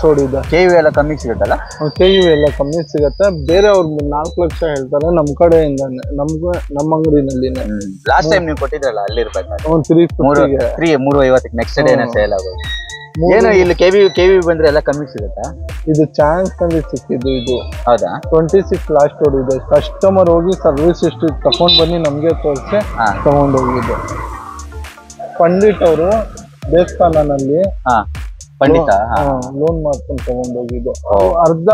ಓಡಿದೆ. KU ಎಲ್ಲ ಕಮ್ಮಿ ಸಿಗುತ್ತಲ್ಲ? KU ಎಲ್ಲ ಕಮ್ಮಿ ಸಿಗತ್ತೆ. ಬೇರೆ ಅವ್ರು 4 ಲಕ್ಷ ಹೇಳ್ತಾರೆ, ನಮ್ ಕಡೆಯಿಂದ ನಮ್ಮ ಅಂಗಡಿನಲ್ಲಿ ಲಾಸ್ಟ್ ಟೈಮ್ ನೀವು ಕೊಟ್ಟಿದ್ರಲ್ಲ ಅಲ್ಲಿ ಇರ್ಬೇಕಾದ್ರೆ 350 ನೆಕ್ಸ್ಟ್ ಡೇನ ಸೇಲ್ ಆಗೋದು. ಏನು ಇಲ್ಲಿ KV ಬಂದ್ರೆ ಎಲ್ಲ ಕಮ್ಮಿ ಸಿಗುತ್ತಾ? ಇದು ಚಾನ್ಸ್ ನಲ್ಲಿ ಸಿಕ್ಕಿದ್ದು. ಇದು ಹೌದಾ? 26 ಲಾಸ್ಟ್ ಓಡಿದೆ. ಕಸ್ಟಮರ್ ಹೋಗಿ ಸರ್ವಿಸ್ ಹಿಸ್ಟ್ರಿ ತಕೊಂಡ್ ಬನ್ನಿ ನಮ್ಗೆ ತೋರಿಸಿ ತಗೊಂಡ್ ಹೋಗಿದ್ದು. ಪಂಡಿತ್ ಅವರು ದೇವಸ್ಥಾನನಲ್ಲಿ ಪಂಡಿತ ಲೋನ್ ಮಾಡ್ಕೊಂಡು ತಗೊಂಡ್ ಹೋಗಿದ್ದು. ಅರ್ಧ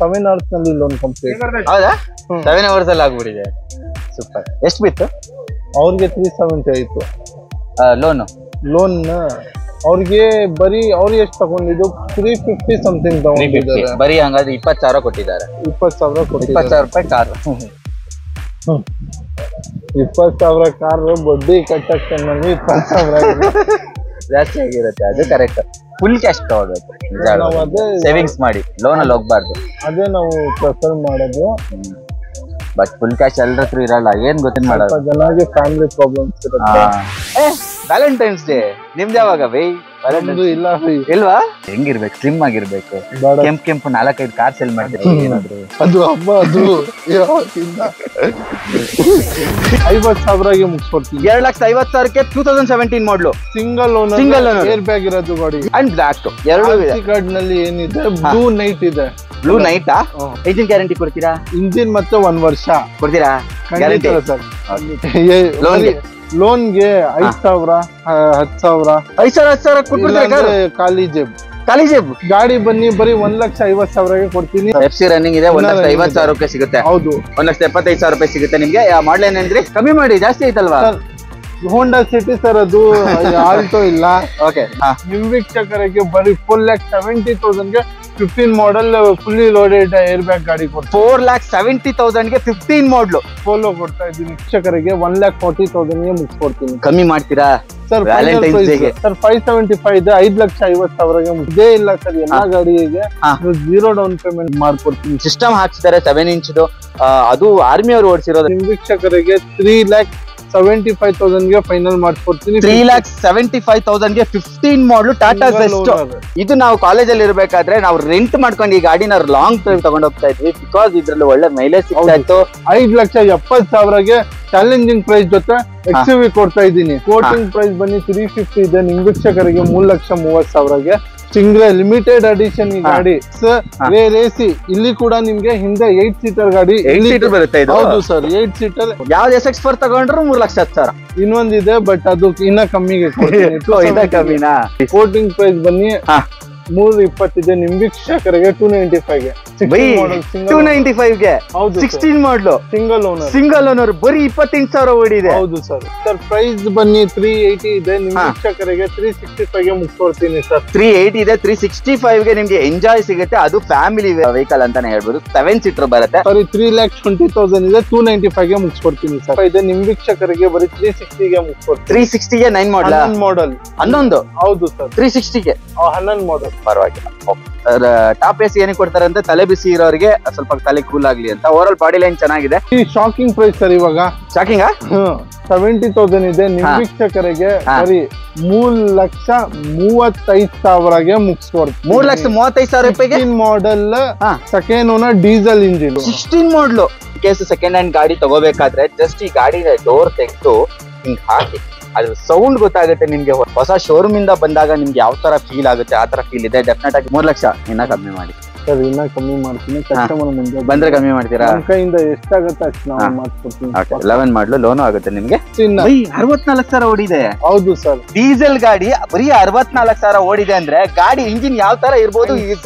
7 hours ನಲ್ಲಿ ಲೋನ್ ಕಂಪ್ಲೀಟ್. ಹೌದಾ? 7 hours ಅಲ್ಲಿ ಆಗ್ಬಿಟ್ಟಿದೆ. ಸೂಪರ್. ಎಷ್ಟು ಬಿತ್ತು ಅವ್ರಿಗೆ? 370 ಆಯ್ತು ಲೋನ್. ಅವ್ರಿಗೆ ಬರೀ ಅವ್ರು ಎಷ್ಟು ತಗೊಂಡಿದ್ದು? 350 ಸಮಥಿಂಗ್ ತಗೊಂಡಿದ್ದಾರೆ. ಬರೀ ಹಂಗಾದ್ರೆ 20,000 ಕೊಟ್ಟಿದ್ದಾರೆ. 20,000 20,000 ರೂಪಾಯಿ ಕಾರ್. 20,000 ಕಾರ್ ಬಡ್ಡಿ ಕಟ್ಟಕ್ಕೆ 20,000 ಜಾಸ್ತಿ ಆಗಿರುತ್ತೆ. ಅದು ಕರೆಕ್ಟ್. ಫುಲ್ ಕ್ಯಾಶ್ ತಗೋಬೇಕು, ಸೇವಿಂಗ್ಸ್ ಮಾಡಿ, ಲೋನ್ ಅಲ್ಲಿ ಹೋಗ್ಬಾರ್ದು. ಅದೇ ನಾವು ಪ್ರಿಫರ್ ಮಾಡೋದು. ಬಟ್ ಫುಲ್ ಕ್ಯಾಶ್ ಎಲ್ಲರ ಹತ್ರ ಇರಲ್ಲ. ಏನ್ ಗೊತ್ತಿನ ಮಾಡೋದು, ಜನರಿಗೆ ಫ್ಯಾಮಿಲಿ ಪ್ರಾಬ್ಲಮ್ಸ್ ಇರುತ್ತೆ. ವ್ಯಾಲೆಂಟೈನ್ಸ್ ಡೇ ನಿಮ್ದು ಯಾವಾಗ ಬೈ? ಇಲ್ಲ ಇಲ್ವಾ? ಹೆಂಗಿರ್ಬೇಕು? ಸ್ಲಿಮ್ ಆಗಿರ್ಬೇಕು. ಕೆಂಪು 4-5 ಕಾರ್ ಸೇಲ್ ಮಾಡ್ತೀವಿ. ಏನಾದ್ರು ಅದು ಹಬ್ಬ. ಅದು 50,000ಗೆ ಮುಗಿಸ್ಕೊಡ್ತೀವಿ. 2,50,000ಕ್ಕೆ 2017 ಮಾಡಲು ಸಿಂಗಲ್ ಓನರ್ ಏರ್ ಬ್ಯಾಗ್ ಇರೋದು ಗಾಡಿ ಅಂಡ್ ಬ್ಲಾಕ್. ಎರಡು ಕಾರ್ಡ್ ನಲ್ಲಿ ಏನಿದೆ, ಬ್ಲೂ ನೈಟ್ ಇದೆ. ಬ್ಲೂ ನೈಟ್ ಇಂಜಿನ್ ಗ್ಯಾರಂಟಿ ಕೊಡ್ತೀರಾ? ಇಂಜಿನ್ ಮತ್ತೆ 1 ವರ್ಷ ಕೊಡ್ತೀರಾ? Guarantee sir. ಲೋನ್ಗೆ 5,000 10,000 ಕೊಟ್ಬಿಡ್ತಾರೆ. ಖಾಲಿ ಜೇಬ್ ಗಾಡಿ ಬನ್ನಿ, ಬರೀ 1,50,000ಗೆ ಕೊಡ್ತೀನಿ. FC ರನ್ನಿಂಗ್ ಇದೆ. 1,50,000 ರೂಪಾಯಿ ಸಿಗುತ್ತೆ. ಹೌದು, 1,75,000 ರೂಪಾಯಿ ಸಿಗುತ್ತೆ ನಿಮ್ಗೆ. ಮಾಡ್ಲಿ ಏನಂದ್ರಿ? ಕಮ್ಮಿ ಮಾಡಿ, ಜಾಸ್ತಿ ಐತಲ್ವಾ? ಹೋಂಡಾ ಸಿಟಿ ಸರ್, ಅದು ಆಲ್ಟೋ ಇಲ್ಲ. ಓಕೆ. ನಿಮ್ ವೀಕ್ಷಕರಿಗೆ ಬರೀ 4,70,000ಗೆ 15 ಮಾಡಲ್ ಫುಲ್ಲಿ ಲೋಡೆಡ್ ಏರ್ ಬ್ಯಾಗ್ ಗಾಡಿ ಕೊಡ್ತೀನಿ. 4,70,000ಗೆ 15 ಮಾಡಲು ಪೋಲೋ ಕೊಡ್ತಾ ಇದ್ದೀನಿ. ವೀಕ್ಷಕರಿಗೆ 1,40,000ಗೆ ಮುಗಿಸ್ಕೊಡ್ತೀನಿ. ಕಮ್ಮಿ ಮಾಡ್ತೀರಾ ಸರ್? ವ್ಯಾಲೆಂಟೈನ್ಸ್ ಡೇಗೆ ಸರ್ 575 ಇದೆ. 5,50,000ಗೆ ಇದೇ ಇಲ್ಲ ಸರ್. ಎಲ್ಲಾ ಗಾಡಿಗೆ 0 ಡೌನ್ ಪೇಮೆಂಟ್ ಮಾಡ್ಕೊಡ್ತೀನಿ. ಸಿಸ್ಟಮ್ ಹಾಕ್ಸಿದ್ದಾರೆ 7 ಇಂಚ್ದು. ಅದು ಆರ್ಮಿ ಅವರು ಓಡಿಸಿರೋದು. ನಿಮ್ ವೀಕ್ಷಕರಿಗೆ 3,75,000ಗೆ ಫೈನಲ್ ಮಾಡ್ಕೊಡ್ತೀನಿ. 3,75,000ಗೆ 15 ಮಾಡಲು ಟಾಟಾ ಬೆಸ್ಟ್. ಇದು ನಾವು ಕಾಲೇಜಲ್ಲಿ ಇರ್ಬೇಕಾದ್ರೆ ನಾವು ರೆಂಟ್ ಮಾಡ್ಕೊಂಡು ಈ ಗಾಡಿನ ಲಾಂಗ್ ಡ್ರೈವ್ ತಗೊಂಡ್ ಹೋಗ್ತಾ ಇದ್ವಿ. ಬಿಕಾಸ್ ಇದ್ರಲ್ಲಿ ಒಳ್ಳೆ ಮೈಲೇಜ್ ಸಿಗ್ತಾ ಇತ್ತು. 5,70,000ಗೆ ಚಾಲೆಂಜಿಂಗ್ ಪ್ರೈಸ್ ಜೊತೆ XUV ಕೊಡ್ತಾ ಇದ್ದೀನಿ. ಕೋಟಿಂಗ್ ಪ್ರೈಸ್ ಬನ್ನಿ 350 ಇದೆ. ನಿಮ್ ವೀಕ್ಷಕರಿಗೆ 3,30,000ಗೆ ಸಿಂಗ್ರೆ ಲಿಮಿಟೆಡ್ ಅಡಿಷನ್ ಈ ಗಾಡಿ. ರೇಸಿ ಇಲ್ಲಿ ಕೂಡ ನಿಮ್ಗೆ ಹಿಂದೆ 8 ಸೀಟರ್ ಗಾಡಿ. 8 ಸೀಟರ್ ಬರುತ್ತೆ. ಹೌದು ಸರ್, 8 ಸೀಟರ್. ಯಾವ್ದು SX4 ತಗೊಂಡ್ರು 3,10,000. ಇನ್ನೊಂದಿದೆ, ಬಟ್ ಅದು ಇನ್ನ ಕಮ್ಮಿಗೆ ಕಮ್ಮಿನಾ? ಕೋಟಿಂಗ್ ಪ್ರೈಸ್ ಬನ್ನಿ 320 ಇದೆ. ನಿಮ್ ವೀಕ್ಷಕರಿಗೆ 295ಗೆ 295ಗೆ 16 ಮಾಡಲು ಸಿಂಗಲ್ ಓನರ್ ಬರೀ 28,000 ಓಡಿದೆ. ಹೌದು ಸರ್. ಪ್ರೈಸ್ ಬನ್ನಿ 380 ಇದೆ. ನಿಮ್ ವೀಕ್ಷಕರಿಗೆ 365ಗೆ ಮುಗಿಸ್ಕೊಡ್ತೀನಿ ಸರ್. 380 ಇದೆ. 365ಗೆ ನಿಮ್ಗೆ ಎಂಜಾಯ್ ಸಿಗುತ್ತೆ. ಅದು ಫ್ಯಾಮಿಲಿ ವೆಹಿಕಲ್ ಅಂತಾನೆ ಹೇಳ್ಬೋದು. 7 ಸೀಟರ್ ಬರುತ್ತೆ. ಸರಿ, 3,20,000 ಇದೆ. 295ಗೆ ಮುಗಿಸ್ಕೊಡ್ತೀನಿ ಸರ್. ಇದೆ ನಿಮ್ ವೀಕ್ಷಕರಿಗೆ ಬರೀ 360ಗೆ ಮುಗಿಸ್ಕೊಡ್ತೀನಿ. 360ಗೆ 9 ಮಾಡಲ್ 11. ಹೌದು ಸರ್. 360ಗೆ 11 ಮಾಡಲ್. ಪರವಾಗಿಲ್ಲ. ಟಾಪ್ AC ಏನಕ್ಕೆ ಕೊಡ್ತಾರೆ ಅಂತ, ತಲೆ ಬಿಸಿ ಇರೋರಿಗೆ ಸ್ವಲ್ಪ ತಲೆ ಕೂಲ್ ಆಗ್ಲಿ ಅಂತ. ಓವರ್ ಆಲ್ ಬಾಡಿ ಲೈನ್ ಚೆನ್ನಾಗಿದೆ. ಈ ಶಾಕಿಂಗ್ ಪ್ರೈಸ್ ಸರ್. ಇವಾಗ ಶಾಕಿಂಗ್ 70,000 ಇದೆ. ನಿಮ್ ವೀಕ್ಷಕರಿಗೆ ಬರೀ 3,35,000ಗೆ ಮುಗಿಸ್ಕೊಡ್ತೀನಿ. 3,35,000 ರೂಪಾಯಿಗೆ ಮಾಡಲ್ ಸೆಕೆಂಡ್ ಓನರ್ ಡೀಸೆಲ್ ಇಂಜಿನ್ 16 ಮಾಡಲು. ಕೇಸ್ ಸೆಕೆಂಡ್ ಹ್ಯಾಂಡ್ ಗಾಡಿ ತಗೋಬೇಕಾದ್ರೆ ಜಸ್ಟ್ ಈ ಗಾಡಿ ಡೋರ್ ತೆಗೆದು ಹಿಂಗ್ ಹಾಕಿ ಅದ್ರ ಸೌಂಡ್ ಗೊತ್ತಾಗುತ್ತೆ ನಿಮ್ಗೆ. ಹೊಸ ಶೋರೂಮ್ ಇಂದ ಬಂದಾಗ ನಿಮ್ಗೆ ಯಾವ ತರ ಫೀಲ್ ಆಗುತ್ತೆ ಆ ತರ ಫೀಲ್ ಇದೆ. ಡೆಫಿನೆಟ್ ಆಗಿ 3 ಲಕ್ಷ ಇನ್ನ ಕಮ್ಮಿ ಮಾಡಿ ಸರ್. ಇನ್ನ ಕಮ್ಮಿ ಮಾಡ್ತೀನಿ. ಕಸ್ಟಮರ್ ಮುಂದೆ ಬಂದ್ರೆ ಕಮ್ಮಿ ಮಾಡ್ತೀರಾ? ನಮ್ಮ ಕೈಯಿಂದ ಎಷ್ಟಾಗುತ್ತೆ ಅಷ್ಟು ನಾವು ಮಾಡ್ಕೊಡ್ತೀನಿ. 11 ಮಾಡಲು ಲೋನು ಆಗುತ್ತೆ ನಿಮ್ಗೆ. 64,000 ಓಡಿದೆ. ಹೌದು ಸರ್. ಡೀಸೆಲ್ ಗಾಡಿ ಬರೀ 64,000 ಓಡಿದೆ ಅಂದ್ರೆ ಗಾಡಿ ಇಂಜಿನ್ ಯಾವ ತರ ಇರ್ಬೋದು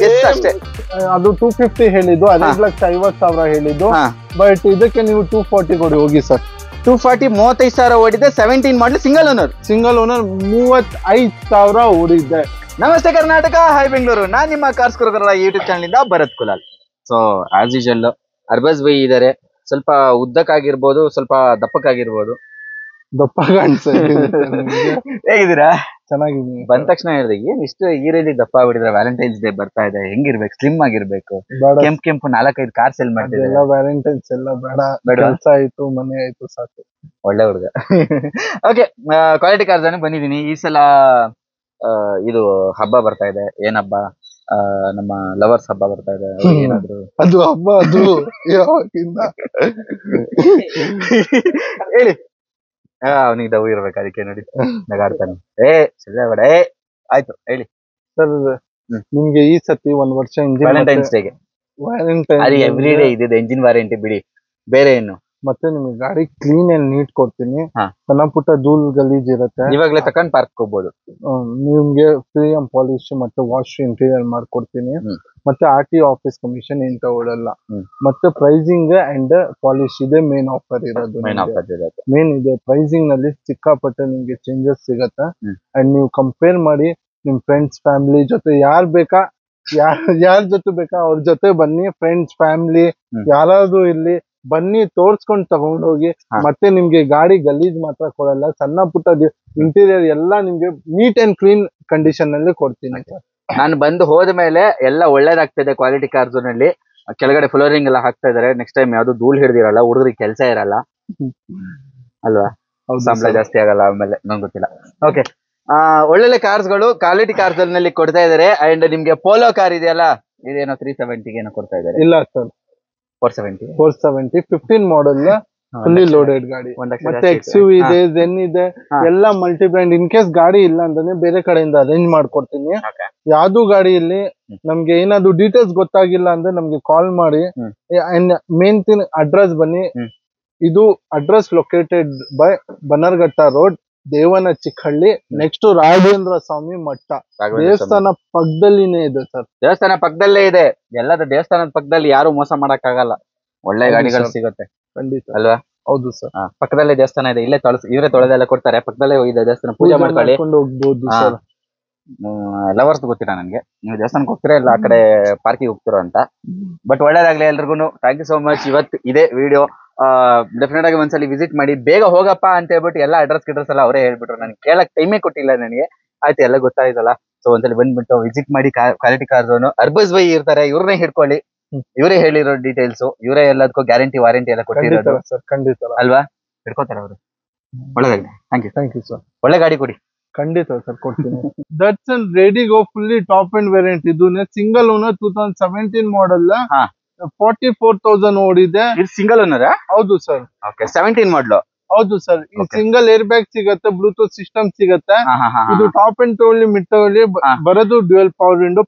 ಅಷ್ಟೇ. ಅದು 250 ಹೇಳಿದ್ದು, 5,50,000 ಹೇಳಿದ್ದು. ಬಟ್ ಇದಕ್ಕೆ ನೀವು 240 ಕೊಡಿ ಹೋಗಿ ಸರ್. 240 35,000 ಓಡಿದೆ. 17 ಮಾಡಲು ಸಿಂಗಲ್ ಓನರ್ 35,000 ಓಡಿದೆ. ನಮಸ್ತೆ ಕರ್ನಾಟಕ, ಹಾಯ್ ಬೆಂಗಳೂರು. ನಾನ್ ನಿಮ್ಮ ಕಾರ್ಸ್ ಕುರುಕರ ಯೂಟ್ಯೂಬ್ ಚಾನಲ್ ಇಂದ Bharath Kulal. So as usual ಅರ್ಬಸ್ ಬೈ ಇದಾರೆ. ಸ್ವಲ್ಪ ಉದ್ದಕ್ಕಾಗಿರ್ಬೋದು, ಸ್ವಲ್ಪ ದಪ್ಪಕ್ಕಾಗಿರ್ಬೋದು. ದಪ್ಪ ಹೇಗಿದ್ದೀರಾ? ಚೆನ್ನಾಗಿದ್ದೀನಿ. ಬಂದ ತಕ್ಷಣ ಹೇಳಿದೆ, ಏನ್ ಇಷ್ಟು ಈ ರೀತಿ ದಪ್ಪ ಆಗ್ಬಿಟ್ಟಿದ್ರೆ? ವ್ಯಾಲೆಂಟೈನ್ಸ್ ಡೇ ಬರ್ತಾ ಇದೆ, ಹೆಂಗಿರ್ಬೇಕು? ಸ್ಲಿಮ್ ಆಗಿರ್ಬೇಕು. ಕೆಂಪು 4-5 ಕಾರ್ ಸೇಲ್ ಮಾಡ್ತಿದ್ರೆ ವ್ಯಾಲೆಂಟೈನ್ಸ್ ಎಲ್ಲ ಬೇಡ. ಕೆಲಸ ಆಯ್ತು, ಮನೆ ಆಯ್ತು, ಸಾಕು. ಒಳ್ಳೆ ಹುಡುಗ. ಓಕೆ, ಕ್ವಾಲಿಟಿ ಕಾರ್ಸ್ ಬಂದಿದ್ದೀನಿ ಈ ಸಲ. ಇದು ಹಬ್ಬ ಬರ್ತಾ ಇದೆ. ಏನ್ ಹಬ್ಬ? ನಮ್ಮ ಲವರ್ಸ್ ಹಬ್ಬ ಬರ್ತಾ ಇದೆ, ಏನಾದ್ರು ಅದು ಹಬ್ಬ ಅದು ಯಾವಾಗಿಂದ ಹೇಳಿ. ಅವನಿಗೆ ಡವ್ ಇರ್ಬೇಕು, ಅದಕ್ಕೆ ನೋಡಿ ನಗಾಡ್ತಾನೆ. ಬೇಡ ಆಯ್ತು ಹೇಳಿ ಸರ್. ನಿಮ್ಗೆ ಈ ಸತಿ 1 ವರ್ಷ ಇಂಜಿನ್ ವ್ಯಾಲೆಂಟೈನ್ಸ್ ಡೇಗೆ ಅದು ಎವ್ರಿ ಡೇ ಇದೆ ಎಂಜಿನ್ ವಾರಂಟಿ ಬಿಡಿ, ಬೇರೆ ಏನು. ಮತ್ತೆ ನಿಮ್ಗೆ ಗಾಡಿ ಕ್ಲೀನ್ ಅಂಡ್ ನೀಟ್ ಕೊಡ್ತೀನಿ. ಹಾ. ಸಣ್ಣ ಪುಟ್ಟ ಧೂಲ್ ಗಲೀಜ್ ಇರುತ್ತೆ, ಇವಾಗ್ಲೇ ತಕೊಂಡ್ ಪಾರ್ಕ್ ಹೋಗ್ಬೋದು. ನಿಮ್ಗೆ ಫ್ರೀ ಅಂಡ್ ಪಾಲಿಶ್ ಮತ್ತೆ ವಾಶ್ ಇಂಟೀರಿಯರ್ ಮಾಡ್ಕೊಡ್ತೀನಿ. ಮತ್ತೆ RT ಆಫೀಸ್ ಕಮಿಷನ್ ಏನ್ ತಗೊಳ್ಳಲ್ಲ. ಮತ್ತೆ ಪ್ರೈಸಿಂಗ್ ಅಂಡ್ ಪಾಲಿಶ್ ಇದೆ ಮೇನ್ ಆಫರ್ ಇರೋದು. ಮೇನ್ ಇದೆ ಪ್ರೈಸಿಂಗ್ ನಲ್ಲಿ ಸಿಕ್ಕಾಪಟ್ಟೆ ನಿಮ್ಗೆ ಚೇಂಜಸ್ ಸಿಗತ್ತೆ. ಅಂಡ್ ನೀವು ಕಂಪೇರ್ ಮಾಡಿ ನಿಮ್ ಫ್ರೆಂಡ್ಸ್ ಫ್ಯಾಮಿಲಿ ಜೊತೆ ಯಾರ್ ಬೇಕಾ, ಯಾರ ಜೊತೆ ಬೇಕಾ ಅವ್ರ ಜೊತೆ ಬನ್ನಿ. ಫ್ರೆಂಡ್ಸ್ ಫ್ಯಾಮಿಲಿ ಯಾರಾದ್ರೂ ಇಲ್ಲಿ ಬನ್ನಿ, ತೋರ್ಸ್ಕೊಂಡ್ ತಗೊಂಡೋಗಿ. ಮತ್ತೆ ನಿಮ್ಗೆ ಗಾಡಿ ಗಲೀಜ್ ಮಾತ್ರ ಕೊಡಲ್ಲ, ಸಣ್ಣ ಪುಟ್ಟ ಇಂಟೀರಿಯರ್ ಎಲ್ಲ ನಿಮ್ಗೆ ನೀಟ್ ಅಂಡ್ ಕ್ಲೀನ್ ಕಂಡೀಷನ್ ನಲ್ಲಿ ಕೊಡ್ತೀನಿ. ನಾನು ಬಂದು ಹೋದ ಮೇಲೆ ಎಲ್ಲ ಒಳ್ಳೇದಾಗ್ತದೆ. ಕ್ವಾಲಿಟಿ ಕಾರ್ಸ್ ನಲ್ಲಿ ಕೆಳಗಡೆ ಫ್ಲೋರಿಂಗ್ ಎಲ್ಲ ಹಾಕ್ತಾ ಇದಾರೆ. ನೆಕ್ಸ್ಟ್ ಟೈಮ್ ಯಾವ್ದು ಧೂಳ್ ಹಿಡ್ದಿರಲ್ಲ, ಹುಡುಗರಿಗೆ ಕೆಲಸ ಇರಲ್ಲ ಅಲ್ವಾ, ಸಂಬಳ ಜಾಸ್ತಿ ಆಗಲ್ಲ ಆಮೇಲೆ, ನಂಗೆ ಗೊತ್ತಿಲ್ಲ. ಓಕೆ, ಒಳ್ಳೊಳ್ಳೆ ಕಾರ್ಸ್ ಗಳು ಕ್ವಾಲಿಟಿ ಕಾರ್ಸ್ ನಲ್ಲಿ ಕೊಡ್ತಾ ಇದಾರೆ. ಅಂಡ್ ನಿಮ್ಗೆ ಪೋಲೋ ಕಾರ್ ಇದೆಯಲ್ಲ, ಇದೇನೋ 370 ಏನೋ ಕೊಡ್ತಾ ಇದಾರೆ. ಇಲ್ಲ ಸರ್, 470 15 ಮಾಡಲ್ ಫುಲ್ಲಿ ಲೋಡೆಡ್ ಗಾಡಿ. ಮತ್ತೆ XUV ಇದೆ, ಝೆನ್ ಇದೆ, ಎಲ್ಲ ಮಲ್ಟಿ ಬ್ರ್ಯಾಂಡ್. ಇನ್ ಕೇಸ್ ಗಾಡಿ ಇಲ್ಲ ಅಂದ್ರೆ ಬೇರೆ ಕಡೆಯಿಂದ ಅರೇಂಜ್ ಮಾಡ್ಕೊಡ್ತೀನಿ. ಯಾವ್ದು ಗಾಡಿಯಲ್ಲಿ ನಮ್ಗೆ ಏನಾದ್ರು ಡೀಟೇಲ್ಸ್ ಗೊತ್ತಾಗಿಲ್ಲ ಅಂದ್ರೆ ನಮ್ಗೆ ಕಾಲ್ ಮಾಡಿ. ಮೇನ್ ಥಿಂಗ್ ಅಡ್ರೆಸ್ ಬನ್ನಿ. ಇದು address located by Bannerghatta road, ದೇವನ ಚಿಕ್ಕಹಳ್ಳಿ, ನೆಕ್ಸ್ಟ್ ರಾಘವೇಂದ್ರ ಸ್ವಾಮಿ ಮಠ. ದೇವಸ್ಥಾನ ಪಕ್ಕದಲ್ಲಿನೇ ಇದೆ ಸರ್. ದೇವಸ್ಥಾನ ಪಕ್ಕದಲ್ಲೇ ಇದೆ. ಎಲ್ಲದ ದೇವಸ್ಥಾನದ ಪಕ್ಕದಲ್ಲಿ ಯಾರು ಮೋಸ ಮಾಡಕ್ ಆಗಲ್ಲ, ಒಳ್ಳೆ ಗಾಡಿಗಳು ಸಿಗುತ್ತೆ. ಖಂಡಿತ ಅಲ್ವಾ? ಹೌದು ಸರ್. ಪಕ್ಕದಲ್ಲೇ ದೇವಸ್ಥಾನ ಇದೆ, ಇಲ್ಲೇ ಇವರೇ ತೊಳೆದೆಲ್ಲ ಕೊಡ್ತಾರೆ. ಪಕ್ಕದಲ್ಲೇ ಹೋಗಿ ದೇವಸ್ಥಾನ ಪೂಜೆ ಮಾಡ್ಕೊಳ್ಳಿ, ಹೋಗ್ಬೋದು ಸರ್. ಲವರ್ಸ್ ಗೊತ್ತಿಲ್ಲ ನನ್ಗೆ, ನೀವು ದೇವಸ್ಥಾನಕ್ಕೆ ಹೋಗ್ತೀರಾ ಇಲ್ಲ ಆ ಕಡೆ ಪಾರ್ಕಿಗೆ ಹೋಗ್ತೀರಾ ಅಂತ. ಬಟ್ ಒಳ್ಳೇದಾಗ್ಲಿ ಎಲ್ರಿಗೂ. Thank you so much. ಇವತ್ತು ಇದೇ ವಿಡಿಯೋ. ಡೆಫಿನೆಟ್ ಆಗಿ ಒಂದ್ಸಲಿ ವಿಸಿಟ್ ಮಾಡಿ. ಬೇಗ ಹೋಗಪ್ಪ ಅಂತ ಹೇಳ್ಬಿಟ್ಟು ಎಲ್ಲ ಅಡ್ರೆಸ್ ಎಲ್ಲ ಅವರೇ ಹೇಳ್ಬಿಟ್ರು, ನನಗೆ ಕೇಳಕ್ ಟೈಮೇ ಕೊಟ್ಟಿಲ್ಲ ನನಗೆ. ಆಯ್ತು, ಎಲ್ಲ ಗೊತ್ತಾಯ್ತಲ್ಲ. ಸೊ ಒಂದ್ಸಲಿ ಬಂದ್ಬಿಟ್ಟು ವಿಸಿಟ್ ಮಾಡಿ. ಕ್ವಾಲಿಟಿ ಕಾರ್ಸ್ ಅರ್ಬಸ್ ಬೈ ಇರ್ತಾರೆ, ಇವ್ರನ್ನೇ ಹಿಡ್ಕೊಳ್ಳಿ. ಇವರೇ ಹೇಳಿರೋ ಡೀಟೇಲ್ಸ್, ಇವರೇ ಎಲ್ಲದಕ್ಕೂ ಗ್ಯಾರಂಟಿ ವಾರಂಟಿ ಎಲ್ಲ ಕೊಟ್ಟಿರೋದು. ಖಂಡಿತ ಅಲ್ವಾ? ಹಿಡ್ಕೋತಾರೆ ಅವರು. ಒಳ್ಳೆದಾಗ್ಲಿ. Thank you sir. ಒಳ್ಳೆ ಗಾಡಿ ಕೊಡಿ. ಖಂಡಿತ ಸರ್, ಕೊಡ್ತೀನಿ. Datsun Redi Go fully top end variant. ಇದು ಸಿಂಗಲ್ ಓನರ್ 2017 ಮಾಡಲ್, 44,000 ಓಡಿದೆ. ಇದು ಸಿಂಗಲ್ ಓನರ್? ಹೌದು ಸರ್. 17 ಮಾಡಲು. ಹೌದು ಸರ್. ಈ ಸಿಂಗಲ್ ಏರ್ ಬ್ಯಾಗ್ ಸಿಗತ್ತೆ, ಬ್ಲೂಟೂತ್ ಸಿಸ್ಟಮ್ ಸಿಗತ್ತೆ. ಇದು ಟಾಪ್ ಅಂಡ್ ತಗೊಳ್ಳಿ, ಮಿಡ್ ತಗೊಳ್ಳಿ ಬರೋದು dual power window,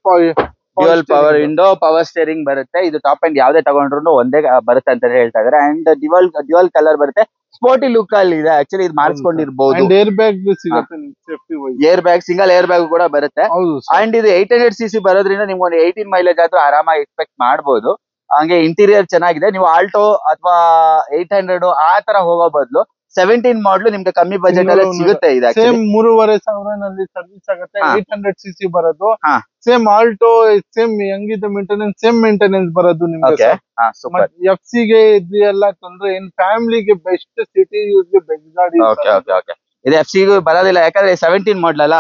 power steering ಬರುತ್ತೆ. ಇದು ಟಾಪ್ ಅಂಡ್ ಯಾವ್ದೇ ತಗೊಂಡ್ರು ಒಂದೇ ಬರುತ್ತೆ ಅಂತ ಹೇಳ್ತಾ ಇದಾರೆ. ಅಂಡ್ ಡ್ಯುಯಲ್ ಕಲರ್ ಬರುತ್ತೆ, ಸ್ಪೋರ್ಟಿ ಲುಕ್ ಅಲ್ಲಿ ಇದೆ. ಆಕ್ಚುಲಿ ಇದು ಮಾಡಿಸ್ಕೊಂಡಿರ್ಬಹುದು. ಏರ್ ಬ್ಯಾಗ್ ಸಿಗುತ್ತೆ, air bag, single air bag ಕೂಡ ಬರುತ್ತೆ. ಅಂಡ್ ಇದು 800cc ಬರೋದ್ರಿಂದ ನಿಮ್ಗೆ ಒಂದು 18 ಮೈಲೇಜ್ ಆದ್ರೂ ಆರಾಮಾಗಿ ಎಕ್ಸ್ಪೆಕ್ಟ್ ಮಾಡಬಹುದು. ಹಂಗೆ ಇಂಟೀರಿಯರ್ ಚೆನ್ನಾಗಿದೆ. ನೀವು ಆಲ್ಟೋ ಅಥವಾ 800 ಆ ತರ ಹೋಗೋ ಬದಲು 17 ಮಾಡಲು ನಿಮ್ಗೆ ಕಮ್ಮಿ ಬಜೆಟ್ ಅಲ್ಲಿ ಸಿಗುತ್ತೆ. ಇದೆ ಸೇಮ್ 3,500 ಸರ್ವಿಸ್ ಆಗುತ್ತೆ. 800cc ಬರೋದು. ಸೇಮ್ ಆಲ್ಟೋ ಸೇಮ್ ಹೆಂಗಿದೆ ಮೇಂಟೆನೆನ್ಸ್, ಸೇಮ್ ಮೇಂಟೆನೆನ್ಸ್ ಬರೋದು ನಿಮ್ಗೆ. FC ಗೆ ಇದೆಲ್ಲ ತೊಂದ್ರೆ ಏನ್, ಫ್ಯಾಮಿಲಿಗೆ ಬೆಸ್ಟ್, ಸಿಟಿ ಯೂಸ್ಗೆ ಬೆಸ್ಟ್ ಗಾಡಿ. ಇದು FC ಗೂ ಬರೋದಿಲ್ಲ, ಯಾಕಂದ್ರೆ 17 ಮಾಡಲ್ ಅಲ್ಲ.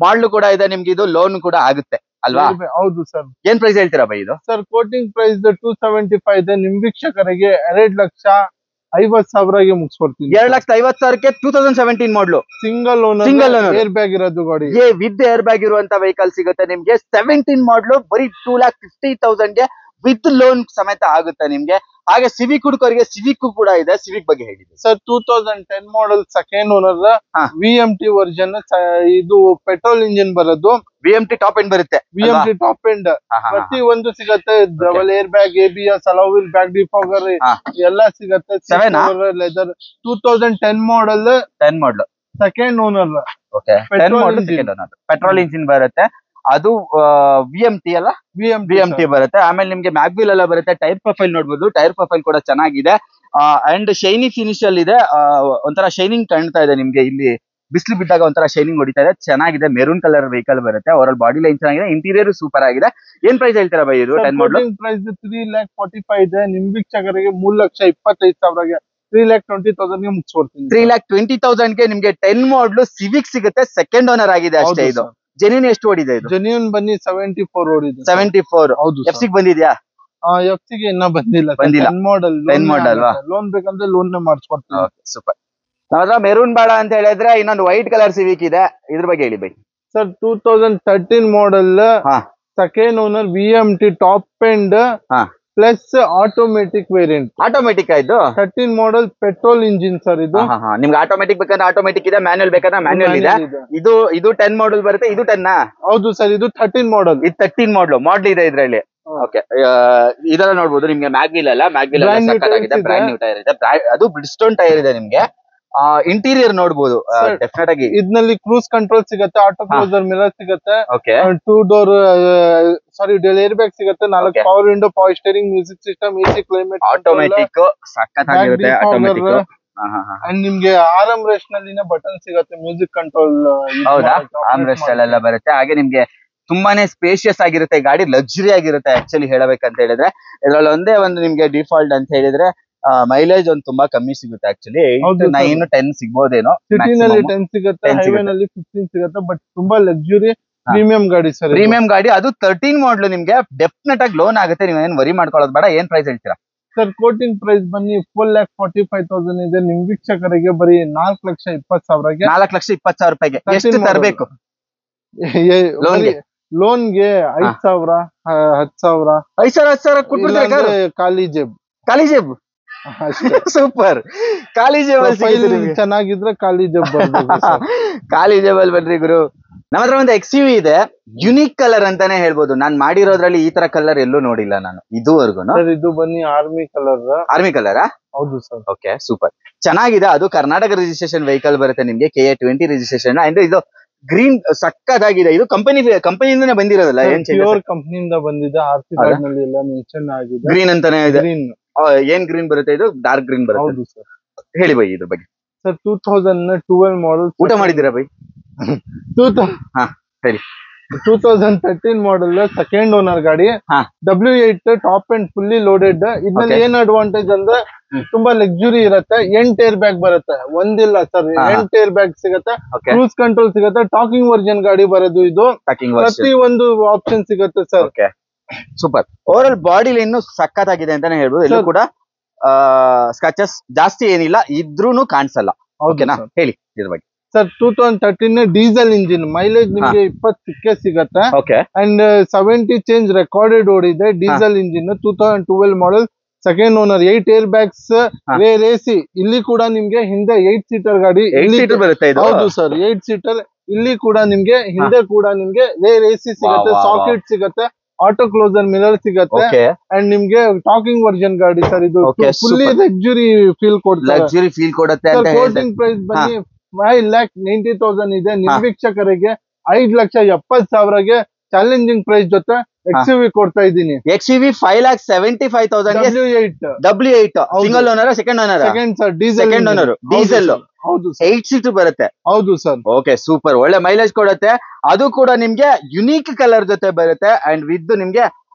ಮಾಡ್ಲು ಕೂಡ ಇದೆ ನಿಮ್ಗೆ, ಇದು ಲೋನ್ ಕೂಡ ಆಗುತ್ತೆ ಅಲ್ವಾ? ಹೌದು ಸರ್. ಏನ್ ಪ್ರೈಸ್ ಹೇಳ್ತೀರಾ ಬೈ ಇದು? ಸರ್ ಕೋಟಿಂಗ್ ಪ್ರೈಸ್ 275 ಇದೆ. ನಿಮ್ ವೀಕ್ಷಕರಿಗೆ 2,50,000ಗೆ ಮುಗಿಸ್ಕೊಡ್ತೀನಿ. 2,50,000ಕ್ಕೆ 2017 ಮಾಡಲು ಸಿಂಗಲ್ ಓನರ್ ಏರ್ ಬ್ಯಾಗ್ ಇರೋದು ಗಾಡಿ, ವಿತ್ ಏರ್ ಬ್ಯಾಗ್ ಇರುವಂತ ವೆಹಿಕಲ್ ಸಿಗುತ್ತೆ ನಿಮ್ಗೆ. 17 ಮಾಡಲು ಬರೀ 2,50,000ಗೆ ವಿತ್ ಲೋನ್ ಸಮೇತ ಆಗುತ್ತೆ ನಿಮ್ಗೆ. ಹಾಗೆ ಸಿವಿಕ್ ಹುಡುಕರಿಗೆ ಸಿವಿಕ್ ಕೂಡ ಇದೆ. ಸಿವಿಕ್ ಬಗ್ಗೆ ಹೇಳಿದೆ ಸರ್. 2010 ಮಾಡಲ್ ಸೆಕೆಂಡ್ ಓನರ್, VMT ವರ್ಷನ್. ಇದು ಪೆಟ್ರೋಲ್ ಇಂಜಿನ್ ಬರೋದು. VMT ಟಾಪ್ ಎಂಡ್ ಬರುತ್ತೆ. VMT ಟಾಪ್ ಎಂಡ್ ಪ್ರತಿ ಒಂದು ಸಿಗತ್ತೆ. Double air bag, ABS, ಅಲೋವಿಲ್, back defogger ಎಲ್ಲ ಸಿಗತ್ತೆ. ಲೆದರ್ 2010 ಮಾಡಲ್, 10 ಮಾಡಲ್ ಸೆಕೆಂಡ್ ಓನರ್. ಪೆಟ್ರೋಲ್ ಇಂಜಿನ್ ಬರುತ್ತೆ. ಅದು VMT ಅಲ್ಲ, VMT ಬರುತ್ತೆ. ಆಮೇಲೆ ನಿಮ್ಗೆ ಮ್ಯಾಗ್ವಿಲ್ ಎಲ್ಲ ಬರುತ್ತೆ. ಟೈರ್ ಪ್ರೊಫೈಲ್ ನೋಡ್ಬೋದು, ಟೈರ್ ಪ್ರೊಫೈಲ್ ಕೂಡ ಚೆನ್ನಾಗಿದೆ. ಅಂಡ್ ಶೈನಿ ಫಿನಿಶ್ ಅಲ್ಲಿ ಇದೆ. ಒಂಥರ ಶೈನಿಂಗ್ ಕಾಣ್ತಾ ಇದೆ ನಿಮ್ಗೆ. ಇಲ್ಲಿ ಬಿಸಿಲು ಬಿದ್ದಾಗ ಒಂಥರ ಶೈನಿಂಗ್ ಹೊಡಿತಾ ಇದೆ, ಚೆನ್ನಾಗಿದೆ. ಮೆರೂನ್ ಕಲರ್ ವೆಹಿಕಲ್ ಬರುತ್ತೆ. ಅವರ ಬಾಡಿ ಲೈನ್ ಚೆನ್ನಾಗಿದೆ, ಇಂಟೀರಿಯರ್ ಸೂಪರ್ ಆಗಿದೆ. ಏನ್ ಪ್ರೈಸ್ ಹೇಳ್ತೀರಾ ಬೈ ಇದು? 10 ಮಾಡಲ್ ಪ್ರೈಸ್ 3,45,000 ಇದೆ. ನಿಮ್ ವೀಕ್ಷಕರಿಗೆ 3,25,000ಗೆ 3,20,000ಗೆ ಮುಗಿಸ್ಕೊಡ್ತೀನಿ. 3,20,000ಗೆ ನಿಮ್ಗೆ 10 ಮಾಡಲ್ ಸಿವಿಕ್ ಸಿಗುತ್ತೆ. ಸೆಕೆಂಡ್ ಓನರ್ ಆಗಿದೆ ಅಷ್ಟೇ. ಇದು ಜೆನ್ಯೂನ್ ಎಷ್ಟು ಓಡಿದೆ? ಇದು ಜೆನ್ಯೂನ್ ಬನ್ನಿ 74 ಓಡಿದೆ. 74. ಹೌದು. FC ಗೆ ಬಂದಿದ್ಯಾ? FC ಗೆ ಇನ್ನ ಬಂದಿಲ್ಲ. 10 ಮಾಡಲ್ ಅಲ್ವಾ? ಲೋನ್ ಬೇಕಂದ್ರೆ ಲೋನ್ ಮಾಡಿಸ್ಕೊಡ್ತೀನಿ. ಸೂಪರ್. ನಾವ್ ಮೆರೂನ್ ಬೇಡ ಅಂತ ಹೇಳಿದ್ರೆ ಇನ್ನೊಂದು ವೈಟ್ ಕಲರ್ ಸಿವಿಕ್ ಇದೆ, ಇದ್ರ ಬಗ್ಗೆ ಹೇಳಿ by. Sir 2013 model, second owner VMT top end ಹಾ ಪ್ಲಸ್ ಆಟೋಮೆಟಿಕ್ ವೇರಿಯಂಟ್. ಆಟೋಮೆಟಿಕ್ ಆಯ್ತು 13 ಮಾಡಲ್ ಪೆಟ್ರೋಲ್ ಇಂಜಿನ್ ಸರ್ ಇದು. ನಿಮ್ಗೆ ಆಟೋಮೆಟಿಕ್ ಬೇಕಂದ್ರೆ ಆಟೋಮೆಟಿಕ್ ಇದೆ, ಮ್ಯಾನ್ಯಲ್ ಬೇಕಾದ್ರೆ ಮ್ಯಾನ್ಯಲ್ ಇದೆ. ಇದು 10 ಮಾಡಲ್ ಬರುತ್ತೆ, ಇದು 10 ಹೌದು ಸರ್, ಇದು 13 ಮಾಡಲ್. ಇದು 13 ಮಾಡಲ್ ಇದೆ ಇದ್ರಲ್ಲಿ. ಓಕೆ, ಇದೆಲ್ಲ ನೋಡ್ಬೋದು ನಿಮ್ಗೆ. ಮ್ಯಾಗ್ವಿಲ್ ಅಲ್ಲ, ಮ್ಯಾಗ್ವಿಲ್ ಸಕ್ಕತ್ತಾಗಿದೆ, ಬ್ರ್ಯಾಂಡ್ ನ್ಯೂ ಟೈರ್ ಇದೆ, ಅದು ಬ್ರಿಡ್ಸ್ಟೋನ್ ಟೈರ್ ಇದೆ ನಿಮ್ಗೆ. ಇಂಟೀರಿಯರ್ ನೋಡ್ಬೋದು ಡೆಫಿನೆಟ್ ಆಗಿ. ಇದ್ನಲ್ಲಿ ಕ್ರೂಸ್ ಕಂಟ್ರೋಲ್ ಸಿಗುತ್ತೆ, ಆಟೋ ಕ್ಲೋಸರ್ ಮಿರರ್ ಸಿಗುತ್ತೆ, ಓಕೆ 2 ಡೋರ್ ಏರ್ ಬ್ಯಾಗ್ ಸಿಗುತ್ತೆ, 4 power window, power steering, music system, AC climate, automatic ಸಕ್ಕತ್ತಾಗಿರುತ್ತೆ ಆಟೋಮೆಟಿಕ್. ಅಂಡ್ ನಿಮ್ಗೆ ಆರ್ಮ್ ರೆಸ್ಟ್ ನಲ್ಲಿ ಬಟನ್ ಸಿಗುತ್ತೆ, ಮ್ಯೂಸಿಕ್ ಕಂಟ್ರೋಲ್. ಹೌದಾ, ಆರ್ಮ್ ರೆಸ್ಟ್ ಎಲ್ಲ ಬರುತ್ತೆ. ಹಾಗೆ ನಿಮ್ಗೆ ತುಂಬಾನೇ ಸ್ಪೇಷಿಯಸ್ ಆಗಿರುತ್ತೆ ಗಾಡಿ, ಲಕ್ಸುರಿ ಆಗಿರುತ್ತೆ ಆಕ್ಚುಲಿ ಹೇಳಬೇಕಂತ ಹೇಳಿದ್ರೆ. ಇದ್ರಲ್ಲಿ ಒಂದೇ ಒಂದು ನಿಮ್ಗೆ ಡಿಫಾಲ್ಟ್ ಅಂತ ಹೇಳಿದ್ರೆ ಮೈಲೇಜ್ ಒಂದು ತುಂಬಾ ಕಮ್ಮಿ ಸಿಗುತ್ತೆ ಆಕ್ಚುಲಿ. 9 10 ಸಿಗ್ಬೋದೇನೋ. ಸಿಟಿನಲ್ಲಿ 10 ಸಿಗುತ್ತೆ, ಹೈವೇ ನಲ್ಲಿ 15 ಸಿಗುತ್ತೆ. ಬಟ್ ತುಂಬಾ ಲಕ್ಸುರಿ ಪ್ರೀಮಿಯಂ ಗಾಡಿ ಸರ್, ಪ್ರೀಮಿಯಂ ಗಾಡಿ. ಅದು 13 ಮಾಡಲ್ ನಿಮ್ಗೆ ಡೆಫಿನೆಟ್ ಆಗಿ ಲೋನ್ ಆಗುತ್ತೆ, ನೀವೇನ್ ವರಿ ಮಾಡ್ಕೊಳ್ಳೋದು ಬೇಡ. ಏನ್ ಪ್ರೈಸ್ ಹೇಳ್ತೀರಾ ಸರ್? ಕೋಟಿಂಗ್ ಪ್ರೈಸ್ ಬನ್ನಿ 4,45,000 ಇದೆ. ನಿಮ್ ವೀಕ್ಷಕರಿಗೆ ಬರೀ 4,20,000ಗೆ, 4,20,000 ರೂಪಾಯಿಗೆ ಎಷ್ಟು ತರಬೇಕು ಲೋನ್ಗೆ? 5,000 10,000 5,000 ಕೊಟ್ಬಿಡ್ತಾರೆ. ಖಾಲಿ ಜೇಬ್, ಖಾಲಿ ಜೇಬ್ ಸೂಪರ್. ಖಾಲಿ ಜೇಬಲ್ ಚೆನ್ನಾಗಿದ್ರೆ ಖಾಲಿ ಜೇಬ್ ಖಾಲಿ ಜೇಬಲ್ ಬನ್ರಿ ಗುರು. ನಮ್ಮ ಹತ್ರ ಒಂದು XUV ಇದೆ, ಯುನಿಕ್ ಕಲರ್ ಅಂತಾನೆ ಹೇಳ್ಬೋದು. ನಾನ್ ಮಾಡಿರೋದ್ರಲ್ಲಿ ಈ ತರ ಕಲರ್ ಎಲ್ಲೂ ನೋಡಿಲ್ಲ ನಾನು ಇದುವರೆಗೂ. ಇದು ಬನ್ನಿ ಆರ್ಮಿ ಕಲರ್. ಆರ್ಮಿ ಕಲರಾ? ಹೌದು ಸರ್. ಓಕೆ, ಸೂಪರ್, ಚೆನ್ನಾಗಿದೆ. ಅದು ಕರ್ನಾಟಕ ರಿಜಿಸ್ಟ್ರೇಷನ್ ವೆಹಿಕಲ್ ಬರುತ್ತೆ ನಿಮ್ಗೆ, KA 20 ರಿಜಿಸ್ಟ್ರೇಷನ್. ಅಂದ್ರೆ ಇದು ಗ್ರೀನ್ ಸಕ್ಕದಾಗಿದೆ. ಇದು ಕಂಪನಿಯಿಂದನೇ ಬಂದಿರೋದಲ್ಲ? ಏನ್ ಪ್ಯೂರ್ ಕಂಪನಿಯಿಂದ ಬಂದಿದೆ. RC ಕಾರ್ಡ್ ನಲ್ಲಿ ಎಲ್ಲ ಮೆನ್ಷನ್ ಆಗಿದೆ. ಗ್ರೀನ್ ಅಂತಾನೆ ಇದೆ. ಏನ್ ಗ್ರೀನ್ ಬರುತ್ತೆ? ಇದು ಡಾರ್ಕ್ ಗ್ರೀನ್ ಬರುತ್ತೆ. ಹೌದು ಸರ್. ಹೇಳಿ ಬೈ ಇದ್ರ ಬಗ್ಗೆ. ಸರ್ 2012 ಮಾಡಲ್. ಊಟ ಮಾಡಿದ್ದೀರಾ ಬೈ? ಹೇಳಿ. 2013 ಮಾಡಲ್, ಸೆಕೆಂಡ್ ಓನರ್ ಗಾಡಿ, W8 top and fully loaded. ಇದ್ರಲ್ಲಿ ಏನ್ ಅಡ್ವಾಂಟೇಜ್ ಅಂದ್ರೆ ತುಂಬಾ ಲಕ್ಸುರಿ ಇರುತ್ತೆ. 8 ಏರ್ ಬ್ಯಾಗ್ ಬರುತ್ತೆ, ಒಂದಿಲ್ಲ ಸರ್, 8 ಏರ್ ಬ್ಯಾಗ್ ಸಿಗುತ್ತೆ, ಕ್ರೂಸ್ ಕಂಟ್ರೋಲ್ ಸಿಗುತ್ತೆ. ಟಾಕಿಂಗ್ ವರ್ಜನ್ ಗಾಡಿ ಬರೋದು ಇದು, ಪ್ರತಿ ಒಂದು ಆಪ್ಷನ್ ಸಿಗುತ್ತೆ sir. Super. Over all body line ಸಕ್ಕತ್ತಾಗಿದೆ ಅಂತಾನೆ ಹೇಳ್ಬೋದು. ಎಲ್ಲೂ ಕೂಡ ಸ್ಕ್ರಾಚಸ್ ಜಾಸ್ತಿ ಏನಿಲ್ಲ, ಇದ್ರೂನು ಕಾಣಿಸಲ್ಲ. ಓಕೆನಾ, ಹೇಳಿ ಇದ್ರ ಬಗ್ಗೆ. ಸರ್ 2013 ಡೀಸೆಲ್ ಇಂಜಿನ್, ಮೈಲೇಜ್ ನಿಮ್ಗೆ 20 ಸಿಗುತ್ತೆ. ಅಂಡ್ 70 ಚೇಂಜ್ ರೆಕಾರ್ಡೆಡ್ ಓಡಿದೆ. Diesel engine 2012 model, second owner, 8 air bags, rear AC. ಇಲ್ಲಿ ಕೂಡ ನಿಮ್ಗೆ ಹಿಂದೆ 8 ಸೀಟರ್ ಗಾಡಿ ಬರುತ್ತೆ. ಹೌದು ಸರ್, 8 ಸೀಟರ್. ಇಲ್ಲಿ ಕೂಡ ನಿಮ್ಗೆ ಹಿಂದೆ ಕೂಡ ನಿಮ್ಗೆ ರೇರ್ AC ಸಿಗುತ್ತೆ, ಸಾಕೆಟ್ ಸಿಗುತ್ತೆ, ಆಟೋ ಕ್ಲೋಸರ್ ಮಿರರ್ ಸಿಗುತ್ತೆ. ಅಂಡ್ ನಿಮ್ಗೆ ಟಾಕಿಂಗ್ ವರ್ಜನ್ ಗಾಡಿ ಸರ್. ಇದು ಫುಲ್ಲಿ ಲಕ್ಸುರಿ ಫೀಲ್ ಕೊಡುತ್ತೆ. ಕೋಟಿಂಗ್ ಪ್ರೈಸ್ ಬನ್ನಿ 5,90,000 ಇದೆ. ನಿಮ್ ವೀಕ್ಷಕರಿಗೆ 5,70,000ಗೆ ಚಾಲೆಂಜಿಂಗ್ ಪ್ರೈಸ್ ಜೊತೆ XUV ಕೊಡ್ತಾ ಇದ್ದೀನಿ. XUV 5,75,000 W8 single owner, second owner? Second sir, second owner, diesel. ಹೌದು, 8 ಸೀಟ್ ಬರುತ್ತೆ. ಹೌದು ಸರ್. ಓಕೆ, ಸೂಪರ್, ಒಳ್ಳೆ ಮೈಲೇಜ್ ಕೊಡುತ್ತೆ. ಅದು ಕೂಡ ನಿಮ್ಗೆ ಯುನೀಕ್ ಕಲರ್ ಜೊತೆ ಬರುತ್ತೆ. ಅಂಡ್ ವಿತ್ ನಿಮ್ಗೆ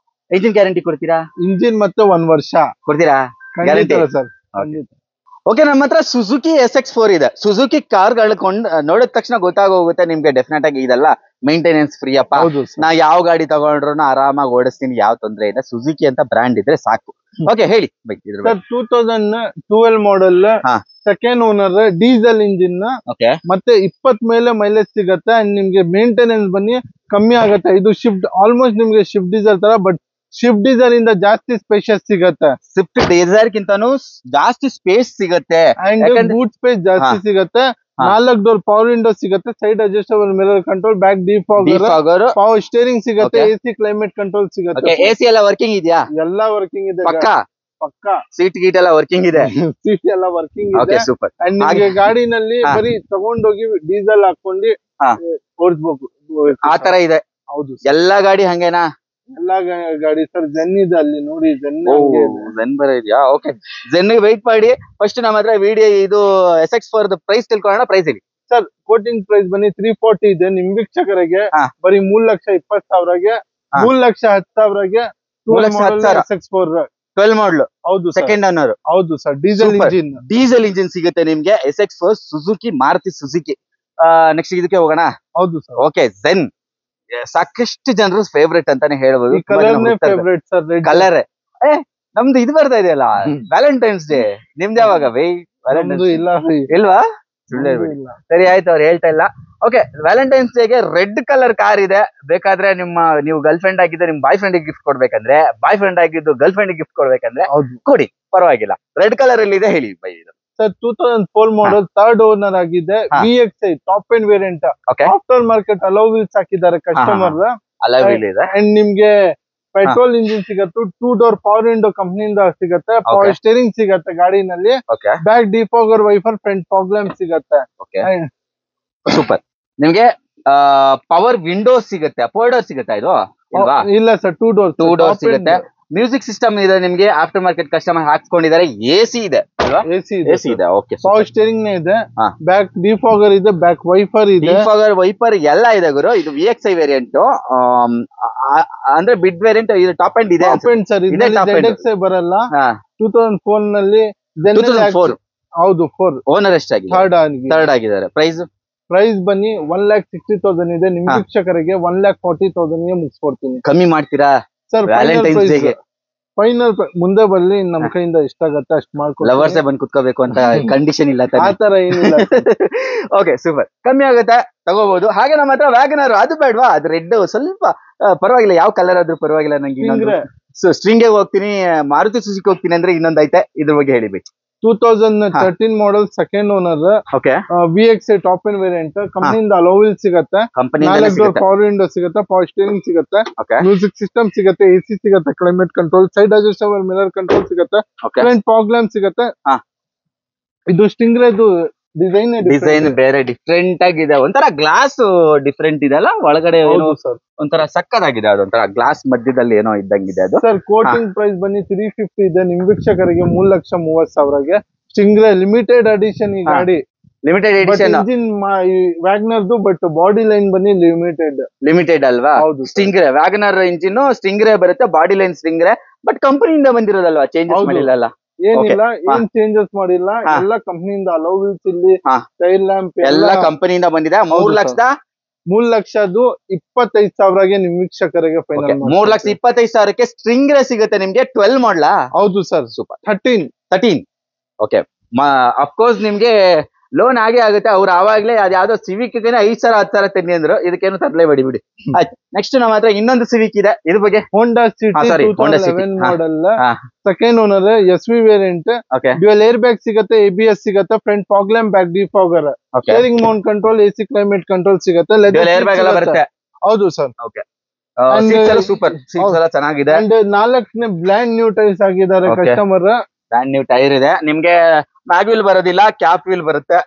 ಇಂಜಿನ್ ಗ್ಯಾರಂಟಿ ಕೊಡ್ತೀರಾ? ಇಂಜಿನ್ ಮತ್ತೆ 1 ವರ್ಷ ಕೊಡ್ತೀರಾ? ಸರ್. ಓಕೆ, ನಮ್ಮ ಹತ್ರ ಸುಜುಕಿ SX4 ಇದೆ. ಸುಜುಕಿ ಕಾರ್ಗಳು ನೋಡಿದ ತಕ್ಷಣ ಗೊತ್ತಾಗೋಗುತ್ತೆ ನಿಮ್ಗೆ ಡೆಫಿನೆಟ್ ಆಗಿ ಇದೆಲ್ಲ ಮೇಂಟೆನೆನ್ಸ್ ಫ್ರೀ ಅಪ್ಪ. ನಾ ಯಾವ ಗಾಡಿ ತಗೊಂಡ್ರು ಆರಾಮಾಗಿ ಓಡಿಸ್ತೀನಿ, ಯಾವ ತೊಂದ್ರೆ ಇಲ್ಲ. ಸುಜುಕಿ ಅಂತ ಬ್ರ್ಯಾಂಡ್ ಇದ್ರೆ ಸಾಕು. ಓಕೆ, ಹೇಳಿ by. 2012 model, second owner, diesel engine, ಮತ್ತೆ 20 ಮೇಲೆ ಮೈಲೇಜ್ ಸಿಗುತ್ತೆ. ಅಂಡ್ ನಿಮ್ಗೆ ಮೇಂಟೆನೆನ್ಸ್ ಬನ್ನಿ ಕಮ್ಮಿ ಆಗುತ್ತೆ. ಇದು ಶಿಫ್ಟ್, ಆಲ್ಮೋಸ್ಟ್ ನಿಮ್ಗೆ ಶಿಫ್ಟ್ ಡೀಸೆಲ್ ತರ, ಬಟ್ ಶಿಫ್ಟ್ ಡೀಸೆಲ್ ಇಂದ ಜಾಸ್ತಿ ಸ್ಪೇಷಿಯಸ್ ಸಿಗುತ್ತೆ. ಸ್ವಿಫ್ಟ್ ಡಿಸೈರ್ ಗಿಂತಾನು ಜಾಸ್ತಿ ಸ್ಪೇಸ್ ಸಿಗುತ್ತೆ, ಬೂಟ್ ಸ್ಪೇಸ್ ಜಾಸ್ತಿ ಸಿಗುತ್ತೆ. 4 ಡೋರ್ ಪವರ್ ವಿಂಡೋ ಸಿಗುತ್ತೆ, side adjustable mirror control, back defogger, power steering ಸಿಗುತ್ತೆ, AC ಕ್ಲೈಮೇಟ್ ಕಂಟ್ರೋಲ್ ಸಿಗುತ್ತೆ. AC ಎಲ್ಲ ವರ್ಕಿಂಗ್ ಇದೆಯಾ? ಎಲ್ಲ ವರ್ಕಿಂಗ್ ಇದೆ, ಪಕ್ಕ. ಸೀಟ್ ಗೀಟ್ ಎಲ್ಲ ವರ್ಕಿಂಗ್ ಇದೆ, ಸೀಟ್ ಎಲ್ಲ ವರ್ಕಿಂಗ್ ಇದೆ. ಸೂಪರ್. ಅಂಡ್ ನಿಮಗೆ ಗಾಡಿನಲ್ಲಿ ಬರೀ ತಗೊಂಡೋಗಿ ಡೀಸೆಲ್ ಹಾಕೊಂಡು ಓಡಿಸ್ಬೇಕು, ಆ ತರ ಇದೆ. ಹೌದು, ಎಲ್ಲಾ ಗಾಡಿ ಹಂಗೇನಾ? ಎಲ್ಲಾ ಗಾಡಿ ಸರ್. ಜೆನ್ ಇದೆ ಅಲ್ಲಿ ನೋಡಿ, ಜೆನ್ ಬರ ಇದೆಯಾ? ಓಕೆ, ಜೆನ್ ವೆಯ್ಟ್ ಮಾಡಿ. ಫಸ್ಟ್ ನಮ್ಮ ಹತ್ರ ವಿಡಿಯೋ ಇದು SX4 ಪ್ರೈಸ್ ತಿಳ್ಕೊಳ್ಳೋಣ. ಪ್ರೈಸ್ ಹೇಳಿ ಸರ್. ಕೋಟಿಂಗ್ ಪ್ರೈಸ್ ಬನ್ನಿ 340 ಇದೆ. ನಿಮ್ ವೀಕ್ಷಕರಿಗೆ ಬರೀ 3,20,000ಗೆ, 3,10,000ಗೆ SX4 12 ಮಾಡಲ್. ಹೌದು, ಸೆಕೆಂಡ್ ಓನರ್. ಹೌದು ಸರ್, ಡೀಸೆಲ್ ಇಂಜಿನ್ ಸಿಗುತ್ತೆ ನಿಮ್ಗೆ. SX4 Suzuki, Maruti Suzuki. Next ಇದಕ್ಕೆ ಹೋಗೋಣ. ಹೌದು ಸರ್. ಓಕೆ, ಜೆನ್ ಸಾಕಷ್ಟು ಜನರು ಫೇವ್ರೇಟ್ ಅಂತಾನೆ ಹೇಳ್ಬೋದು. ಕಲರ್ ನಮ್ದು ಇದು ಬರ್ತಾ ಇದೆಯಲ್ಲ, ವ್ಯಾಲೆಂಟೈನ್ಸ್ ಡೇ. ನಿಮ್ದು ಯಾವಾಗ ಬೈ? ಇಲ್ವಾ? ಸುಳ್ಳು. ಸರಿ ಆಯ್ತು, ಅವ್ರು ಹೇಳ್ತಾ ಇಲ್ಲ. ಓಕೆ, ವ್ಯಾಲೆಂಟೈನ್ಸ್ ಡೇಗೆ ರೆಡ್ ಕಲರ್ ಕಾರ್ ಇದೆ. ಬೇಕಾದ್ರೆ ನೀವು ಗರ್ಲ್ ಫ್ರೆಂಡ್ ಆಗಿದ್ದೆ ನಿಮ್ ಬಾಯ್ ಫ್ರೆಂಡ್ ಗಿಫ್ಟ್ ಕೊಡ್ಬೇಕಂದ್ರೆ, ಬಾಯ್ ಫ್ರೆಂಡ್ ಆಗಿದ್ದು ಗರ್ಲ್ ಫ್ರೆಂಡ್ ಗಿಫ್ಟ್ ಕೊಡ್ಬೇಕಂದ್ರೆ ಕೊಡಿ, ಪರವಾಗಿಲ್ಲ. ರೆಡ್ ಕಲರ್ ಅಲ್ಲಿ ಇದೆ, ಹೇಳಿ ಬೈ. ಇದು ಸರ್ 2004 ಮಾಡಲ್, ಥರ್ಡ್ ಓನರ್ ಆಗಿದೆ. VXi top end variant, after market hello wheels ಹಾಕಿದ್ದಾರೆ ಕಸ್ಟಮರ್. ಅಂಡ್ ನಿಮ್ಗೆ ಪೆಟ್ರೋಲ್ ಇಂಜಿನ್ ಸಿಗತ್ತೆ, 2 ಡೋರ್ ಪವರ್ ವಿಂಡೋ ಕಂಪ್ನಿಯಿಂದ ಸಿಗತ್ತೆ, ಪವರ್ ಸ್ಟೇರಿಂಗ್ ಸಿಗತ್ತೆ ಗಾಡಿನಲ್ಲಿ, back defogger wiper, front fog lamp ಸಿಗತ್ತೆ. ಸೂಪರ್. ನಿಮ್ಗೆ ಪವರ್ ವಿಂಡೋಸ್ ಸಿಗುತ್ತೆ, ಅಪೋರ್ಡ್ ಡೋರ್ ಸಿಗುತ್ತೆ ಇದು ಇಲ್ಲ ಸರ್, 2 ಡೋರ್ ಸಿಗುತ್ತೆ. ಮ್ಯೂಸಿಕ್ ಸಿಸ್ಟಮ್ ಇದೆ ನಿಮ್ಗೆ, ಆಫ್ಟರ್ ಮಾರ್ಕೆಟ್ ಕಸ್ಟಮರ್ ಹಾಕ್ಸ್ಕೊಂಡಿದ್ದಾರೆ. ಎಸಿ ಇದೆ ಅಲ್ವಾ? ಎಸಿ ಇದೆ. ಓಕೆ, ಪವರ್ ಸ್ಟೇರಿಂಗ್ ಇದೆ, ಬ್ಯಾಕ್ ಡಿಫಾಗರ್ ಇದೆ, ಬ್ಯಾಕ್ ವೈಫರ್ ಇದೆ, ಡಿಫಾಗರ್ ವೈಫರ್ ಎಲ್ಲ ಇದೆ ಗುರು. ಇದು VXi ವೇರಿಯಂಟ್ ಅಂದ್ರೆ ಬಿಡ್ ವೇರಿಯಂಟ್. ಇದು ಟಾಪ್ ಎಂಡ್ ಇದೆ ಸರ್. ZXi ಬರಲ್ಲ. 2004 ನಲ್ಲಿ, 2004 ಹೌದು 4 ಓನರ್ ಎಷ್ಟಾಗಿದೆ? ಥರ್ಡ್ ಆಗಿದ್ದಾರೆ. ಪ್ರೈಸ್ ಬನ್ನಿ 1,60,000 ಇದೆ. ನಿಮ್ ವೀಕ್ಷಕರಿಗೆ 1,40,000 ಗೆ ಮುಗಿಸ್ಕೊಡ್ತೀನಿ. ಕಮ್ಮಿ ಮಾಡ್ತೀರಾ ಸರ್? ವ್ಯಾಲೆಂಟೈನ್ಸ್ ಡೇಗೆ ಫೈನಲ್ ಮುಂದೆ ಬರ್ಲಿ, ನಮ್ ಕೈಯಿಂದ ಎಷ್ಟಾಗತ್ತೆ ಅಷ್ಟು ಮಾಡ್ಕೊಡ್ತೀನಿ. ಲವರ್ಸೇ ಬಂದು ಕುತ್ಕೋಬೇಕು ಅಂತ ಕಂಡೀಷನ್ ಇಲ್ಲ, ಆತರ ಏನಿಲ್ಲ. Okay, super. ಕಮ್ಮಿ ಆಗುತ್ತೆ, ತಗೋಬಹುದು. ಹಾಗೆ ನಮ್ಮ ಹತ್ರ ವ್ಯಾಗನರ್, ಅದು ಬೇಡವಾ? ಅದು ರೆಡ್ ಸ್ವಲ್ಪ ಪರವಾಗಿಲ್ಲ, ಯಾವ ಕಲರ್ ಆದ್ರೂ ಪರವಾಗಿಲ್ಲ ನಂಗೆ. ಸ್ಟ್ರಿಂಗ್ ಹೋಗ್ತೀನಿ, ಮಾರುತಿ ಸುಜುಕಿ ಹೋಗ್ತೀನಿ ಅಂದ್ರೆ ಇನ್ನೊಂದು ಐತೆ, ಇದ್ರ ಬಗ್ಗೆ ಹೇಳಿಬೇಕು. 2013 model, second owner. VXi top end variant ಕಂಪನಿಯಿಂದ ಅಲೋ ವೀಲ್ ಸಿಗತ್ತೆ, 4 ಡೋರ್ ಪವರ್ ವಿಂಡೋ ಸಿಗತ್ತೆ, ಪವರ್ ಸ್ಟೇರಿಂಗ್ ಸಿಗತ್ತೆ, ಮ್ಯೂಸಿಕ್ ಸಿಸ್ಟಮ್ ಸಿಗತ್ತೆ, AC ಸಿಗತ್ತೆ, climate control, side adjustable mirror control ಸಿಗತ್ತೆ, ಫ್ರಂಟ್ ಫಾಗ್ ಲ್ಯಾಂಪ್ ಸಿಗತ್ತೆ. ಇದು ಸ್ಟಿಂಗ್ರೇದು ಡಿಸೈನ್ ಬೇರೆ ಡಿಫ್ರೆಂಟ್ ಆಗಿದೆ. ಒಂಥರ ಗ್ಲಾಸ್ ಡಿಫ್ರೆಂಟ್ ಇದೆ ಅಲ್ಲ ಒಳಗಡೆ, ಒಂಥರ ಸಕ್ಕದಾಗಿದೆ. ಅದೊಂಥರ ಗ್ಲಾಸ್ ಮಧ್ಯದಲ್ಲಿ ಏನೋ ಇದ್ದಂಗಿದೆ ಅದು. ಸರ್ ಕೋಟಿಂಗ್ ಪ್ರೈಸ್ ಬನ್ನಿ 350 ಇದೆ. ನಿಮ್ ವೀಕ್ಷಕರಿಗೆ 3,30,000ಗೆ ಸ್ಟಿಂಗ್ರೇ ಲಿಮಿಟೆಡ್ ಅಡಿಷನ್ ಈ ಗಾಡಿ. ಲಿಮಿಟೆಡ್ ಎಡಿಷನ್ ಇಂಜಿನ್ ವ್ಯಾಗ್ನರ್ದು, ಬಟ್ ಬಾಡಿ ಲೈನ್ ಬನ್ನಿ ಲಿಮಿಟೆಡ್ ಅಲ್ವಾ? ಸ್ಟಿಂಗ್ರೇ ವ್ಯಾಗನರ್ ಇಂಜಿನ್, ಸ್ಟಿಂಗ್ರೇ ಬರುತ್ತೆ, ಬಾಡಿ ಲೈನ್ ಸ್ಟಿಂಗ್ರೇ, ಬಟ್ ಕಂಪನಿಯಿಂದ ಬಂದಿರೋದಲ್ವಾ, ಚೇಂಜಸ್ ಮಾಡಿಲ್ಲ. ಏನಿಲ್ಲ, ಏನ್ ಚೇಂಜಸ್ ಮಾಡಿಲ್ಲ, ಎಲ್ಲ ಕಂಪನಿಯಿಂದ ಅಲೋ ವೀಲ್ಸ್ ಇಲ್ಲಿ, ಟೈರ್ ಲ್ಯಾಂಪ್ ಎಲ್ಲ ಕಂಪನಿಯಿಂದ ಬಂದಿದೆ. 3,25,000ಗೆ ನಿಮ್ ವೀಕ್ಷಕರಿಗೆ ಫೈನಲ್. 3,25,000ಕ್ಕೆ ಸ್ಟ್ರಿಂಗ್ರೇ ಸಿಗುತ್ತೆ ನಿಮ್ಗೆ. 12 ಮಾಡಲಾ? ಹೌದು ಸರ್. ಸೂಪರ್. 13. ಓಕೆ, ಅಫ್ಕೋರ್ಸ್ ನಿಮ್ಗೆ ಲೋನ್ ಆಗೇ ಆಗುತ್ತೆ. ಅವ್ರು ಆವಾಗ್ಲೇ ಅದ್ಯಾವ್ದೋ ಸಿವಿಕ್ 5,000 10,000 ತೆಗಿ ಅಂದ್ರು, ಇದಕ್ಕೇನು ತರಲೇಬೇಡಿ ಬಿಡಿ. ಆಯ್ತು, ನೆಕ್ಸ್ಟ್ ನಮ್ಮ ಹತ್ರ ಇನ್ನೊಂದು ಸಿವಿಕ್ ಇದೆ. ಇದ್ರ ಬಗ್ಗೆ Honda City 2011 model, second owner, SV variant, dual air bag ಸಿಗತ್ತೆ, ABS ಸಿಗತ್ತೆ, front fog lamp, back defogger, steering mount control, AC climate control ಸಿಗತ್ತೆ, ಲೆದರ್ ಏರ್ ಬ್ಯಾಗ್ ಎಲ್ಲ ಬರುತ್ತೆ. ಹೌದು ಸರ್. ಓಕೆ, ಸೂಪರ್, ಚೆನ್ನಾಗಿದೆ. ಅಂಡ್ 4ನೇ ಬ್ರ್ಯಾಂಡ್ ನ್ಯೂ ಟೈರ್ಸ್ ಆಗಿದ್ದಾರೆ customer. Brand new tyre ಇದೆ ನಿಮ್ಗೆ. ಮ್ಯಾಗ್ ವೀಲ್ ಬರೋದಿಲ್ಲ, ಕ್ಯಾಪ್ ವೀಲ್ ಬರುತ್ತೆ.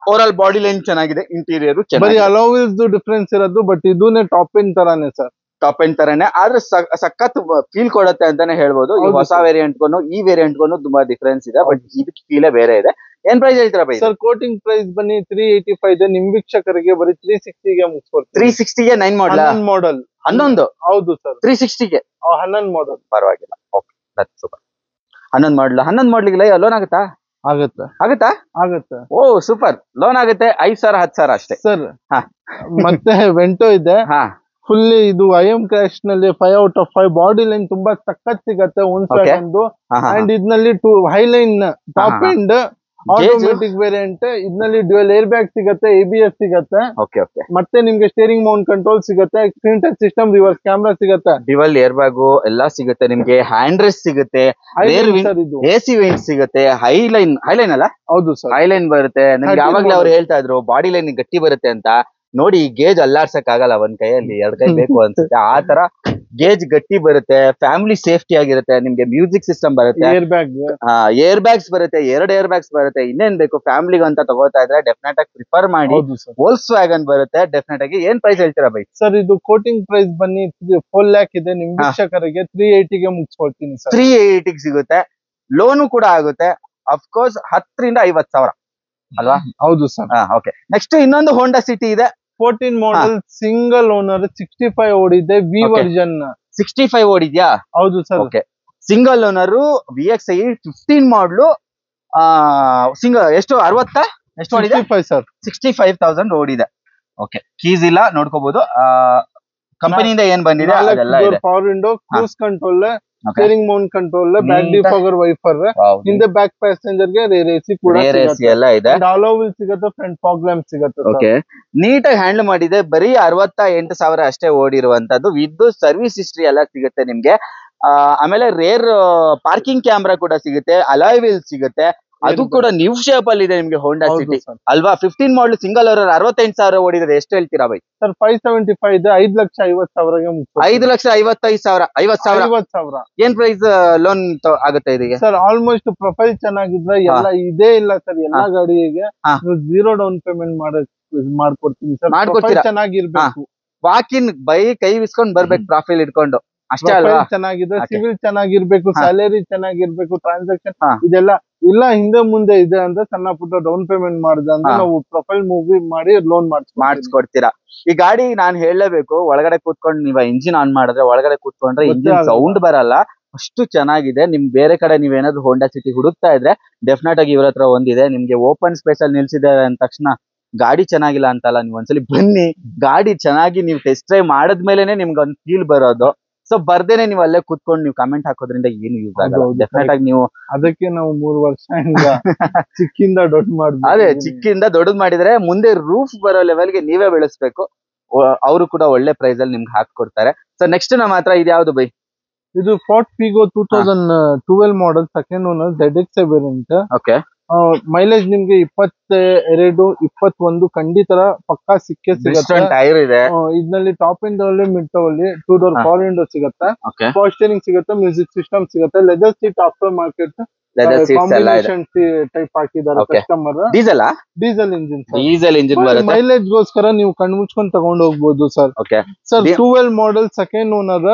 ಓವರ್ ಆಲ್ ಬಾಡಿ ಲೈನ್ ಚೆನ್ನಾಗಿದೆ, ಇಂಟೀರಿಯರ್ ಬರೀ ಅಲೋ ವೀಲ್ಸ್ ಡಿಫ್ರೆನ್ಸ್ ಇರೋದು, ಬಟ್ ಇದೂನೇ ಟಾಪ್ ಎಂಡ್ ತರಾನೇ ಸರ್. ಟಾಪ್ ಎಂಡ್ ತರಾನೇ, ಆದ್ರೆ ಸಖತ್ ಫೀಲ್ ಕೊಡುತ್ತೆ ಅಂತಾನೆ ಹೇಳ್ಬೋದು. ಹೊಸ ವೇರಿಯಂಟ್ಗೂ ಈ ವೇರಿಯಂಟ್ಗೂ ತುಂಬಾ ಡಿಫ್ರೆನ್ಸ್ ಇದೆ, ಬಟ್ ಇದಕ್ಕೆ ಫೀಲೇ ಬೇರೆ ಇದೆ. ಏನ್ ಪ್ರೈಸ್ ಹೇಳ್ತೀರಾ ಬೈ? ಸರ್ ಕೋಟಿಂಗ್ ಪ್ರೈಸ್ ಬನ್ನಿ 385 ಇದೆ. ನಿಮ್ ವೀಕ್ಷಕರಿಗೆ ಬರೀ 360ಗೆ ಮುಗಿಸ್ಕೊಡ್ತೀವಿ. 360ಗೆ 9 ಮಾಡಲ್ 11. ಹೌದು ಸರ್. 360ಗೆ 11 ಮಾಡಲ್ ಪರವಾಗಿಲ್ಲ. Okay, that's super. 11 ಮಾಡಲಿಗೆ ಲೋನ್ ಆಗುತ್ತಾ? ಆಗುತ್ತಾ? ಓ ಸೂಪರ್, ಲೋನ್ ಆಗುತ್ತೆ. 5,000 10,000 ಅಷ್ಟೇ ಸರ್. ಮತ್ತೆ ವೆಂಟೋ ಇದೆ, ಫುಲ್ಲಿ ಇದು IM ಕ್ರಾಶ್ ನಲ್ಲಿ 5 out of 5 ಬಾಡಿ ಲೈನ್ ತುಂಬಾ ಸಖತ್ ಸಿಗತ್ತೆ. ಒಂದು ಅಂಡ್ ಇದ್ನಲ್ಲಿ 2 high line top end automatic variant, ಇದ್ನಲ್ಲಿ ಡ್ಯುಯಲ್ ಏರ್ ಬ್ಯಾಗ್ ಸಿಗತ್ತೆ, ABS ಸಿಗತ್ತೆ, ಮತ್ತೆ ನಿಮ್ಗೆ ಸ್ಟೇರಿಂಗ್ ಮೌಂಟ್ ಕಂಟ್ರೋಲ್ ಸಿಗತ್ತೆ, screen touch system, reverse camera ಸಿಗತ್ತೆ, ಡ್ಯುಯಲ್ ಏರ್ ಬ್ಯಾಗ್ ಎಲ್ಲ ಸಿಗುತ್ತೆ ನಿಮ್ಗೆ, ಹ್ಯಾಂಡ್ ರೆಸ್ಟ್ ಸಿಗುತ್ತೆ, AC ವೆಂಟ್ ಸಿಗುತ್ತೆ, ಹೈ ಲೈನ್ ಅಲ್ಲ? ಹೌದು ಸರ್, ಹೈ ಲೈನ್ ಬರುತ್ತೆ ನಿಮ್ಗೆ. ಯಾವಾಗ್ಲೇ ಅವ್ರು ಹೇಳ್ತಾ ಇದ್ರು ಬಾಡಿ ಲೈನ್ ಗಟ್ಟಿ ಬರುತ್ತೆ ಅಂತ. ನೋಡಿ, ಗೇಜ್ ಅಲ್ಲಾಡ್ಸಕ್ ಆಗಲ್ಲ, ಒಂದ್ ಕೈಯಲ್ಲಿ 2 ಕೈ ಬೇಕು ಅನ್ಸುತ್ತೆ. ಆ ತರ ಗೇಜ್ ಗಟ್ಟಿ ಬರುತ್ತೆ, ಫ್ಯಾಮಿಲಿ ಸೇಫ್ಟಿ ಆಗಿರುತ್ತೆ. ನಿಮ್ಗೆ ಮ್ಯೂಸಿಕ್ ಸಿಸ್ಟಮ್ ಬರುತ್ತೆ, ಏರ್ ಬ್ಯಾಗ್ಸ್ ಬರುತ್ತೆ, 2 ಏರ್ ಬ್ಯಾಗ್ಸ್ ಬರುತ್ತೆ. ಇನ್ನೇನ್ ಬೇಕು? ಫ್ಯಾಮಿಲಿಗೆ ಅಂತ ತಗೋತಾ ಇದ್ರೆ ಡೆಫಿನೆಟ್ ಆಗಿ ಪ್ರಿಫರ್ ಮಾಡಿ. ವೋಲ್ಕ್ಸ್ ವ್ಯಾಗನ್ ಬರುತ್ತೆ ಡೆಫಿನೆಟ್ ಆಗಿ. ಏನ್ ಪ್ರೈಸ್ ಹೇಳ್ತೀರಾ ಬೈ? ಸರ್ ಇದು ಕೋಟಿಂಗ್ ಪ್ರೈಸ್ ಬನ್ನಿ 4 lakh ಇದೆ. ನಿಮ್ ವೀಕ್ಷಕರಿಗೆ 380ಗೆ ಮುಗಿಸ್ಕೊಡ್ತೀನಿ ಸರ್. 380ಗೆ ಸಿಗುತ್ತೆ, ಲೋನು ಕೂಡ ಆಗುತ್ತೆ. ಅಫ್ಕೋರ್ಸ್ 10,000 ರಿಂದ 50,000 ಅಲ್ವಾ? ಹೌದು ಸರ್. ಓಕೆ, ನೆಕ್ಸ್ಟ್ ಇನ್ನೊಂದು ಹೋಂಡಾ ಸಿಟಿ ಇದೆ, 14 ಮಾಡಲ್, ಸಿಂಗಲ್ ಓನರ್, 65 ಓಡಿದೆ. ವಿ ವರ್ಷನ್ 65 ಓಡಿದ್ಯಾ? ಹೌದು sir. Okay, single owner, VXi 15 ಮಾಡಲು, ಸಿಂಗಲ್ ಎಷ್ಟು 60 ಎಷ್ಟು ಓಡಿದೆ? 65,000 ಓಡಿದೆ. ಓಕೆ, ಕೀಸ್ ಇಲ್ಲ, ನೋಡ್ಕೋಬಹುದು. ಕಂಪನಿಯಿಂದ ಏನ್ ಬಂದಿದೆ ಅದೆಲ್ಲ ಇದೆ. Power window, cruise control, steering mount control, back defogger wiper, ಹಿಂದೆ ಬ್ಯಾಕ್ ಪ್ಯಾಸೆಂಜರ್ ಗೆ ರೇರ್ ಎಸಿ ಕೂಡ ಎಲ್ಲ ಇದೆ, ಆಲ್ ಓವರ್ ಸಿಗುತ್ತೆ, ಫ್ರಂಟ್ ಫಾಗ್ ಲ್ಯಾಂಪ್ ಸಿಗುತ್ತೆ. ಓಕೆ, ನೀಟಾಗಿ ಹ್ಯಾಂಡಲ್ ಮಾಡಿದೆ. ಬರೀ 68,000 ಅಷ್ಟೇ ಓಡಿರುವಂತದ್ದು. ವಿತ್ ಸರ್ವಿಸ್ ಹಿಸ್ಟ್ರಿ ಎಲ್ಲ ಸಿಗುತ್ತೆ ನಿಮ್ಗೆ. ಆಮೇಲೆ ರೇರ್ ಪಾರ್ಕಿಂಗ್ ಕ್ಯಾಮ್ರಾ ಕೂಡ ಸಿಗುತ್ತೆ, ಅಲಾಯ್ ವೀಲ್ ಸಿಗುತ್ತೆ, ಅದು ಕೂಡ ನ್ಯೂ ಶೇಪ್ ಅಲ್ಲಿ ಇದೆ ನಿಮ್ಗೆ ಹೋಂಡಾ ಸಿಟಿ ಅಲ್ವಾ. 15 ಮಾಡಲ್ ಸಿಂಗಲ್ ಓನರ್ 68,000 ಓಡಿದ್ರೆ ಎಷ್ಟು ಹೇಳ್ತೀರಾ ಬೈ? ಸರ್ 575 ಇದೆ, 5,50,000ಗೆ 5,55,000 50,000 ಏನ್ ಪ್ರೈಸ್ ಲೋನ್ ಆಗುತ್ತೆ ಇದಕ್ಕೆ? ಸರ್ ಆಲ್ಮೋಸ್ಟ್ ಪ್ರೊಫೈಲ್ ಚೆನ್ನಾಗಿದ್ರೆ ಎಲ್ಲ ಇದೇ ಇಲ್ಲ ಸರ್, ಎಲ್ಲಾ ಗಾಡಿಗೆ ಝೀರೋ ಡೌನ್ ಪೇಮೆಂಟ್ ಮಾಡ್ಕೊಡ್ತೀನಿ ಸರ್. ಮಾಡ್ಕೊಡ್ತೀರಾ? ಚೆನ್ನಾಗಿರ್ಬೇಕು, ವಾಕಿನ್ ಬೈ ಕೈ ವಿಸ್ಕೊಂಡ್ ಬರ್ಬೇಕು ಪ್ರಾಫಿಲ್ ಇಟ್ಕೊಂಡು ಅಷ್ಟೇ ಅಲ್ವಾ. ಚೆನ್ನಾಗಿದೆ, ಸಿವಿಲ್ ಚೆನ್ನಾಗಿರ್ಬೇಕು, ಸ್ಯಾಲರಿ ಚೆನ್ನಾಗಿರ್ಬೇಕು, ಟ್ರಾನ್ಸಾಕ್ಷನ್ ಇದೆಲ್ಲ ಇಲ್ಲ ಹಿಂದೆ ಮುಂದೆ ಇದೆ ಅಂದ್ರೆ ಸಣ್ಣ ಪುಟ್ಟ ಡೌನ್ ಪೇಮೆಂಟ್ ಮಾಡಿದ ಅಂದ್ರೆ ನಾವು ಪ್ರೊಫೈಲ್ ಮೂವಿ ಮಾಡಿ ಲೋನ್ ಮಾಡಿಸ್ಕೊಡ್ತೀರಾ. ಈ ಗಾಡಿ ನಾನ್ ಹೇಳಲೇಬೇಕು, ಒಳಗಡೆ ಕೂತ್ಕೊಂಡು ನೀವ್ ಇಂಜಿನ್ ಆನ್ ಮಾಡಿದ್ರೆ ಒಳಗಡೆ ಕೂತ್ಕೊಂಡ್ರೆ ಇಂಜಿನ್ ಸೌಂಡ್ ಬರಲ್ಲ, ಅಷ್ಟು ಚೆನ್ನಾಗಿದೆ. ನಿಮ್ ಬೇರೆ ಕಡೆ ನೀವೇನಾದ್ರು ಹೋಂಡಾ ಸಿಟಿ ಹುಡುಕ್ತಾ ಇದ್ರೆ ಡೆಫಿನೆಟ್ ಆಗಿ ಇವ್ರ ಹತ್ರ ಒಂದಿದೆ. ನಿಮ್ಗೆ ಓಪನ್ ಸ್ಪೇಸ್ ಅಲ್ಲಿ ನಿಲ್ಸಿದ್ದಾರೆ ಅಂದ ತಕ್ಷಣ ಗಾಡಿ ಚೆನ್ನಾಗಿಲ್ಲ ಅಂತಲ್ಲ, ನೀವ್ ಒಂದ್ಸಲಿ ಬನ್ನಿ, ಗಾಡಿ ಚೆನ್ನಾಗಿ ನೀವು ಟೆಸ್ಟ್ ಡ್ರೈವ್ ಮಾಡದ್ಮೇಲೆನೆ ನಿಮ್ಗೆ ಒಂದ್ ಫೀಲ್ ಬರೋದು. ಸೊ ಬರ್ದೇನೆ ನೀವು ಅಲ್ಲೇ ಕೂತ್ಕೊಂಡು ನೀವು ಕಮೆಂಟ್ ಹಾಕೋದ್ರಿಂದ ಏನು ಯೂಸ್ ಆಗಲ್ಲ. ಡೆಫಿನೆಟ್ ಆಗಿ ನೀವು ಅದಕ್ಕೆ ನಾವು 3 ವರ್ಷದಿಂದ ಚಿಕ್ಕಿಂದ ದೊಡ್ಡ ಮಾಡಿದ್ವಿ. ಅದೇ ಚಿಕ್ಕಿಂದ ದೊಡ್ಡದ್ ಮಾಡಿದ್ರೆ ಮುಂದೆ ರೂಫ್ ಬರೋ ಲೆವೆಲ್ಗೆ ನೀವೇ ಬೆಳೆಸ್ಬೇಕು. ಅವರು ಕೂಡ ಒಳ್ಳೆ ಪ್ರೈಸ್ ಅಲ್ಲಿ ನಿಮ್ಗೆ ಹಾಕೊಡ್ತಾರೆ. ಸೊ ನೆಕ್ಸ್ಟ್ ನಮ್ಮ ಹತ್ರ ಇದು ಯಾವ್ದು ಬೈ? ಇದು Ford Figo 2012 model, second owner, ZX variant. Okay, mileage ನಿಮ್ಗೆ 22, 21 ಖಂಡಿತ ಪಕ್ಕಾ ಸಿಕ್ಕೇ ಸಿಗುತ್ತೆ. ಟೈರ್ ಇದೆ ಇದ್ರಲ್ಲಿ ಟಾಪ್ ಎಂಡ್ ಅಲ್ಲಿ ಮಿಡ್ ತಗೊಳ್ಳಿ, 2 ಡೋರ್ ಪವರ್ ವಿಂಡೋ ಸಿಗುತ್ತೆ, ಪವರ್ ಸ್ಟೀರಿಂಗ್ ಸಿಗುತ್ತೆ, ಮ್ಯೂಸಿಕ್ ಸಿಸ್ಟಮ್ ಸಿಗುತ್ತೆ, leather seat after market combination type ಹಾಕಿದ್ದಾರೆ ಕಸ್ಟಮರ್. ಡೀಸೆಲ್ ಇಂಜಿನ್ ಮೈಲೇಜ್ ಗೋಸ್ಕರ ನೀವು ಕಣ್ಣು ಮುಚ್ಕೊಂಡು ತಗೊಂಡು ಹೋಗ್ಬೋದು ಸರ್. ಸರ್ 12 ಮಾಡಲ್, ಸೆಕೆಂಡ್ ಓನರ್,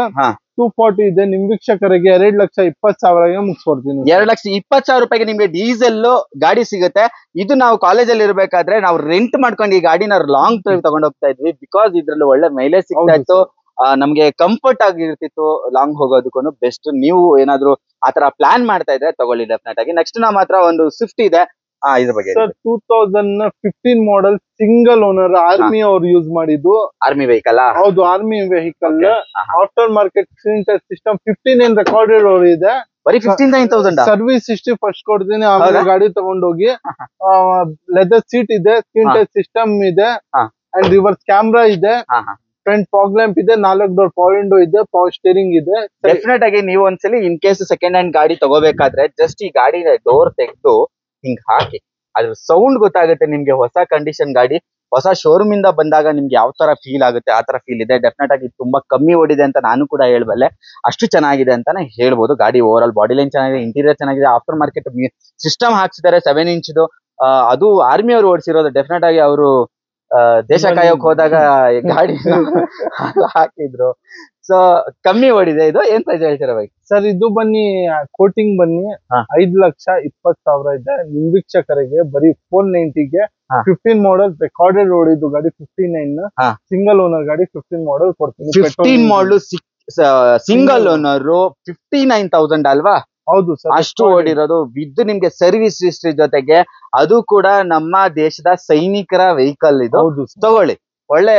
240 ಇದೆ. ನಿಮ್ ವೀಕ್ಷಕರಿಗೆ 2,20,000ಗೆ ಮುಗಿಸ್ಕೊಡ್ತೀನಿ. 2,20,000 ರೂಪಾಯಿಗೆ ನಿಮ್ಗೆ ಡೀಸೆಲ್ ಗಾಡಿ ಸಿಗುತ್ತೆ. ಇದು ನಾವು ಕಾಲೇಜಲ್ಲಿ ಇರ್ಬೇಕಾದ್ರೆ ನಾವು ರೆಂಟ್ ಮಾಡ್ಕೊಂಡು ಈ ಗಾಡಿನ ಲಾಂಗ್ ಡ್ರೈವ್ ತಗೊಂಡ್ ಹೋಗ್ತಾ ಇದ್ವಿ. ಬಿಕಾಸ್ ಇದ್ರಲ್ಲಿ ಒಳ್ಳೆ ಮೈಲೇಜ್ ಸಿಗ್ತಾ ಇತ್ತು, ನಮ್ಗೆ ಕಂಫರ್ಟ್ ಆಗಿರ್ತಿತ್ತು ಲಾಂಗ್ ಹೋಗೋದಕ್ಕೂ ಬೆಸ್ಟ್. ನೀವು ಏನಾದ್ರು ಆತರ ಪ್ಲಾನ್ ಮಾಡ್ತಾ ಇದ್ರೆ ತಗೊಳ್ಳಿ ಡೆಫಿನೆಟ್ ಆಗಿ. ನೆಕ್ಸ್ಟ್ ನಮ್ಮ ಹತ್ರ ಒಂದು ಸ್ವಿಫ್ಟ್ ಇದೆ, ಇದ್ರ ಬಗ್ಗೆ. Sir 2015 model, single owner, army ಅವ್ರು ಯೂಸ್ ಮಾಡಿದ್ದು. Army vehicle? ಹೌದು, army vehicle. After market system 15 recorded ಅವ್ರು ಇದೆ. ಬರೀ 59,000 ಸರ್ವಿಸ್ ಹಿಸ್ಟ್ರಿ ಫಸ್ಟ್ ಕೊಡ್ತೀನಿ, ಆಮೇಲೆ ಗಾಡಿ ತಗೊಂಡೋಗಿ. ಲೆದರ್ ಸೀಟ್ ಇದೆ, ಸ್ಕ್ರೀನ್ ಟಚ್ ಸಿಸ್ಟಮ್ ಇದೆ, ಅಂಡ್ ರಿವರ್ಸ್ ಕ್ಯಾಮ್ರಾ ಇದೆ, ಫ್ರಂಟ್ ಫಾಗ್ ಲ್ಯಾಂಪ್ ಇದೆ, 4 ಡೋರ್ ಪವರ್ ವಿಂಡೋ ಇದೆ, ಪವರ್ ಸ್ಟೇರಿಂಗ್ ಇದೆ. ಡೆಫಿನೆಟ್ ಆಗಿ ನೀವು ಒಂದ್ಸಲಿ ಇನ್ ಕೇಸ್ ಸೆಕೆಂಡ್ ಹ್ಯಾಂಡ್ ಗಾಡಿ ತಗೋಬೇಕಾದ್ರೆ ಜಸ್ಟ್ ಈ ಗಾಡಿ ಡೋರ್ ತೆಗೆದು ಹಿಂಗ್ ಹಾಕಿ, ಅದ್ರ ಸೌಂಡ್ ಗೊತ್ತಾಗುತ್ತೆ ನಿಮ್ಗೆ. ಹೊಸ ಕಂಡೀಷನ್ ಗಾಡಿ, ಹೊಸ ಶೋರೂಮ್ ಇಂದ ಬಂದಾಗ ನಿಮ್ಗೆ ಯಾವ ತರ ಫೀಲ್ ಆಗುತ್ತೆ ಆ ತರ ಫೀಲ್ ಇದೆ. ಡೆಫಿನೆಟ್ ಆಗಿ ತುಂಬಾ ಕಮ್ಮಿ ಓಡಿದೆ ಅಂತ ನಾನು ಕೂಡ ಹೇಳ್ಬಲ್ಲೆ, ಅಷ್ಟು ಚೆನ್ನಾಗಿದೆ ಅಂತಾನೆ ಹೇಳ್ಬೋದು. ಗಾಡಿ ಓವರ್ ಆಲ್ ಬಾಡಿ ಲೈನ್ ಚೆನ್ನಾಗಿದೆ, ಇಂಟೀರಿಯರ್ ಚೆನ್ನಾಗಿದೆ, ಆಫ್ಟರ್ ಮಾರ್ಕೆಟ್ ಸಿಸ್ಟಮ್ ಹಾಕ್ಸಿದ್ದಾರೆ 7 ಇಂಚ್ದು. ಅದು ಆರ್ಮಿ ಅವರು ಓಡಿಸಿರೋದು. ಡೆಫಿನೆಟ್ ಆಗಿ ಅವರು ದೇಶ ಕಾಯೋಕ್ ಹೋದಾಗ ಗಾಡಿ ಹಾಕಿದ್ರು. ಸೊ ಕಮ್ಮಿ ಓಡಿದೆ. ಇದು ಏನ್ ಪ್ರೈಸ್ ಹೇಳ್ತೀರಾ ಬೈ? ಸರ್ ಇದು ಬನ್ನಿ ಕೋಟಿಂಗ್ ಬನ್ನಿ 5,20,000 ಇದೆ. ನಿಮ್ ವೀಕ್ಷಕರಿಗೆ ಬರೀ 490ಗೆ 15 ಮಾಡಲ್ ರೆಕಾರ್ಡೆಡ್ ಓಡಿದ್ದು ಗಾಡಿ 59, ಸಿಂಗಲ್ ಓನರ್ ಗಾಡಿ 15 ಮಾಡಲ್ ಕೊಡ್ತೀನಿ. 15 ಮಾಡಲ್ ಸಿಂಗಲ್ ಓನರ್ 59,000 ಅಲ್ವಾ? ಹೌದು ಸರ್, ಅಷ್ಟು ಓಡಿರೋದು ವಿದ್ ನಿಮ್ಗೆ ಸರ್ವಿಸ್ ಹಿಸ್ಟ್ರಿ ಜೊತೆಗೆ. ಅದು ಕೂಡ ನಮ್ಮ ದೇಶದ ಸೈನಿಕರ ವೆಹಿಕಲ್ ಇದು. ತಗೊಳ್ಳಿ, ಒಳ್ಳೆ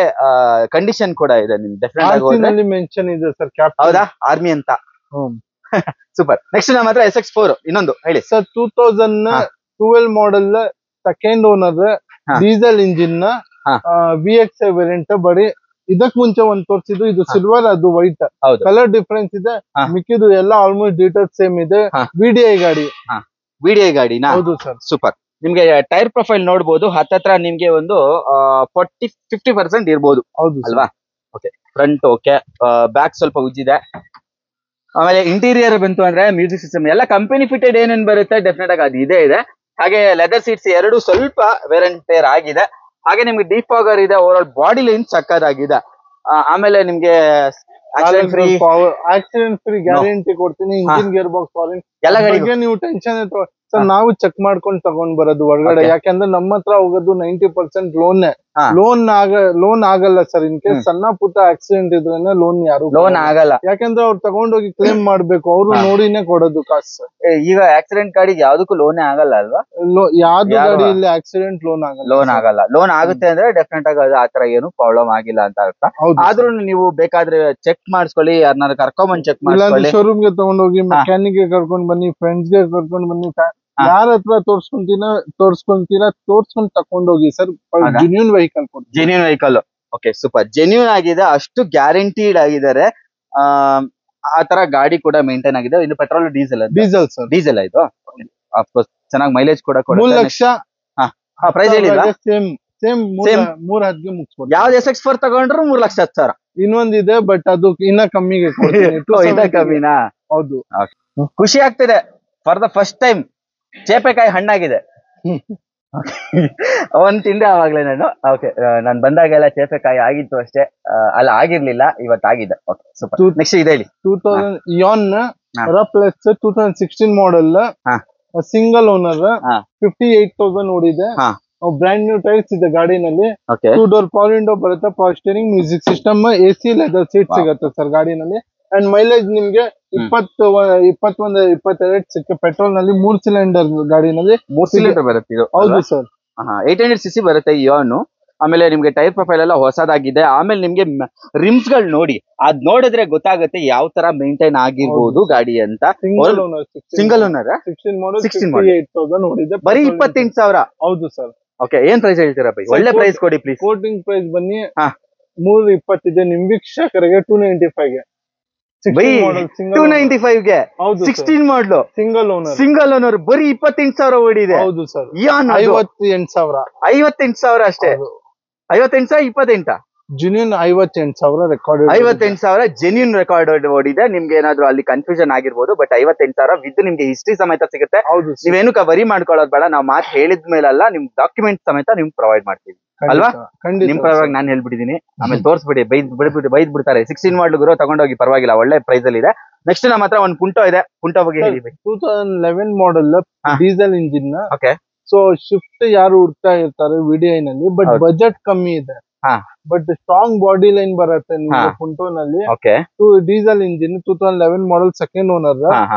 ಕಂಡೀಷನ್ ಕೂಡ ಇದೆ. ನಿಮ್ ಡೆಫಿನೆಟ್ ಮೆನ್ಷನ್ ಇದೆ ಸರ್, ಹೌದಾ, ಆರ್ಮಿ ಅಂತ. ಸೂಪರ್. ನೆಕ್ಸ್ಟ್ ನಮ್ಮ ಹತ್ರ SX4 ಇನ್ನೊಂದು ಹೇಳಿ sir. 2012 model, second owner, diesel engine, VX variant. ಬರೀ ಇದಕ್ ಮುಂಚೆ ಒಂದ್ ತೋರಿಸಿದ್ದು, ಇದು ಸಿಲ್ವರ್, ಅದು ವೈಟ್. ಕಲರ್ ಡಿಫರೆನ್ಸ್ ಇದೆ, ಮಿಕ್ಕಿದು ಎಲ್ಲ ಆಲ್ಮೋಸ್ಟ್ ಡೀಟೇಲ್ಸ್ ಸೇಮ್ ಇದೆ. VDI ಗಾಡಿ. VDI ಗಾಡಿನಾ? ಹೌದು ಸರ್. ಸೂಪರ್. ನಿಮ್ಗೆ ಟೈರ್ ಪ್ರೊಫೈಲ್ ನೋಡ್ಬೋದು, ಹತ್ತತ್ರ ನಿಮ್ಗೆ ಒಂದು 40-50% ಇರ್ಬೋದು. ಹೌದು ಅಲ್ವಾ? ಓಕೆ, ಫ್ರಂಟ್ ಓಕೆ, ಬ್ಯಾಕ್ ಸ್ವಲ್ಪ ಉಜ್ಜಿದೆ. ಆಮೇಲೆ ಇಂಟೀರಿಯರ್ ಬಂತು ಅಂದ್ರೆ ಮ್ಯೂಸಿಕ್ ಸಿಸ್ಟಮ್ ಎಲ್ಲ ಕಂಪನಿ ಫಿಟೆಡ್ ಏನೇನ್ ಬರುತ್ತೆ ಡೆಫಿನೆಟ್ ಆಗಿ ಅದು ಇದೇ ಇದೆ. ಹಾಗೆ ಲೆದರ್ ಸೀಟ್ಸ್ 2 ಸ್ವಲ್ಪ ವೇರ್ ಅಂಡ್ ಟೇರ್ ಆಗಿದೆ. ಹಾಗೆ ನಿಮ್ಗೆ ಡಿಫಾಗರ್ ಇದೆ, ಓವರ್ ಆಲ್ ಬಾಡಿ ಲೈನ್ ಸಕ್ಕದಾಗಿದೆ. ಆಮೇಲೆ ನಿಮ್ಗೆ ಆಕ್ಸಿಡೆಂಟ್ ಫ್ರೀ ಗ್ಯಾರಂಟಿ ಕೊಡ್ತೀನಿ. ಇಂಜಿನ್ ಗೇರ್ ಬಾಕ್ಸ್ ಎಲ್ಲ ಗಾಡಿಗೆ ನೀವು ಟೆನ್ಷನ್ ಸರ್ ನಾವು ಚೆಕ್ ಮಾಡ್ಕೊಂಡು ತಗೊಂಡ್ ಬರೋದು ಹೊರಗಡೆ, Okay. ಯಾಕಂದ್ರೆ ನಮ್ಮ ಹತ್ರ ಹೋಗೋದು 90% ಲೋನ್ ಹಾ. ಲೋನ್ ಆಗಲ್ಲ ಸರ್. ಇನ್ ಕೇಸ್ ಸಣ್ಣ ಪುಟ್ಟ ಆಕ್ಸಿಡೆಂಟ್ ಇದ್ರೇನೆ ಲೋನ್ ಯಾರು ಲೋನ್ ಆಗಲ್ಲ. ಯಾಕಂದ್ರೆ ಅವ್ರು ತಗೊಂಡೋಗಿ ಕ್ಲೇಮ್ ಮಾಡ್ಬೇಕು, ಅವ್ರು ನೋಡಿನೇ ಕೊಡೋದು ಕಾಸು. ಈಗ ಆಕ್ಸಿಡೆಂಟ್ ಗಾಡಿಗೆ ಯಾವ್ದಕ್ಕೂ ಲೋನೇ ಆಗಲ್ಲ ಅಲ್ವಾ? ಯಾವ್ದು ಗಾಡಿಯಲ್ಲಿ ಆಕ್ಸಿಡೆಂಟ್ ಲೋನ್ ಆಗಲ್ಲ. ಲೋನ್ ಆಗಲ್ಲ. ಲೋನ್ ಆಗುತ್ತೆ ಅಂದ್ರೆ ಡೆಫಿನೆಟ್ ಆಗಿ ಅದು ಆತರ ಏನು ಪ್ರಾಬ್ಲಮ್ ಆಗಿಲ್ಲ ಅಂತ ಅರ್ಥ. ಆದ್ರೂ ನೀವು ಬೇಕಾದ್ರೆ ಚೆಕ್ ಮಾಡಿಸ್ಕೊಳ್ಳಿ, ಯಾರನ್ನಾರು ಕರ್ಕೊಂಬಂದ್ ಚೆಕ್ ಮಾಡಿಸ್ಕೊಳ್ಳಿ. ಶೋರೂಮ್ ಗೆ ತಗೊಂಡೋಗಿ ಮೆಕ್ಯಾನಿಕ್ ಗೆ ಕರ್ಕೊಂಡ್ ಬನ್ನಿ, ಫ್ರೆಂಡ್ಸ್ ಗೆ ಕರ್ಕೊಂಡ್ ಬನ್ನಿ, ಯಾರ ಹತ್ರ ತೋರ್ಸ್ಕೊಂಡ್ ತಕೊಂಡೋಗಿ ಸರ್. ಜೆನ್ಯೂನ್ ವೆಹಿಕಲ್ ಕೊಡ್ತೀವಿ. Genuine vehicle. Okay, super. Genuine ಆಗಿದೆ, ಅಷ್ಟು ಗ್ಯಾರಂಟಿಡ್ ಆಗಿದ್ದಾರೆ. ಆತರ ಗಾಡಿ ಕೂಡ ಮೇಂಟೈನ್ ಆಗಿದೆ. ಇನ್ನು ಪೆಟ್ರೋಲ್ ಡೀಸೆಲ್ ಸರ್. ಡೀಸೆಲ್ ಆಯ್ತು. ಅಫ್ಕೋರ್ಸ್ ಚೆನ್ನಾಗಿ ಮೈಲೇಜ್ ಕೂಡ 3 ಲಕ್ಷ. ಪ್ರೈಸ್ ಹೇಳಿಲ್ಲ. ಸೇಮ್ 310 ಮುಗಿಸ್ಬೋದು. ಯಾವ್ದು SX4 ತಗೊಂಡ್ರು 3,10,000. ಇನ್ನೊಂದಿದೆ, ಬಟ್ ಅದು ಇನ್ನ ಕಮ್ಮಿಗೆ ಕೊಡ್ತೀನಿ. ಕಮ್ಮಿನಾ? ಹೌದು. ಖುಷಿ ಆಗ್ತಿದೆ. ಫಾರ್ ದ ಫಸ್ಟ್ ಟೈಮ್ ಚೇಪೆಕಾಯಿ ಹಣ್ಣಾಗಿದೆ. ಒಂದ್ ತಿಂದೆ ಆವಾಗ್ಲೇ ನಾನು. ಓಕೆ, ನಾನ್ ಬಂದಾಗೆಲ್ಲ ಚೇಪೆಕಾಯಿ ಆಗಿತ್ತು ಅಷ್ಟೇ, ಅಲ್ಲ ಆಗಿರ್ಲಿಲ್ಲ, ಇವತ್ತಾಗಿದೆ. Okay, super. ನೆಕ್ಸ್ಟ್ ಇದೆ ಹೇಳಿ. 2000 Eon plus 2016 model, single owner, 58,000 ಓಡಿದೆ. ಬ್ರ್ಯಾಂಡ್ ನ್ಯೂ ಟೈರ್ಸ್ ಇದೆ ಗಾಡಿನಲ್ಲಿ. 2 ಡೋರ್ ಪವರ್ ವಿಂಡೋ ಬರುತ್ತೆ, power steering, music system, AC leather seat ಸಿಗುತ್ತೆ ಸರ್ ಗಾಡಿನಲ್ಲಿ. ಅಂಡ್ ಮೈಲೇಜ್ ನಿಮ್ಗೆ 22 ಸಿಕ್ಕ. ಪೆಟ್ರೋಲ್ ನಲ್ಲಿ 3 ಸಿಲಿಂಡರ್ ಗಾಡಿನಲ್ಲಿ 3 ಸಿಲಿಂಡರ್ ಬರುತ್ತೆ ಇದು. ಹೌದು ಸರ್. 800cc ಬರುತ್ತೆ ಇಯಾನು. ಆಮೇಲೆ ನಿಮ್ಗೆ ಟೈರ್ ಪ್ರೊಫೈಲ್ ಎಲ್ಲ ಹೊಸದಾಗಿದೆ. ಆಮೇಲೆ ನಿಮ್ಗೆ ರಿಮ್ಸ್ ಗಳು ನೋಡಿ, ಅದ್ ನೋಡಿದ್ರೆ ಗೊತ್ತಾಗುತ್ತೆ ಯಾವ ತರ ಮೇಂಟೈನ್ ಆಗಿರ್ಬೋದು ಗಾಡಿ ಅಂತ. ಸಿಂಗಲ್ ಓನರ್ 16 ಮಾಡಲ್ ಓಡಿದೆ. ಬರೀ 28,000. ಹೌದು ಸರ್. ಓಕೆ, ಏನ್ ಪ್ರೈಸ್ ಹೇಳ್ತೀರಾ ಬೈ? ಒಳ್ಳೆ ಪ್ರೈಸ್ ಕೊಡಿ ಪ್ಲೀಸ್. ಕೋಟಿಂಗ್ ಪ್ರೈಸ್ ಬನ್ನಿ 320 ಇದೆ. ನಿಮ್ ವೀಕ್ಷಕರಿಗೆ 295 ಗೆ. 295 ಗೆ 16 ಮಾಡಲು ಸಿಂಗಲ್ ಓನರ್ ಬರೀ 28,000 ಓಡಿದೆ. ಹೌದು ಸರ್. 58,000 ಅಷ್ಟೇ. 58,000 28 ಜೆನ್ಯೂನ್ 58,000 ರೆಕಾರ್ಡ್. 58,000 ಜೆನ್ಯೂನ್ ರೆಕಾರ್ಡ್ ಓಡಿದೆ. ನಿಮ್ಗೆ ಏನಾದ್ರು ಅಲ್ಲಿ ಕನ್ಫ್ಯೂಷನ್ ಆಗಿರ್ಬೋದು, ಬಟ್ 58,000 ವಿತ್ ನಿಮ್ಗೆ ಹಿಸ್ಟ್ರಿ ಸಮೇತ ಸಿಗುತ್ತೆ. ನೀವೇನು ವರಿ ಮಾಡ್ಕೊಳ್ಳೋದು ಬೇಡ. ನಾವು ಮಾತು ಹೇಳಿದ ಮೇಲೆಲ್ಲ ನಿಮ್ ಡಾಕ್ಯುಮೆಂಟ್ ಸಮೇತ ನಿಮ್ಗೆ ಪ್ರೊವೈಡ್ ಮಾಡ್ತೀವಿ ಅಲ್ವಾ? ನಿಮ್ ಪರವಾಗಿ ನಾನು ಹೇಳ್ಬಿಟ್ಟಿದೀನಿ. ಆಮೇಲೆ ತೋರಿಸ್ಬಿಡಿ, ಬೈದ್ ಬಿಡ್ತಾರೆ. 16 ಮಾಡಲ್ ಗುರು ತಗೊಂಡೋಗಿ, ಪರವಾಗಿಲ್ಲ, ಒಳ್ಳೆ ಪ್ರೈಸ್ ಅಲ್ಲಿ ಇದೆ. ನೆಕ್ಸ್ಟ್ ನಮ್ಮ ಹತ್ರ ಒಂದು ಪುಂಟೋ ಇದೆ. ಪುಂಟೋ ಬಗ್ಗೆ ಹೇಳಿ. 2011 model, diesel engine. Okay. So shift ಯಾರು ಹುಡ್ತಾ ಇರ್ತಾರೆ ವಿಡಿಯೋನಲ್ಲಿ, ಬಟ್ ಬಜೆಟ್ ಕಮ್ಮಿ ಇದೆ. ಬಟ್ ಸ್ಟ್ರಾಂಗ್ ಬಾಡಿ ಲೈನ್ ಬರುತ್ತೆ ನಿಮ್ಗೆ ಪುಂಟೋ ನಲ್ಲಿ. Diesel engine, 2011 model, second owner,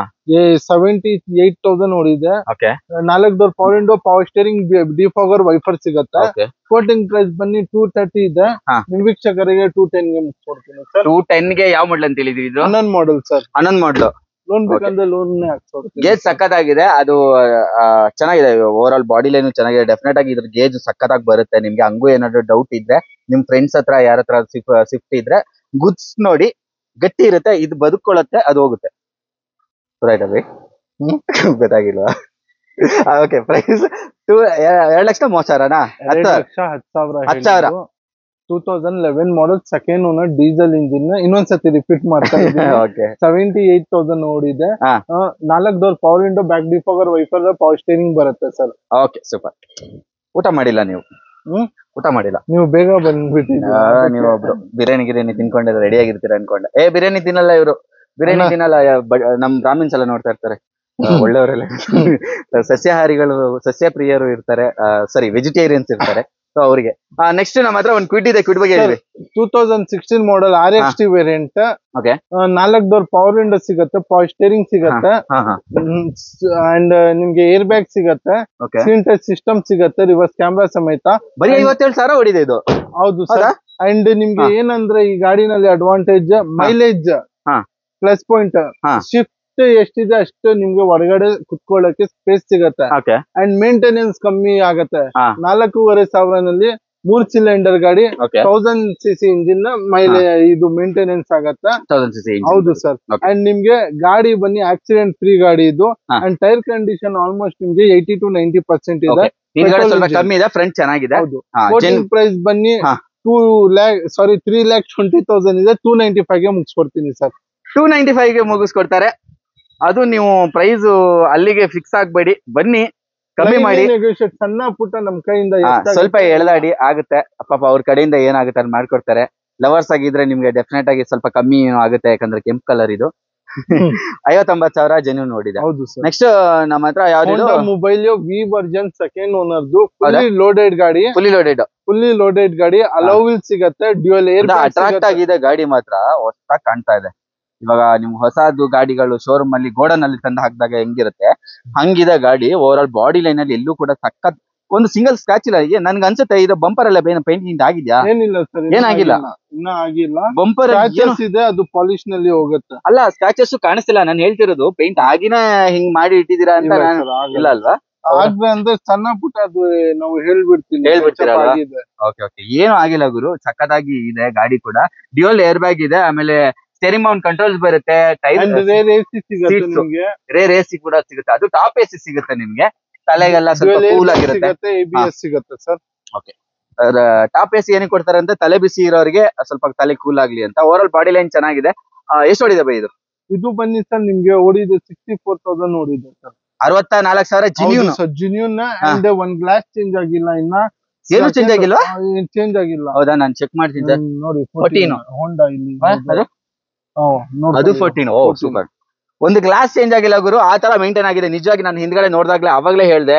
78,000 ಓಡಿದೆ. 4 door power window, power steering, defogger, wiper ಸಿಗುತ್ತೆ. ಕೋಟಿಂಗ್ ಪ್ರೈಸ್ ಬನ್ನಿ 230 ಇದೆ. ನಿಮ್ ವೀಕ್ಷಕರಿಗೆ 210 ಗೆ ಮುಗಿಸ್ಕೊಡ್ತೀನಿ ಸರ್. 210 ಗೆ ಯಾವ ಮಾಡೆಲ್ ಅಂತ ಹೇಳಿದ್ರಿ? ಇದು 11 ಮಾಡೆಲ್ ಸರ್. 11 ಮಾಡೆಲ್. ಲೋನ್ ಬೇಕಂದ್ರೆ ಲೋನ್ ಹಾಕ್ಸ್ಕೊಡ್ತೀನಿ. ಗೇಜ್ ಸಕ್ಕತ್ತಾಗಿದೆ. ಅದು ಚೆನ್ನಾಗಿದೆ. ಓವರ್ ಆಲ್ ಬಾಡಿ ಲೈನ್ ಚೆನ್ನಾಗಿದೆ. ಡೆಫಿನೆಟ್ ಆಗಿ ಇದ್ರ ಗೇಜ್ ಸಕ್ಕತ್ತಾಗಿ ಬರುತ್ತೆ. ನಿಮ್ಗೆ ಹಂಗೂ ಏನಾದ್ರು ಡೌಟ್ ಇದ್ರೆ, ನಿಮ್ ಫ್ರೆಂಡ್ಸ್ ಹತ್ರ ಯಾರ ಹತ್ರ ಸ್ವಿಫ್ಟ್ ಇದ್ರೆ ಗುಡ್ಸ್ ನೋಡಿ, ಗಟ್ಟಿ ಇರುತ್ತೆ, ಇದು ಬದುಕೊಳ್ಳುತ್ತೆ, ಅದು ಹೋಗುತ್ತೆ. ರೈಟ್ ಅಭಿ? ಗೊತ್ತಾಗಿಲ್ವಾ? Okay, price 2,10,000 10,000. 2011 model, second owner, diesel engine. ಇನ್ನೊಂದ್ಸತಿ ರಿಪೀಟ್ ಮಾಡ್ತಾ ಇದ್ದೀನಿ. 78,000 ಓಡಿದೆ. 4 door power window, back defogger, wiper, power steering ಬರುತ್ತೆ ಸರ್. Okay, super. ಊಟ ಮಾಡಿಲ್ಲ ನೀವು? ಊಟ ಮಾಡಿಲ್ಲ ನೀವು, ಬೇಗ ಬಂದ್ಬಿಟ್ಟಿದ್ದೀರಾ. ನೀವು ಒಬ್ರು ಬಿರಿಯಾನಿ ತಿನ್ಕೊಂಡಿದ್ರೆ ರೆಡಿ ಆಗಿರ್ತೀರ ಅನ್ಕೊಂಡೆ. ಬಿರಿಯಾನಿ ತಿನ್ನಲ್ಲ ಇವರು. ಬಿರಿಯಾನಿ ತಿನ್ನಲ್ಲ. ನಮ್ ಬ್ರಾಹ್ಮಿನ್ಸ್ ಎಲ್ಲ ನೋಡ್ತಾ ಇರ್ತಾರೆ, ಒಳ್ಳೆಯವರೆಲ್ಲ. ಸಸ್ಯಾಹಾರಿಗಳು, ಸಸ್ಯ ಪ್ರಿಯರು ಇರ್ತಾರೆ, ಸಾರಿ ವೆಜಿಟೇರಿಯನ್ಸ್ ಇರ್ತಾರೆ. ಸೊ ಅವರಿಗೆ. ನೆಕ್ಸ್ಟ್ ನಮ್ಮ ಹತ್ರ ಒಂದು ಕ್ವಿಡ್ ಇದೆ. ಕ್ವಿಡ್ ಬಗ್ಗೆ ಹೇಳಿ. 2016 model, RXT variant. 4 door power window ಸಿಗುತ್ತೆ, ಪವರ್ ಸ್ಟೀರಿಂಗ್ ಸಿಗುತ್ತೆ, ಅಂಡ್ ನಿಮ್ಗೆ ಏರ್ ಬ್ಯಾಗ್ ಸಿಗುತ್ತೆ, ಸ್ಕ್ರೀನ್ ಟಚ್ ಸಿಸ್ಟಮ್ ಸಿಗುತ್ತೆ, ರಿವರ್ಸ್ ಕ್ಯಾಮ್ರಾ ಸಮೇತ. ಬರೀ 57,000 ಓಡಿದೆ ಇದು. ಹೌದು ಸರ್. ಅಂಡ್ ನಿಮ್ಗೆ ಏನಂದ್ರೆ ಈ ಗಾಡಿನಲ್ಲಿ advantage, mileage plus point. Swift ಎಷ್ಟಿದೆ ಅಷ್ಟು ನಿಮ್ಗೆ ಹೊರಗಡೆ ಕುತ್ಕೊಳ್ಳಕ್ಕೆ ಸ್ಪೇಸ್ ಸಿಗತ್ತೆ. ಅಂಡ್ ಮೇಂಟೆನೆನ್ಸ್ ಕಮ್ಮಿ ಆಗತ್ತೆ. 4,500 3 ಸಿಲಿಂಡರ್ ಗಾಡಿ, 1000cc ಇಂಜಿನ್ ಇದು ಮೇಂಟೆನೆನ್ಸ್ ಆಗತ್ತೆ. ಹೌದು ಸರ್. ಅಂಡ್ ನಿಮ್ಗೆ ಗಾಡಿ ಬನ್ನಿ ಆಕ್ಸಿಡೆಂಟ್ ಫ್ರೀ ಗಾಡಿ ಇದು. ಅಂಡ್ ಟೈರ್ ಕಂಡೀಷನ್ ಆಲ್ಮೋಸ್ಟ್ ನಿಮ್ಗೆ 80 to 90% ಇದೆ. ಕಮ್ಮಿ ಇದೆ, ಫ್ರಂಟ್ ಚೆನ್ನಾಗಿದೆ. ಕೋಟಿಂಗ್ ಪ್ರೈಸ್ ಬನ್ನಿ 3,20,000 ಇದೆ. 295 ಗೆ ಮುಗಿಸ್ಕೊಡ್ತೀನಿ ಸರ್. 295 ಗೆ ಮುಗಿಸ್ಕೊಡ್ತಾರೆ. ಅದು ನೀವು ಪ್ರೈಸ್ ಅಲ್ಲಿಗೆ ಫಿಕ್ಸ್ ಆಗ್ಬೇಡಿ, ಬನ್ನಿ ಕಮ್ಮಿ ಮಾಡಿ. ಸಣ್ಣ ಪುಟ್ಟ ನಮ್ ಕೈಯಿಂದ ಸ್ವಲ್ಪ ಎಳೆದಾಡಿ ಆಗುತ್ತೆ. ಪಾಪ ಅವ್ರ ಕಡೆಯಿಂದ ಏನಾಗುತ್ತೆ ಅದು ಮಾಡ್ಕೊಡ್ತಾರೆ. ಲವರ್ಸ್ ಆಗಿದ್ರೆ ನಿಮ್ಗೆ ಡೆಫಿನೆಟ್ ಆಗಿ ಸ್ವಲ್ಪ ಕಮ್ಮಿ ಆಗುತ್ತೆ, ಯಾಕಂದ್ರೆ ಕೆಂಪು ಕಲರ್ ಇದು. 50,000 ಜೆನ್ಯೂನ್ ಓಡಿದೆ. ಹೌದು ಸರ್. ನೆಕ್ಸ್ಟ್ ನಮ್ಮ ಹತ್ರ ಯಾವ್ದು ಮೊಬೈಲ್ ವಿ ವರ್ಜನ್ ಸೆಕೆಂಡ್ ಓನರ್ದು ಫುಲ್ಲಿ ಲೋಡೆಡ್ ಗಾಡಿ. ಫುಲ್ಲಿ ಲೋಡೆಡ್ ಗಾಡಿ. ಅಲೋವಿಲ್ ಸಿಗತ್ತೆ, ಡ್ಯೂಯಲ್ ಏರ್ ಅಟ್ರಾಕ್ಟ್ ಆಗಿದೆ ಗಾಡಿ ಮಾತ್ರ ಹೊಸದಾಗಿ ಕಾಣ್ತಾ ಇದೆ. ಇವಾಗ ನಿಮ್ ಹೊಸದು ಗಾಡಿಗಳು ಶೋರೂಮ್ ಅಲ್ಲಿ ಗೋಡನ್ ಅಲ್ಲಿ ತಂದು ಹಾಕಿದಾಗ ಹೆಂಗಿರುತ್ತೆ ಹಂಗಿದೆ ಗಾಡಿ. ಓವರ್ ಆಲ್ ಬಾಡಿ ಲೈನ್ ಅಲ್ಲಿ ಎಲ್ಲೂ ಕೂಡ ಸಖತ್ ಒಂದು ಸಿಂಗಲ್ ಸ್ಕ್ರಾಚ್ ಇಲ್ಲ. ನನ್ಗೆ ಅನ್ಸುತ್ತೆ ಇದು ಬಂಪರ್ ಎಲ್ಲ ಪೇಂಟಿಂಗ್ ಆಗಿದ್ಯಾ? ಏನಿಲ್ಲ ಸರ್, ಏನಾಗಿಲ್ಲ, ಇನ್ನ ಆಗಿಲ್ಲ. ಬಂಪರ್ ಇದೆ, ಅದು ಪಾಲಿಶ್ ನಲ್ಲಿ ಹೋಗುತ್ತೆ. ಅಲ್ಲ ಸ್ಕ್ರಾಚಸ್ ಕಾಣಿಸ್ತಿಲ್ಲ. ನಾನು ಹೇಳ್ತಿರೋದು ಪೇಂಟ್ ಆಗಿನ ಹಿಂಗ್ ಮಾಡಿ ಇಟ್ಟಿದ್ದೀರಾ ಅಂತ. ಇಲ್ಲ ಅಲ್ವಾ? ಆದ್ರೆ ಅಂದ್ರೆ ಸಣ್ಣ ಪುಟ್ಟ ಅದು ನಾವು ಹೇಳ್ಬಿಡ್ತೀರಾ? ಓಕೆ ಓಕೆ, ಏನು ಆಗಿಲ್ಲ ಗುರು, ಸಖತ್ತಾಗಿ ಇದೆ ಗಾಡಿ ಕೂಡ. ಡ್ಯೂಯಲ್ ಏರ್ ಬ್ಯಾಗ್ ಇದೆ, ಆಮೇಲೆ ಸ್ಟೇರಿಂಗ್ ಮೌಂಟ್ ಕಂಟ್ರೋಲ್ಸ್ ಬರುತ್ತೆ, ರೇರ್ ಎಸಿ ಕೂಡ ಸಿಗುತ್ತೆ. ಅದು ಟಾಪ್ ಎಸಿ ಸಿಗುತ್ತೆ ನಿಮ್ಗೆ, ತಲೆಗೆಲ್ಲ ಸ್ವಲ್ಪ ಕೂಲ್ ಆಗಿರುತ್ತೆ. ABS ಸಿಗುತ್ತೆ ಸರ್. ಓಕೆ, ಟಾಪ್ ಎಸಿ ಏನಕ್ಕೆ ಕೊಡ್ತಾರೆ ಅಂತ ತಲೆ ಬಿಸಿ ಇರೋರಿಗೆ ಸ್ವಲ್ಪ ತಲೆ ಕೂಲ್ ಆಗ್ಲಿ ಅಂತ. ಓವರ್ ಆಲ್ ಬಾಡಿ ಲೈನ್ ಚೆನ್ನಾಗಿದೆ. ಎಷ್ಟು ಓಡಿದೆ ಬೈ ಇದು? ಇದು ಬನ್ನಿ ಸರ್, ನಿಮ್ಗೆ ಓಡಿದೆ 64,000 ಓಡಿದೆ sir. 64,000 genuine sir, genuine. And ಒಂದ್ ಗ್ಲಾಸ್ ಚೇಂಜ್ ಆಗಿಲ್ಲ, ಇನ್ನ ಏನು ಚೇಂಜ್ ಆಗಿಲ್ವಾ? ಚೇಂಜ್ ಆಗಿಲ್ಲ. ಹೌದಾ? ನಾನು ಚೆಕ್ ಮಾಡ್ತೀನಿ ಸರ್. ನೋಡಿ 14 ಹೋಂಡಾ ಇಲ್ಲಿ ಅದು 14. ಓ ಸೂಪರ್. ಒಂದು ಗ್ಲಾಸ್ ಚೇಂಜ್ ಆಗಿಲ್ಲ ಗುರು, ಆ ತರ ಮೇಂಟೈನ್ ಆಗಿದೆ. ನಿಜವಾಗಿ ನಾನು ಹಿಂದ್ಗಡೆ ನೋಡಿದಾಗ್ಲೇ ಅವಾಗ್ಲೇ ಹೇಳ್ದೆ,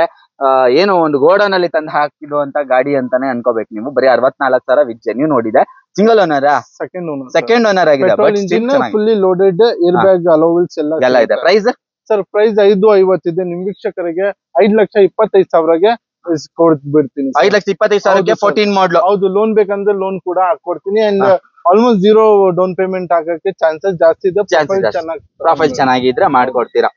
ಏನು ಒಂದು ಗೋಡನ್ ಅಲ್ಲಿ ತಂದು ಹಾಕಿರುವಂತ ಗಾಡಿ ಅಂತಾನೆ ಅನ್ಕೋಬೇಕು ನೀವು. ಬರೀ 64,000 ವಿತ್ ಜೆನ್ಯೂನ್ ನೋಡಿದೆ. ಸಿಂಗಲ್ ಓನರ್, ಸೆಕೆಂಡ್ ಓನರ್ ಆಗಿದೆ. Fully loaded, air bag, alloy wheels ಎಲ್ಲ ಇದೆ. ಪ್ರೈಸ್ ಸರ್, ಪ್ರೈಸ್ 550 ಇದೆ. ನಿಮ್ ವೀಕ್ಷಕರಿಗೆ 5,25,000ಗೆ ಕೊಡ್ಬಿಡ್ತೀನಿ. 5,25,000ಗೆ 14 ಮಾಡಲ್. ಹೌದು, ಲೋನ್ ಬೇಕಂದ್ರೆ ಲೋನ್ ಕೂಡ ಹಾಕೊಡ್ತೀನಿ. ಅಂಡ್ ಆಲ್ಮೋಸ್ಟ್ 0 ಡೌನ್ ಪೇಮೆಂಟ್ ಆಗಕ್ಕೆ ಚಾನ್ಸಸ್ ಜಾಸ್ತಿ ಇದೆ. ಪ್ರೊಫೈಲ್ ಚೆನ್ನಾಗಿದ್ರೆ ಮಾಡ್ಕೊಡ್ತೀರಾ.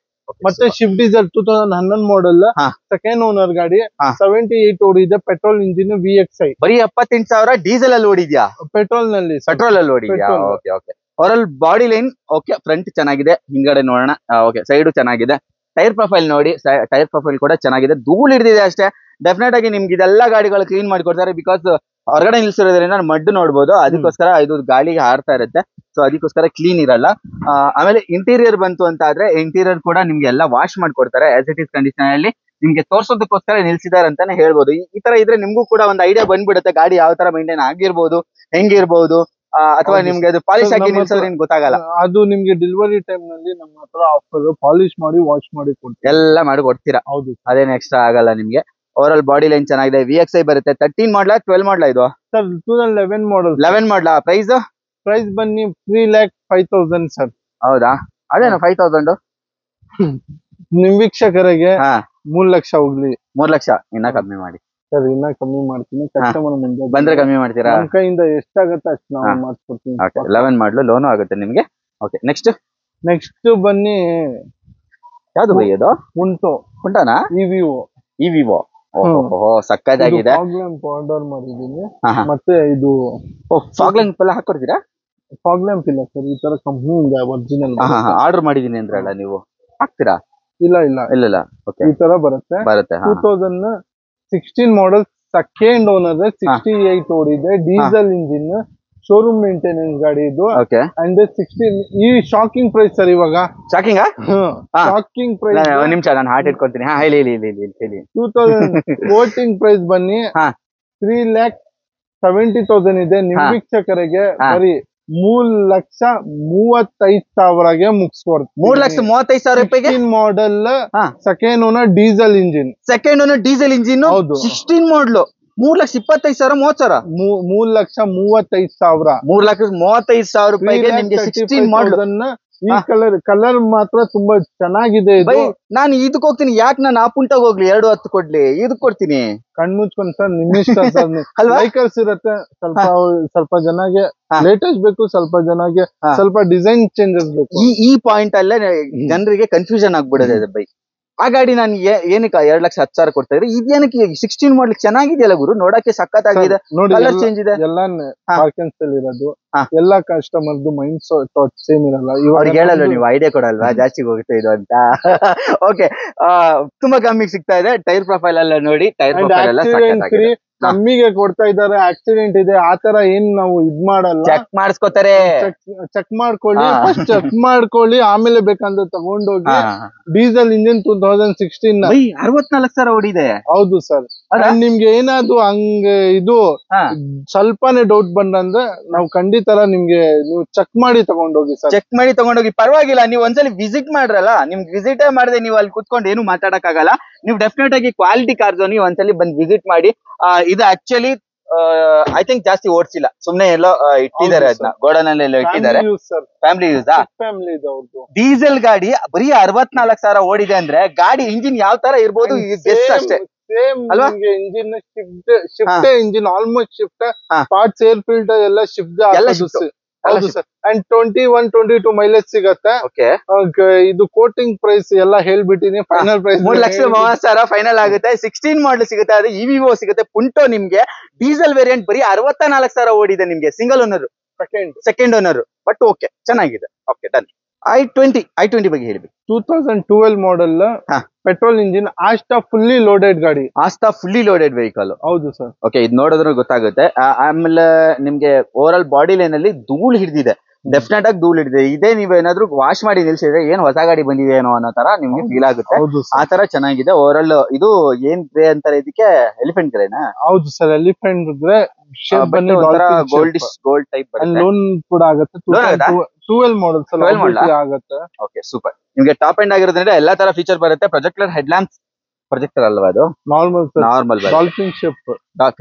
ಮತ್ತೆ Swift diesel 2011 model, second owner ಗಾಡಿ, 78 ಓಡಿದೆ. Petrol engine VXI. ಬರೀ 78,000 ಡೀಸೆಲ್ ಅಲ್ಲಿ ಓಡಿದ್ಯಾ? ಪೆಟ್ರೋಲ್ ನಲ್ಲಿ ಓಡಿದ್ಯಾ? Okay okay. Over body line okay, front ಚೆನ್ನಾಗಿದೆ, ಹಿಂದ್ಗಡೆ ನೋಡೋಣ. ಓಕೆ, ಸೈಡ್ ಚೆನ್ನಾಗಿದೆ. ಟೈರ್ ಪ್ರೊಫೈಲ್ ನೋಡಿ, ಟೈರ್ ಪ್ರೊಫೈಲ್ ಕೂಡ ಚೆನ್ನಾಗಿದೆ. ಧೂಳು ಹಿಡಿದಿದೆ ಅಷ್ಟೇ. ಡೆಫಿನೆಟ್ ಆಗಿ ನಿಮ್ಗೆ ಇದೆಲ್ಲ ಗಾಡಿಗಳು ಕ್ಲೀನ್ ಮಾಡಿ ಕೊಡ್ತಾರೆ. ಬಿಕಾಸ್ ಹೊರಗಡೆ ನಿಲ್ಸಿರೋದ್ರಿಂದ ಮಡ್ ನೋಡ್ಬೋದು, ಅದಕ್ಕೋಸ್ಕರ ಇದು ಗಾಳಿಗೆ ಹಾರ್ತಾ ಇರುತ್ತೆ. ಸೊ ಅದಕ್ಕೋಸ್ಕರ ಕ್ಲೀನ್ ಇರಲ್ಲ. ಆಮೇಲೆ ಇಂಟೀರಿಯರ್ ಬಂತು ಅಂತ ಆದ್ರೆ ಇಂಟೀರಿಯರ್ ಕೂಡ ನಿಮ್ಗೆ ಎಲ್ಲ ವಾಶ್ ಮಾಡ್ಕೊಡ್ತಾರೆ. ಆಸ್ ಇಟ್ ಇಸ್ ಕಂಡೀಷನ್ ಅಲ್ಲಿ ನಿಮ್ಗೆ ತೋರ್ಸೋದಕ್ಕೋಸ್ಕರ ನಿಲ್ಸಿದ್ದಾರೆ ಅಂತಾನೆ ಹೇಳ್ಬೋದು. ಈ ತರ ಇದ್ರೆ ನಿಮ್ಗೂ ಕೂಡ ಒಂದು ಐಡಿಯಾ ಬಂದ್ಬಿಡುತ್ತೆ ಗಾಡಿ ಯಾವ ತರ ಮೇಂಟೈನ್ ಆಗಿರ್ಬೋದು, ಹೆಂಗಿರ್ಬೋದು. ಅಥವಾ ನಿಮ್ಗೆ ಅದು ಪಾಲಿಶ್ ಆಗಿ ನಿಲ್ಸೋದ್ರೆ ನಿಮ್ಗೆ ಗೊತ್ತಾಗಲ್ಲ. ಅದು ನಿಮ್ಗೆ ಡೆಲಿವರಿ ಟೈಮ್ ನಲ್ಲಿ ನಮ್ಮ ಹತ್ರ ಆಫರ್, ಪಾಲಿಶ್ ಮಾಡಿ ವಾಶ್ ಮಾಡಿ ಕೊಡ್ತೀವಿ, ಎಲ್ಲ ಮಾಡಿ ಕೊಡ್ತೀರಾ. ಹೌದು, ಅದೇನು ಎಕ್ಸ್ಟ್ರಾ ಆಗಲ್ಲ ನಿಮ್ಗೆ. ಓವರ್ ಆಲ್ ಬಾಡಿ ಲೈನ್ ಚೆನ್ನಾಗಿದೆ. VXI ಬರುತ್ತೆ. 13 ಮಾಡಲ 12 ಮಾಡಲ ಇದು? ಸರ್ 2011 ಮಾಡಲ್. 11 ಮಾಡಲ. ಪ್ರೈಸ್ ಬನ್ನಿ 3,05,000 ಸರ್. ಹೌದಾ? ಅದೇನು 5,000 ನಿಮ್ ವೀಕ್ಷಕರಿಗೆ 3 ಲಕ್ಷ ಹೋಗ್ಲಿ. 3 ಲಕ್ಷ ಇನ್ನ ಕಮ್ಮಿ ಮಾಡಿ ಸರ್. ಇನ್ನ ಕಮ್ಮಿ ಮಾಡ್ತೀನಿ, ಕಸ್ಟಮರ್ ಮುಂದೆ ಬಂದ್ರೆ ಕಮ್ಮಿ ಮಾಡ್ತೀರಾ? ನಮ್ ಕೈಯಿಂದ ಎಷ್ಟಾಗತ್ತೆ ಅಷ್ಟು ನಾವು ಮಾಡ್ಕೊಡ್ತೀನಿ. 11 ಮಾಡಲು ಲೋನು ಆಗುತ್ತೆ ನಿಮ್ಗೆ. ಓಕೆ, ನೆಕ್ಸ್ಟ್ ಬನ್ನಿ. ಯಾವ್ದು ಬೈ ಅದು? ಉಂಟಾನಾ? ಇವಿವೋ. ಓಹೋ, ಸಕ್ಕತ್ತಾಗಿದೆ. ಆರ್ಡರ್ ಮಾಡಿದೀನಿ. ಮತ್ತೆ ಇದು ಫಾಗ್ ಲ್ಯಾಂಪ್ ಎಲ್ಲ ಹಾಕೊಡ್ತೀರಾ? ಫಾಗ್ ಲ್ಯಾಂಪ್ ಇಲ್ಲ ಸರ್, ಈ ತರ ಕಂಪ್ನಿಯಿಂದ ಒರಿಜಿನಲ್ ಆರ್ಡರ್ ಮಾಡಿದೀನಿ ಅಂದ್ರಲ್ಲ, ನೀವು ಹಾಕ್ತೀರಾ? ಇಲ್ಲ. ಓಕೆ, ಈ ತರ ಬರುತ್ತೆ. 2016 ಮಾಡೆಲ್, ಸೆಕೆಂಡ್ ಓನರ್, 68 ಓಡಿದೆ. ಡೀಸೆಲ್ ಇಂಜಿನ್, ಶೋರೂಮ್ ಮೇಂಟೆನೆನ್ಸ್ ಗಾಡಿ ಇದು. ಅಂಡ್ 16 ಈ ಶಾಕಿಂಗ್ ಪ್ರೈಸ್ ಸರ್. ಇವಾಗ ಶಾಕಿಂಗ್ ಪ್ರೈಸ್. ನಿಮಿಷ, ನಾನು ಹಾರ್ಟ್ ಇಟ್ಕೊಳ್ತೀನಿ. ಹೇಳಿ 2014 ಪ್ರೈಸ್ ಬನ್ನಿ 3,70,000 ಇದೆ. ನಿಮ್ ವೀಕ್ಷಕರಿಗೆ ಬರೀ 3,35,000ಗೆ ಮುಗಿಸ್ಕೊಡ್ತೀವಿ. 3,35,000 ರೂಪಾಯಿಗೆ model, second owner, diesel engine. ಹೌದು, 16 ಮಾಡಲು 3,25,000, 30,000. 3,35,000. 3,35,000 ರೂಪಾಯಿಗೆ ನಿಮ್ಗೆ 16 ಮಾಡಲ್. ಈ ಕಲರ್ ಮಾತ್ರ ತುಂಬಾ ಚೆನ್ನಾಗಿದೆ. ನಾನು ಇದಕ್ಕೆ ಹೋಗ್ತೀನಿ. ಯಾಕೆ ನಾನು ಆ ಪುಂಟಾಗ ಹೋಗ್ಲಿ? 2,10 ಕೊಡ್ಲಿ, ಇದಕ್ ಕೊಡ್ತೀನಿ. ಕಣ್ಮುಚ್ಕೊಂಡ್ ಸರ್, ನಿಮ್ ಇಷ್ಟ ಸರ್. ಲೈಕರ್ಸ್ ಇರತ್ತೆ, ಸ್ವಲ್ಪ ಜನಗೆ ಲೇಟೆಸ್ಟ್ ಬೇಕು, ಸ್ವಲ್ಪ ಜನಗೆ ಸ್ವಲ್ಪ ಡಿಸೈನ್ ಚೇಂಜಸ್ ಬೇಕು. ಈ ಪಾಯಿಂಟ್ ಅಲ್ಲೇ ಜನರಿಗೆ ಕನ್ಫ್ಯೂಷನ್ ಆಗ್ಬಿಡೋದು ಬೈ. ಆ ಗಾಡಿ ನಾನು ಏನಕ್ಕೆ 2,10,000 ಕೊಡ್ತಾ ಇದ್ರೆ, ಇದೇನಕ್ಕೆ 16 ಮಾಡ್ಲಿಕ್ಕೆ ಚೆನ್ನಾಗಿದೆಯಲ್ಲ ಗುರು, ನೋಡಕ್ಕೆ ಸಖತ್ತಾಗಿದೆ. ಕಲರ್ ಚೇಂಜ್ ಇದೆ. ಎಲ್ಲ ಇರೋದು ಎಲ್ಲಾ ಕಸ್ಟಮರ್ದು ಮೈಂಡ್ ಥಾಟ್ ಸೇಮ್ ಇರಲ್ಲ. ಅವ್ರಿಗೆ ಹೇಳಲ್ಲ, ನೀವು ಐಡಿಯಾ ಕೊಡಲ್ವಾ ಜಾಸ್ತಿ ಹೋಗುತ್ತೆ ಇದು ಅಂತ? ಓಕೆ, ತುಂಬಾ ಕಮ್ಮಿಗೆ ಸಿಗ್ತಾ ಇದೆ. ಟೈರ್ ಪ್ರೊಫೈಲ್ ಎಲ್ಲ ನೋಡಿ, ಟೈರ್ ಪ್ರೊಫೈಲ್ ಎಲ್ಲ ಸಖತ್ತಾಗಿದೆ. ಕಮ್ಮಿಗೆ ಕೊಡ್ತಾ ಇದ್ದಾರೆ. ಆಕ್ಸಿಡೆಂಟ್ ಇದೆ ಆ ತರ ಏನ್ ನಾವು ಇದ್ ಮಾಡಲ್ಲ. ಚೆಕ್ ಮಾಡಿಸ್ಕೋತಾರೆ. ಚೆಕ್ ಮಾಡ್ಕೊಳ್ಳಿ, ಫಸ್ಟ್ ಚೆಕ್ ಮಾಡ್ಕೊಳ್ಳಿ, ಆಮೇಲೆ ಬೇಕಂದ್ರೆ ತಗೊಂಡೋಗಿ. ಡೀಸೆಲ್ ಇಂಜಿನ್ 2016 64,000 ಓಡಿದೆ. ಹೌದು ಸರ್. ನಿಮ್ಗೆ ಏನಾದ್ರು ಹಂಗ ಇದು ಸ್ವಲ್ಪನೇ ಡೌಟ್ ಬಂದ್ರೆ ನಾವು ಖಂಡಿತ ತರ ನಿಮ್ಗೆ ನೀವು ಚೆಕ್ ಮಾಡಿ ತಗೊಂಡೋಗಿ ಸರ್. ಚೆಕ್ ಮಾಡಿ ತಗೊಂಡೋಗಿ, ಪರವಾಗಿಲ್ಲ. ನೀವು ಒಂದ್ಸಲಿ ವಿಸಿಟ್ ಮಾಡ್ರಲ್ಲ, ನಿಮ್ಗೆ ವಿಸಿಟೇ ಮಾಡದೆ ನೀವು ಅಲ್ಲಿ ಕುತ್ಕೊಂಡು ಏನು ಮಾತಾಡಕ್ ಆಗಲ್ಲ. ನೀವು ಡೆಫಿನೆಟ್ ಆಗಿ ಕ್ವಾಲಿಟಿ ಕಾರ್ಸ್ ನೀವು ಒಂದ್ಸಲಿ ಬಂದ್ ವಿಸಿಟ್ ಮಾಡಿ. ಇದು ಆಕ್ಚುಲಿ ಐ ಥಿಂಕ್ ಜಾಸ್ತಿ ಓಡಿಸಿಲ್ಲ, ಸುಮ್ನೆ ಎಲ್ಲೋ ಇಟ್ಟಿದ್ದಾರೆ, ಅದನ್ನ ಗೋಡನ್ ಅಲ್ಲಿ ಎಲ್ಲೋ ಇಟ್ಟಿದ್ದಾರೆ. ಫ್ಯಾಮಿಲಿ ಯೂಸ್ ಫ್ಯಾಮಿಲಿ ಡೀಸೆಲ್ ಗಾಡಿ ಬರೀ 64,000 ಓಡಿದೆ ಅಂದ್ರೆ ಗಾಡಿ ಇಂಜಿನ್ ಯಾವ ತರ ಇರ್ಬೋದು ಗೆಸ್ ಅಷ್ಟೇ ಅಲ್ವಾ? Engine shift engine almost shift, parts air filter ಎಲ್ಲ ಶಿಫ್ಟ್. ಹೌದು ಸರ್. ಅಂಡ್ 21-22 ಮೈಲೇಜ್ ಸಿಗತ್ತೆ. ಇದು ಕೋಟಿಂಗ್ ಪ್ರೈಸ್ ಎಲ್ಲ ಹೇಳ್ಬಿಟ್ಟಿನಿ. ಫೈನಲ್ ಪ್ರೈಸ್ 3,30,000 ಫೈನಲ್ ಆಗುತ್ತೆ. 16 ಮಾಡಲ್ ಸಿಗುತ್ತೆ, ಅದು ಇವಿವೋ ಸಿಗುತ್ತೆ. ಪುಂಟೋ ನಿಮ್ಗೆ ಡೀಸೆಲ್ ವೇರಿಯಂಟ್ ಬರೀ 64,000 ಓಡಿದೆ ನಿಮ್ಗೆ, single owner, second owner. But okay, ಚೆನ್ನಾಗಿದೆ. Okay, done. i20 ಬಗ್ಗೆ ಹೇಳ್ಬೇಕು. 2012 model petrol engine, Asta fully loaded ಗಾಡಿ. Asta fully loaded vehicle. ಹೌದು ಸರ್. ಓಕೆ, ಇದು ನೋಡಿದ್ರೆ ಗೊತ್ತಾಗುತ್ತೆ. ಆಮೇಲೆ ನಿಮ್ಗೆ ಓವರ್ ಆಲ್ ಬಾಡಿ ಲೈನ್ ಅಲ್ಲಿ ಧೂಳು ಹಿಡಿದಿದೆ, ಡೆಫಿನೆಟ್ ಆಗಿ ಧೂಳು ಹಿಡಿದಿದೆ. ಇದೇ ನೀವೇನಾದ್ರೂ ವಾಶ್ ಮಾಡಿ ನಿಲ್ಸಿದ್ರೆ ಏನ್ ಹೊಸ ಗಾಡಿ ಬಂದಿದೆ ಏನೋ ಅನ್ನೋ ತರ ನಿಮ್ಗೆ ಫೀಲ್ ಆಗುತ್ತೆ. ಆ ತರ ಚೆನ್ನಾಗಿದೆ. ಓವರ್ ಆಲ್ ಇದು ಏನ್ ಗ್ರೇ ಅಂತಾರೆ ಇದಕ್ಕೆ, ಎಲಿಫೆಂಟ್ ಗ್ರೇನಾ? ಹೌದು sir, elephant grey. Gold type loan ಕೂಡ ಆಗುತ್ತೆ. 12 ಮಾಡೆಲ್ ಆಗುತ್ತೆ. Okay, super. ನಿಮ್ಗೆ ಟಾಪ್ ಎಂಡ್ ಆಗಿರೋದ್ರಿಂದ ಎಲ್ಲಾ ತರ ಫೀಚರ್ ಬರುತ್ತೆ. ಪ್ರೊಜೆಕ್ಟರ್ ಹೆಡ್ ಲ್ಯಾಂಪ್ಸ್, ಪ್ರೊಜೆಕ್ಟರ್ ಅಲ್ವಾ ಅದು? ನಾರ್ಮಲ್ ಡಾಲ್ಫಿನ್ ಶೇಪ್,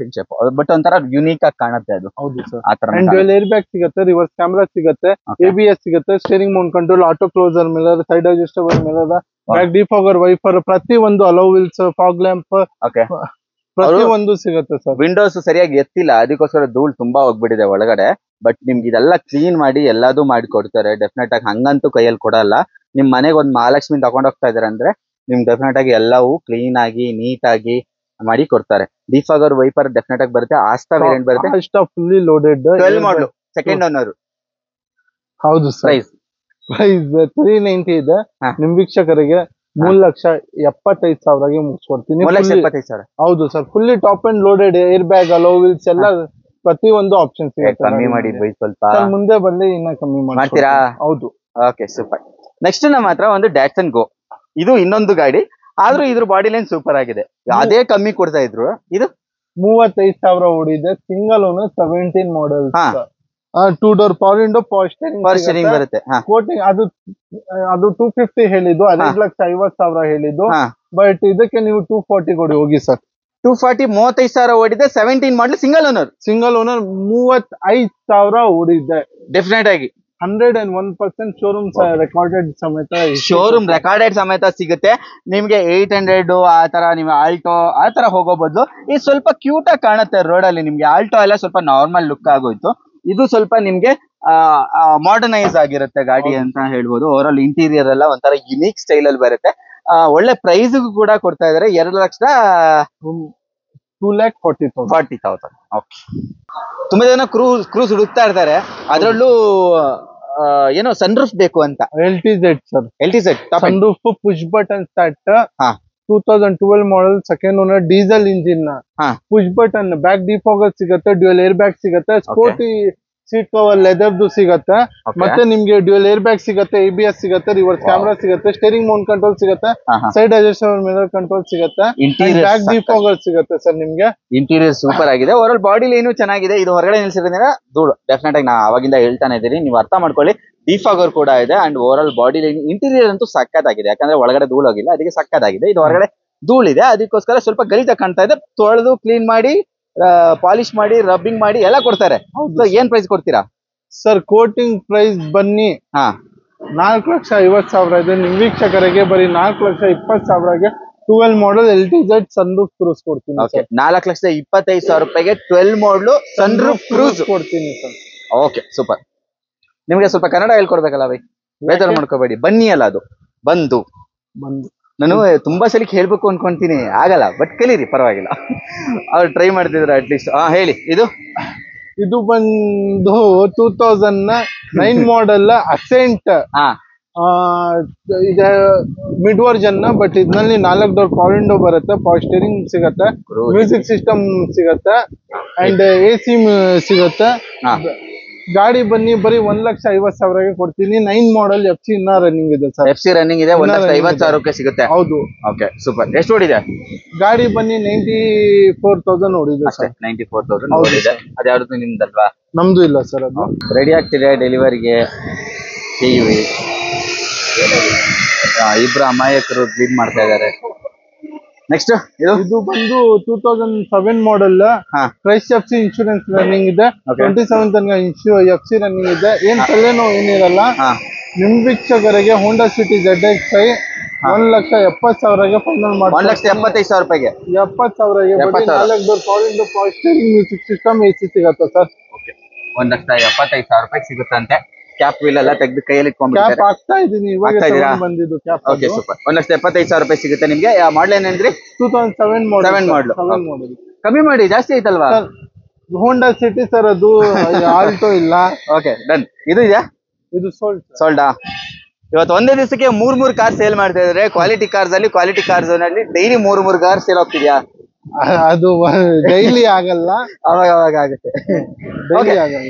ಬಟ್ ಒಂಥರ ಯೂನಿಕ್ ಆಗಿ ಕಾಣುತ್ತೆ ಅದು. ಹೌದು ಸರ್. ಏರ್ ಬ್ಯಾಗ್ ಸಿಗುತ್ತೆ, ರಿವರ್ಸ್ ಕ್ಯಾಮೆರಾ ಸಿಗುತ್ತೆ, ABS ಸಿಗುತ್ತೆ, steering mount control, auto closer mirror, side adjustable mirror, back defogger, wiper, ಪ್ರತಿ ಒಂದು ಅಲೋ ವೀಲ್ಸ್, ಫಾಗ್ ಲ್ಯಾಂಪ್, ಪ್ರತಿ ಒಂದು ಸಿಗುತ್ತೆ ಸರ್. ವಿಂಡೋಸ್ ಸರಿಯಾಗಿ ಎತ್ತಿಲ್ಲ, ಅದಕ್ಕೋಸ್ಕರ ಧೂಳು ತುಂಬಾ ಹೋಗ್ಬಿಟ್ಟಿದೆ ಒಳಗಡೆ. ಬಟ್ ನಿಮ್ಗೆ ಇದೆಲ್ಲ ಕ್ಲೀನ್ ಮಾಡಿ ಎಲ್ಲದೂ ಮಾಡಿ ಕೊಡ್ತಾರೆ. ಡೆಫಿನೆಟ್ ಆಗಿ ಹಂಗಂತೂ ಕೈಯಲ್ಲಿ ಕೊಡಲ್ಲ. ನಿಮ್ ಮನೆಗೆ ಒಂದ್ ಮಹಾಲಕ್ಷ್ಮಿ ತಗೊಂಡ್ ಹೋಗ್ತಾ ಇದಾರೆ ಅಂದ್ರೆ ನಿಮ್ಗೆ ಡೆಫಿನೆಟ್ ಆಗಿ ಎಲ್ಲವೂ ಕ್ಲೀನ್ ಆಗಿ ನೀಟ್ ಆಗಿ ಮಾಡಿ ಕೊಡ್ತಾರೆ. ಡಿಫಾಗರ್ ವೈಪರ್ ಡೆಫಿನೆಟ್ ಆಗಿ ಬರುತ್ತೆ. ಆಸ್ಟಾ ವೇರಿಯಂಟ್ ಬರುತ್ತೆ. ಆಸ್ಟಾ ಫುಲ್ಲಿ ಲೋಡೆಡ್ 12 ಮಾಡಲ್, ಸೆಕೆಂಡ್ ಓನರ್. ಹೌದು ಸರ್. ಪ್ರೈಸ್ 390 ಇದೆ. ನಿಮ್ ವೀಕ್ಷಕರಿಗೆ 3,75,000ಗೆ ಮುಗಿಸ್ಕೊಡ್ತೀನಿ. 3,75,000. ಹೌದು sir. Fully top and loaded, air bag, hello wheels ಎಲ್ಲ ಪ್ರತಿ ಒಂದು ಆಪ್ಷನ್ ಸಿಗುತ್ತೆ. ಕಮ್ಮಿ ಮಾಡಿ ಸ್ವಲ್ಪ ಮುಂದೆ ಬಂದು ಇನ್ನ ಕಮ್ಮಿ ಮಾಡ್ತೀರಾ? ಹೌದು. Okay, super. ನೆಕ್ಸ್ಟ್ ನಮ್ಮ ಹತ್ರ ಒಂದು ಡ್ಯಾಟ್ಸನ್ ಗೋ. ಇದು ಇನ್ನೊಂದು ಗಾಡಿ, ಆದ್ರೂ ಇದ್ರ ಬಾಡಿ ಲೈನ್ ಸೂಪರ್ ಆಗಿದೆ. ಅದೇ ಕಮ್ಮಿ ಕೊಡ್ತಾ ಇದ್ರು. ಇದು 35,000 ಓಡಿದೆ. Single owner, 17 model. 2 door power window, power steering ಬರುತ್ತೆ. ಕೋಟಿಂಗ್ ಅದು 250 ಹೇಳಿದ್ದು, 15,50,000 ಹೇಳಿದ್ದು. ಬಟ್ ಇದಕ್ಕೆ ನೀವು 240 ಕೊಡಿ ಹೋಗಿ ಸರ್. 240, 35,000 ಓಡಿದೆ. 17 ಮಾಡಲ್, ಸಿಂಗಲ್ ಓನರ್. 35,000 ಓಡಿದೆ. ಡೆಫಿನೆಟ್ ಆಗಿ 101% ಶೋರೂಮ್ ರೆಕಾರ್ಡೆಡ್ ಸಮೇತ, ಶೋರೂಮ್ ರೆಕಾರ್ಡೆಡ್ ಸಮೇತ ಸಿಗುತ್ತೆ ನಿಮ್ಗೆ. 800 ಆ ತರ, ನೀವು ಆಲ್ಟೋ ಆ ತರ ಹೋಗೋ ಬದಲು ಇದು ಸ್ವಲ್ಪ ಕ್ಯೂಟ್ ಆಗಿ ಕಾಣುತ್ತೆ ರೋಡ್ ಅಲ್ಲಿ. ನಿಮ್ಗೆ ಆಲ್ಟೋ ಎಲ್ಲ ಸ್ವಲ್ಪ ನಾರ್ಮಲ್ ಲುಕ್ ಆಗೋಯ್ತು. ಇದು ಸ್ವಲ್ಪ ನಿಮ್ಗೆ ಮಾಡರ್ನೈಸ್ ಆಗಿರುತ್ತೆ ಗಾಡಿ ಅಂತ ಹೇಳ್ಬೋದು. ಓವರ್ ಆಲ್ ಇಂಟೀರಿಯರ್ ಎಲ್ಲ ಒಂಥರ ಯುನೀಕ್ ಸ್ಟೈಲ್ ಅಲ್ಲಿ ಬರುತ್ತೆ. ಒಳ್ಳೆ ಪ್ರೈಸ್ ಕೂಡ ಕೊಡ್ತಾ ಇದಾರೆ. 2,40,000. ಓಕೆ. ತುಂಬಾ ಜನ ಕ್ರೂಸ್ ಹುಡುಕ್ತಾ ಇರ್ತಾರೆ, ಅದ್ರಲ್ಲೂ ಏನೋ ಸನ್ ರೂಫ್ ಬೇಕು ಅಂತ. LTZ sir. LTZ sun roof, push button start. 2012 model, second owner, diesel engine, push button, back defogger ಸಿಗುತ್ತೆ, ಡ್ಯೂಯಲ್ ಏರ್ ಬ್ಯಾಗ್ ಸಿಗುತ್ತೆ, ಸ್ಪೋರ್ಟಿ ಸೀಟ್ ಕವರ್ ಲೆದರ್ದು ಸಿಗುತ್ತೆ. ಮತ್ತೆ ನಿಮ್ಗೆ ಡ್ಯೂಯಲ್ ಏರ್ ಬ್ಯಾಗ್ ಸಿಗುತ್ತೆ, ABS ಸಿಗುತ್ತೆ, ರಿವರ್ಸ್ ಕ್ಯಾಮೆರಾ ಸಿಗುತ್ತೆ, ಸ್ಟೇರಿಂಗ್ ಮೌಂಟ್ ಕಂಟ್ರೋಲ್ ಸಿಗುತ್ತೆ, ಸೈಡ್ ಅಡ್ಜಸ್ಟಬಲ್ ಮಿರರ್ ಕಂಟ್ರೋಲ್ ಸಿಗುತ್ತೆ, ಬ್ಯಾಕ್ ಡಿಫಾಗರ್ ಸಿಗುತ್ತೆ ಸರ್. ನಿಮ್ಗೆ ಇಂಟೀರಿಯರ್ ಸೂಪರ್ ಆಗಿದೆ. ಓವರ್ ಆಲ್ ಬಾಡಿ ಲೈನು ಚೆನ್ನಾಗಿದೆ. ಇದು ಹೊರಗಡೆ ನಿಲ್ಸಿರೋದ್ರಿಂದ ಧೂಳು ಡೆಫಿನೆಟ್ ಆಗಿ ನಾ ಅವಾಗಿಂದ ಹೇಳ್ತಾನೆ ಇದ್ದೀನಿ, ನೀವು ಅರ್ಥ ಮಾಡ್ಕೊಳ್ಳಿ. ಡಿಫಾಗರ್ ಕೂಡ ಇದೆ. And over all body line, interior ಅಂತೂ ಸಕ್ಕತ್ತಾಗಿದೆ. ಯಾಕಂದ್ರೆ ಒಳಗಡೆ ಧೂಳು ಹೋಗಿಲ್ಲ, ಅದಕ್ಕೆ ಸಕ್ಕತ್ತಾಗಿದೆ. ಇದು ಹೊರಗಡೆ ಧೂಳಿದೆ, ಅದಕ್ಕೋಸ್ಕರ ಸ್ವಲ್ಪ ಗಲೀಜಾಗಿ ಕಾಣ್ತಾ ಇದೆ. ತೊಳೆದು ಕ್ಲೀನ್ ಮಾಡಿ, ಪಾಲಿಶ್ ಮಾಡಿ, ರಬ್ಬಿಂಗ್ ಮಾಡಿ ಎಲ್ಲ ಕೊಡ್ತಾರೆ. ಏನ್ ಪ್ರೈಸ್ ಕೊಡ್ತೀರಾ ಸರ್? ಕೋಟಿಂಗ್ ಪ್ರೈಸ್ ಬನ್ನಿ 4,50,000 ಇದೆ. ನಿಮ್ ವೀಕ್ಷಕರಿಗೆ ಬರೀ 4,20,000ಗೆ 12 model LTZ sun roof cruise ಕೊಡ್ತೀನಿ. 4,25,000 ರೂಪಾಯಿಗೆ 12 ಮಾಡಲು ಸನ್ ರೂಫ್ ಕ್ರೂಸ್ ಕೊಡ್ತೀನಿ ಸರ್. Okay, super. ನಿಮ್ಗೆ ಸ್ವಲ್ಪ ಕನ್ನಡ ಹೇಳ್ಕೊಡ್ಬೇಕಲ್ಲ ಬೈ, ಬೇಜಾರು ಮಾಡ್ಕೋಬೇಡಿ. ಬನ್ನಿ ಅಲ್ಲ, ಅದು ಬಂದು ನಾನು ತುಂಬಾ ಸಲಿಕ್ಕೆ ಹೇಳ್ಬೇಕು ಅನ್ಕೊಂತೀನಿ, ಆಗಲ್ಲ. ಬಟ್ ಕಲೀರಿ, ಪರವಾಗಿಲ್ಲ. ಅವ್ರು ಟ್ರೈ ಮಾಡ್ತಿದ್ರು ಅಟ್ಲೀಸ್ಟ್. ಹೇಳಿ. ಇದು ಬಂದು 2009 ಮಾಡೆಲ್ ಅಸೆಂಟ್. ಇದು ಮಿಡ್ ವರ್ಜನ್, ಬಟ್ ಇದ್ರಲ್ಲಿ 4 ಡೋರ್ ಪವರ್ ವಿಂಡೋ ಬರುತ್ತೆ, ಪವರ್ ಸ್ಟೇರಿಂಗ್ ಸಿಗುತ್ತೆ, ಮ್ಯೂಸಿಕ್ ಸಿಸ್ಟಮ್ ಸಿಗುತ್ತೆ, ಅಂಡ್ AC ಸಿಗುತ್ತೆ. ಗಾಡಿ ಬನ್ನಿ ಬರೀ 1,50,000 ಕೊಡ್ತೀನಿ. 9 ಮಾಡಲ್ FC ಇನ್ನ ರನ್ನಿಂಗ್ ಇದೆ ಸರ್. FC ರನ್ನಿಂಗ್ ಇದೆ, 1,50,000 ಸಿಗುತ್ತೆ. ಹೌದು. Okay super. ಎಷ್ಟು ಓಡಿದೆ ಗಾಡಿ ಬನ್ನಿ? 94,000 ಓಡಿದೆ ಸರ್. 94,000 ಓಡಿದೆ. ಅದ್ಯಾವ್ದು ನಿಮ್ದಲ್ವಾ? ನಮ್ದು ಇಲ್ಲ ಸರ್. ಅದು ರೆಡಿ ಆಗ್ತಿದೆ ಡೆಲಿವರಿಗೆ. ಇಬ್ರು ಅಮಾಯಕರು ಲೀಡ್ ಮಾಡ್ತಾ ಇದಾರೆ. ನೆಕ್ಸ್ಟ್ ಇದು ಬಂದು 2007 ಮಾಡಲ್. ಪ್ರೈಸ್ FC ಇನ್ಶೂರೆನ್ಸ್ ರನ್ನಿಂಗ್ ಇದೆ. 27 ತನಕ FC ರನ್ನಿಂಗ್ ಇದೆ. ಏನ್ ತಲೆನೋವು ಏನಿರಲ್ಲ. ನಿಮ್ ವೀಕ್ಷಕರಿಗೆ ಹೋಂಡಾ ಸಿಟಿ ZX5 1,70,000 ಫೈನಲ್ ಮಾಡಿ. 1,75,000 70,000 4 door power window power steering music system AC ಸಿಗತ್ತೆ ಸರ್. 1,75,000 ಸಿಗುತ್ತಂತೆ. ಕ್ಯಾಪ್ ವೀಲ್ ಎಲ್ಲ ತೆಗೆದು ಕೈಯಲ್ಲಿ ಇಟ್ಕೊಂಡ್ಬಿಡ್ತಾರೆ. ಕ್ಯಾಪ್ ಹಾಕ್ತಾ ಇದೀನಿ ಇವಾಗ ಬಂದಿದ್ದು ಕ್ಯಾಪ್. Okay super. 1,75,000 ಸಿಗುತ್ತೆ ನಿಮ್ಗೆ. ಮಾಡಲ್ ಏನೇನ್ರಿ? 2007 ಮಾಡಲ್. ಕಮ್ಮಿ ಮಾಡಿ, ಜಾಸ್ತಿ ಐತಲ್ವಾ? Honda City sir. ಅದು ಆಲ್ಟೋ ಇಲ್ಲ. Okay done. ಇದು ಇದೆಯಾ? ಇದು ಸೋಲ್ಡಾ? ಇವತ್ತು ಒಂದೇ ದಿವಸಕ್ಕೆ 3 ಕಾರ್ ಸೇಲ್ ಮಾಡ್ತಾ ಇದಾರೆ. ಕ್ವಾಲಿಟಿ ಕಾರ್ಸ್ ನಲ್ಲಿ ಡೈಲಿ 3 ಕಾರ್ ಸೇಲ್ ಹೋಗ್ತಿದ್ಯಾ? ಅದು ಡೈಲಿ ಆಗಲ್ಲ, ಅವಾಗ ಆಗುತ್ತೆ.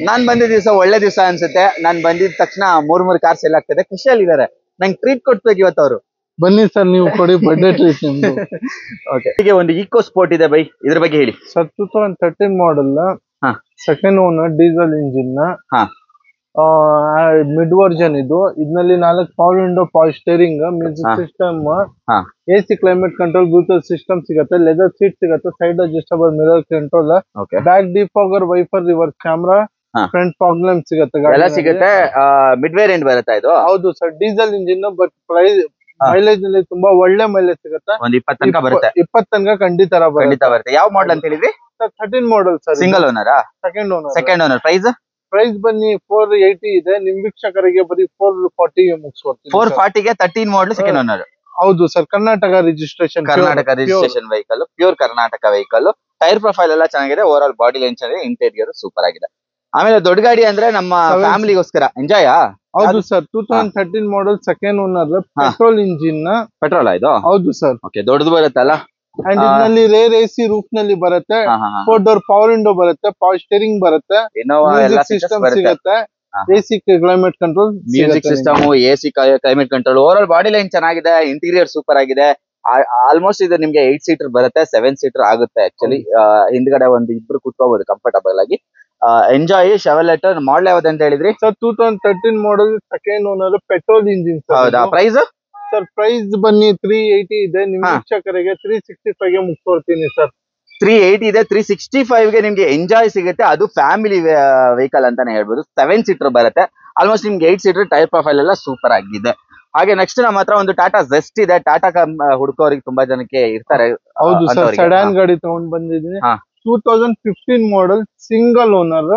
ನಾನ್ ಬಂದಿದ್ದ ದಿವಸ ಒಳ್ಳೆ ದಿವಸ ಅನ್ಸುತ್ತೆ. ನಾನ್ ಬಂದಿದ ತಕ್ಷಣ 3 ಕಾರ್ ಸೇಲ್ ಆಗ್ತದೆ. ಖುಷಿಯಲ್ಲಿ ಇದಾರೆ. ನಂಗೆ ಟ್ರೀಟ್ ಕೊಡ್ಬೇಕು ಇವತ್ತು ಅವರು. ಬನ್ನಿ ಸರ್, ನೀವು ಕೊಡಿ ಬರ್ಡೇ ಟ್ರೀಟ್ ನಿಮ್ದು. ಓಕೆ. ಹೀಗೆ ಒಂದು ಈಕೋ ಸ್ಪೋರ್ಟ್ ಇದೆ ಬೈ, ಇದ್ರ ಬಗ್ಗೆ ಹೇಳಿ sir. 2013 model, second owner, diesel engine, mid version ಇದು. ಇದರಲ್ಲಿ 4 power window power steering music system, AC climate control, Bluetooth system ಸಿಗುತ್ತೆ, ಲೆದರ್ ಸೀಟ್ ಸಿಗುತ್ತೆ, side adjustable mirror control, back defogger, wiper, reverse camera, front fog lamp ಸಿಗುತ್ತೆ. ಎಲ್ಲ ಸಿಗುತ್ತೆ. Mid variant ಬರುತ್ತೆ ಇದು. ಹೌದು sir. Diesel engine, but price mileage ನಲ್ಲಿ ತುಂಬಾ ಒಳ್ಳೆ ಮೈಲೇಜ್ ಸಿಗುತ್ತೆ. 20 ತನಕ ಬರುತ್ತೆ. 20 ತನಕ ಖಂಡಿತ ಬರುತ್ತೆ. ಯಾವ ಮಾಡಲ್ ಅಂತ ಹೇಳಿದ್ರಿ? 13 ಮಾಡಲ್ ಸರ್. ಸಿಂಗಲ್ ಓನರಾ? Second owner. ಪ್ರೈಸ್ ಬನ್ನಿ 480 ಇದೆ. ನಿಮ್ ವೀಕ್ಷಕರಿಗೆ ಬರೀ 440 ಮುಗಿಸ್ಕೊಡ್ತೀನಿ. 440ಗೆ 13 ಮಾಡಲ್, ಸೆಕೆಂಡ್ ಓನರ್. ಹೌದು sir. Karnataka registration vehicle, pure Karnataka vehicle. Tyre profile ಎಲ್ಲ ಚೆನ್ನಾಗಿದೆ. ಓವರ್ ಆಲ್ ಬಾಡಿ ಲೈನ್ ಚೆನ್ನಾಗಿದೆ. ಇಂಟೀರಿಯರ್ ಸೂಪರ್ ಆಗಿದೆ. ಆಮೇಲೆ ದೊಡ್ಡ ಗಾಡಿ ಅಂದ್ರೆ ನಮ್ಮ ಫ್ಯಾಮಿಲಿಗೋಸ್ಕರ ಎಂಜಾಯ್. ಹೌದು sir. 2013 model, second owner, petrol engine. Petrol ಇದು? ಹೌದು ಸರ್. ಓಕೆ. ದೊಡ್ಡದು ಬರುತ್ತಲ್ಲ. ಅಂಡ್ ಇದರಲ್ಲಿ ರೇರ್ AC ರೂಫ್ ನಲ್ಲಿ ಬರುತ್ತೆ. 4 ಡೋರ್ ಪವರ್ ವಿಂಡೋ ಬರುತ್ತೆ, ಪವರ್ ಸ್ಟೇರಿಂಗ್ ಬರುತ್ತೆ, ಸಿಸ್ಟಮ್ ಸಿಗುತ್ತೆ, AC climate control, music system, AC climate control. Over all body line ಚೆನ್ನಾಗಿದೆ. ಇಂಟೀರಿಯರ್ ಸೂಪರ್ ಆಗಿದೆ. ಆಲ್ಮೋಸ್ಟ್ ಇದು ನಿಮ್ಗೆ 8 ಸೀಟರ್ ಬರುತ್ತೆ. 7 ಸೀಟರ್ ಆಗುತ್ತೆ ಆಕ್ಚುಲಿ. ಹಿಂದ್ಗಡೆ ಒಂದು ಇಬ್ರು ಕೂತ್ಕೋಬಹುದು ಕಂಫರ್ಟಬಲ್ ಆಗಿ. ಎಂಜಾಯ್. ಶೆವರ್ಲೆಟ್. ಮಾಡಲ್ ಯಾವ್ದು ಅಂತ ಹೇಳಿದ್ರಿ sir? 2013 model, second owner, petrol engine. ಹೌದಾ? Price sir? ಪ್ರೈಸ್ ಬನ್ನಿ 380 ಇದೆ. ನಿಮ್ ವೀಕ್ಷಕರಿಗೆ 365ಗೆ ಮುಗಿಸ್ಕೊಡ್ತೀನಿ ಸರ್. 380 ಇದೆ. 365ಗೆ ನಿಮ್ಗೆ ಎಂಜಾಯ್ ಸಿಗುತ್ತೆ. ಅದು ಫ್ಯಾಮಿಲಿ ವೆಹಿಕಲ್ ಅಂತಾನೆ ಹೇಳ್ಬೋದು. 7 ಸೀಟರ್ ಬರುತ್ತೆ. ಆಲ್ಮೋಸ್ಟ್ ನಿಮ್ಗೆ 8 ಸೀಟರ್. ಟೈರ್ ಪ್ರೊಫೈಲ್ ಎಲ್ಲ ಸೂಪರ್ ಆಗಿದೆ. ಹಾಗೆ ನೆಕ್ಸ್ಟ್ ನಮ್ಮ ಹತ್ರ ಒಂದು ಟಾಟಾ ಜೆಸ್ಟ್ ಇದೆ. ಟಾಟಾ ಹುಡುಕೋರಿಗೆ ತುಂಬಾ ಜನಕ್ಕೆ ಇರ್ತಾರೆ. ಹೌದು ಸರ್. ಸೆಡಾನ್ ಗಾಡಿ ತಗೊಂಡ್ ಬಂದಿದ್ದೀನಿ. 2015 model, single owner,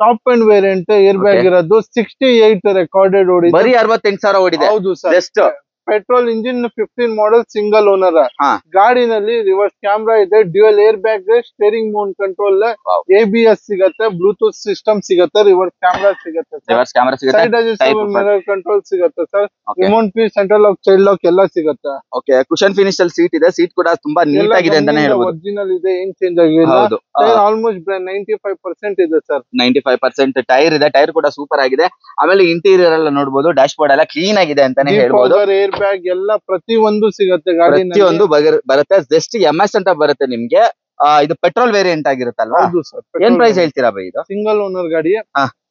top end variant, air bag ಇರೋದು, 68 ರೆಕಾರ್ಡೆಡ್ ಓಡಿದೆ. ಬರೀ 68,000 ಓಡಿದೆ. ಹೌದು sir. Petrol engine, 15 model, single owner. ಗಾಡಿನಲ್ಲಿ ರಿವರ್ಸ್ ಕ್ಯಾಮ್ರಾ ಇದೆ, dual air bag, steering mount control, ABS ಸಿಗುತ್ತೆ, ಬ್ಲೂಟೂತ್ ಸಿಸ್ಟಮ್ ಸಿಗುತ್ತೆ, ರಿವರ್ಸ್ ಕ್ಯಾಮ್ರಾ ಸಿಗುತ್ತೆ, ಸೈಡ್ ಅಡ್ಜಸ್ಟಬಲ್ ಮಿರರ್ ಕಂಟ್ರೋಲ್ ಸಿಗುತ್ತೆ sir, remote piece, central lock, child lock ಎಲ್ಲ ಸಿಗುತ್ತೆ. ಓಕೆ. ಕುಶನ್ ಫಿನಿಶ್ ಅಲ್ಲಿ seat ಇದೆ. ಸೀಟ್ ಕೂಡ ತುಂಬಾ ನೀಟ್ ಆಗಿದೆ ಅಂತಾನೆ ಹೇಳ್ಬೋದು. ಒರಿಜಿನಲ್ ಇದೆ, ಏನ್ ಚೇಂಜ್ ಆಗಿಲ್ಲ. ಆಲ್ಮೋಸ್ಟ್ 95% ಇದೆ ಸರ್. 95% ಟೈರ್ ಇದೆ. ಟೈರ್ ಕೂಡ ಸೂಪರ್ ಆಗಿದೆ. ಆಮೇಲೆ ಇಂಟೀರಿಯರ್ ಎಲ್ಲ ನೋಡಬಹುದು. ಡ್ಯಾಶ್ ಬೋರ್ಡ್ ಎಲ್ಲ ಕ್ಲೀನ್ ಆಗಿದೆ ಅಂತಾನೆ ಹೇಳ್ಬೋದು. ಏರ್ ಬ್ಯಾಗ್ ಎಲ್ಲ ಪ್ರತಿಯೊಂದು ಸಿಗುತ್ತೆ. ಪ್ರತಿಯೊಂದು ಬರುತ್ತೆ. ಜಸ್ಟ್ MS ಅಂತ ಬರುತ್ತೆ ನಿಮ್ಗೆ. ಇದು ಪೆಟ್ರೋಲ್ ವೇರಿಯಂಟ್ ಆಗಿರುತ್ತಲ್ವಾ? ಹೌದು ಸರ್. ಏನ್ ಪ್ರೈಸ್ ಹೇಳ್ತೀರಾ ಬೈ ಇದು? ಸಿಂಗಲ್ ಓನರ್ ಗಾಡಿ.